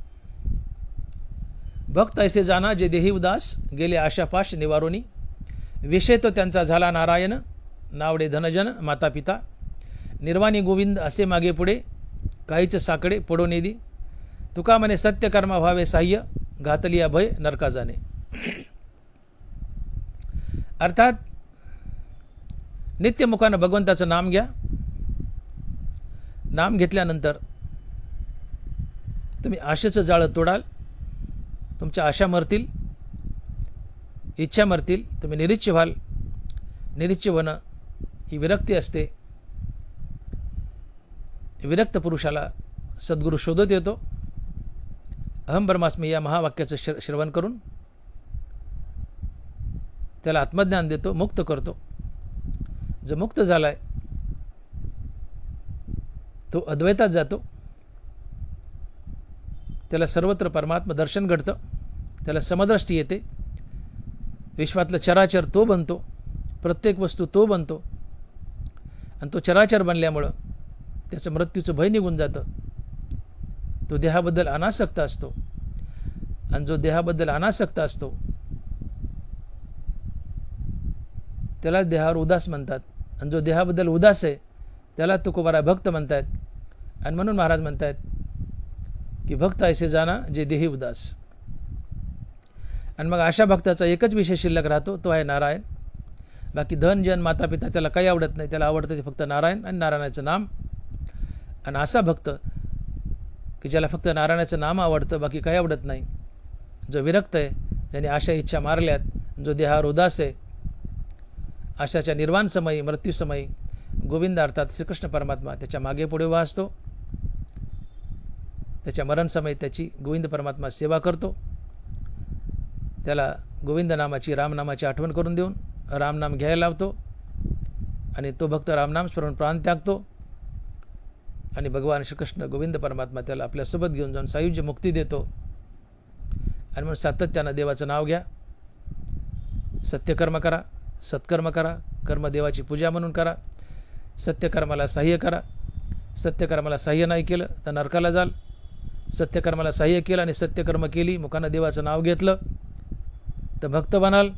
भक्त ऐसे जाना जे देही उदास, गेले आशापाश निवारोनी. विषय तो त्यांचा झाला नारायण, नावडे धनजन माता पिता. निर्वाणी गोविंद असे मागे पुढे, काहीच साकडे पडो नेदी. तुका म्हणे सत्यकर्मा व्हावे साह्य, घातलिया भय नरका जाणे. अर्थात नित्यमुखानं भगवंताचं नाम घ्या. नाम घेतल्यानंतर तुम्ही आशेचं जाळं तोडाल. तुमच्या आशा मरतील, इच्छा मरतील, तुम्ही निरीच्छ व्हाल. निरीच्छ होणं ही विरक्ती असते. विरक्त पुरुषाला सद्गुरू शोधत येतो. अहम ब्रह्मास्मी या महावाक्याचं श्रवण करून त्याला आत्मज्ञान देतो, मुक्त करतो. जो मुक्त झालाय तो अद्वैतात जातो. त्याला सर्वत्र परमात्मा दर्शन घडतं. त्याला समदृष्टी येते. विश्वातलं चराचर तो बनतो. प्रत्येक वस्तू तो बनतो. आणि तो चराचर बनल्यामुळं त्याचं मृत्यूचं भय निघून जातं. तो देहाबद्दल अनासक्त असतो. आणि जो देहाबद्दल अनासक्त असतो त्याला देहावर उदास म्हणतात. आणि जो देहाबद्दल उदास आहे त्याला तुकोबारा भक्त म्हणतात. आणि म्हणून महाराज म्हणतात की भक्त ऐसे जाना जे देही उदास. आणि मग अशा भक्ताचा एकच विषय शिल्लक राहतो, तो आहे नारायण. बाकी धन जन माता पिता त्याला काही आवडत नाही. त्याला आवडतं ते फक्त नारायण आणि नारायणाचं नाम. आणि असा भक्त की ज्याला फक्त नारायणाचं नाम आवडतं, बाकी काही आवडत नाही, जो विरक्त आहे, ज्याने आशा इच्छा मारल्यात, जो देहावर उदास आहे, आशाच्या निर्वाणसमयी मृत्यूसमयी गोविंद अर्थात श्रीकृष्ण परमात्मा त्याच्या मागे पुढे उभा असतो. त्याच्या मरणसमयी त्याची गोविंद परमात्मा सेवा करतो. त्याला गोविंद नामाची रामनामाची आठवण करून देऊन रामनाम घ्यायला लावतो. आणि तो भक्त रामनाम स्मरून प्राण त्यागतो. आणि भगवान श्रीकृष्ण गोविंद परमात्मा त्याला आपल्यासोबत घेऊन जाऊन सायुज्य मुक्ती देतो. आणि म्हणून सातत्यानं देवाचं नाव घ्या. सत्यकर्म करा, सत्कर्म करा. कर्म देवाची पूजा म्हणून करा. सत्यकर्माला साह्य करा. सत्यकर्माला साह्य नाही केलं तर नरकाला जाल. सत्यकर्माला साह्य केलं आणि सत्यकर्म केली, मुखानं देवाचं नाव घेतलं तर भक्त बनाल.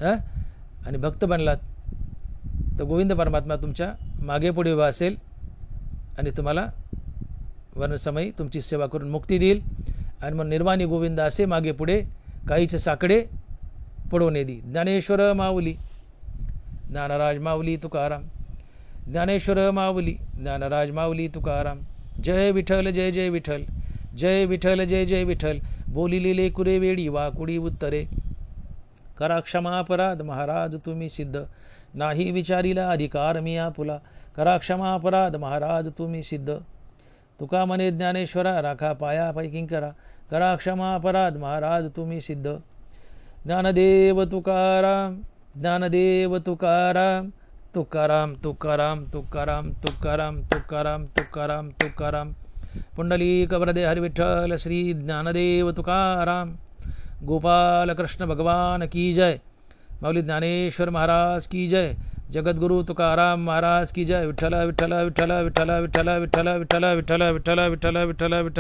आणि भक्त बनलात तर गोविंद परमात्मा तुमच्या मागे पुढे उभा असेल आणि तुम्हाला वर्णसमयी तुमची सेवा करून मुक्ती देईल. आणि मग निर्वाणी गोविंद असे मागे पुढे काहीच साकडे पडो नेदी. ज्ञानेश्वर माऊली ज्ञानराज माऊली तुकाराम, ज्ञानेश्वर माऊली ज्ञानराज माऊली तुकाराम. जय विठ्ठल जय जय विठ्ठल, जय विठ्ठल जय जय विठ्ठल. बोलिलेले कुरे वेळी वाकुडी उत्तरे, करा क्षमा अपराध महाराज तुम्ही सिद्ध. नाही विचारिला अधिकार मी आपुला, करा क्षमा अपराध महाराज तुम्ही सिद्ध. तुका म्हणे ज्ञानेश्वरा राखा पाया पैकिंकरा, करा क्षमा अपराध महाराज तुम्ही सिद्ध. ज्ञानदेव तुकाराम, ज्ञानदेव तुकाराम, तुकाराम तुकाराम तुकाराम तुकाराम तुकाराम तुकाराम तुकाराम. पुंडलिक वरदे हरिविठ्ठल श्री ज्ञानदेव तुकाराम. गोपाल कृष्ण भगवान की जय. माऊली ज्ञानेश्वर महाराज की जय. जगद्गुरु तुकाराम महाराज की जय. विठ्ठल विठ्ठल विठ्ठल विठ्ठल विठ्ठल विठ्ठल विठ्ठल विठ्ठल विठ्ठल विठ्ठल विठ्ठल विठ्ठल.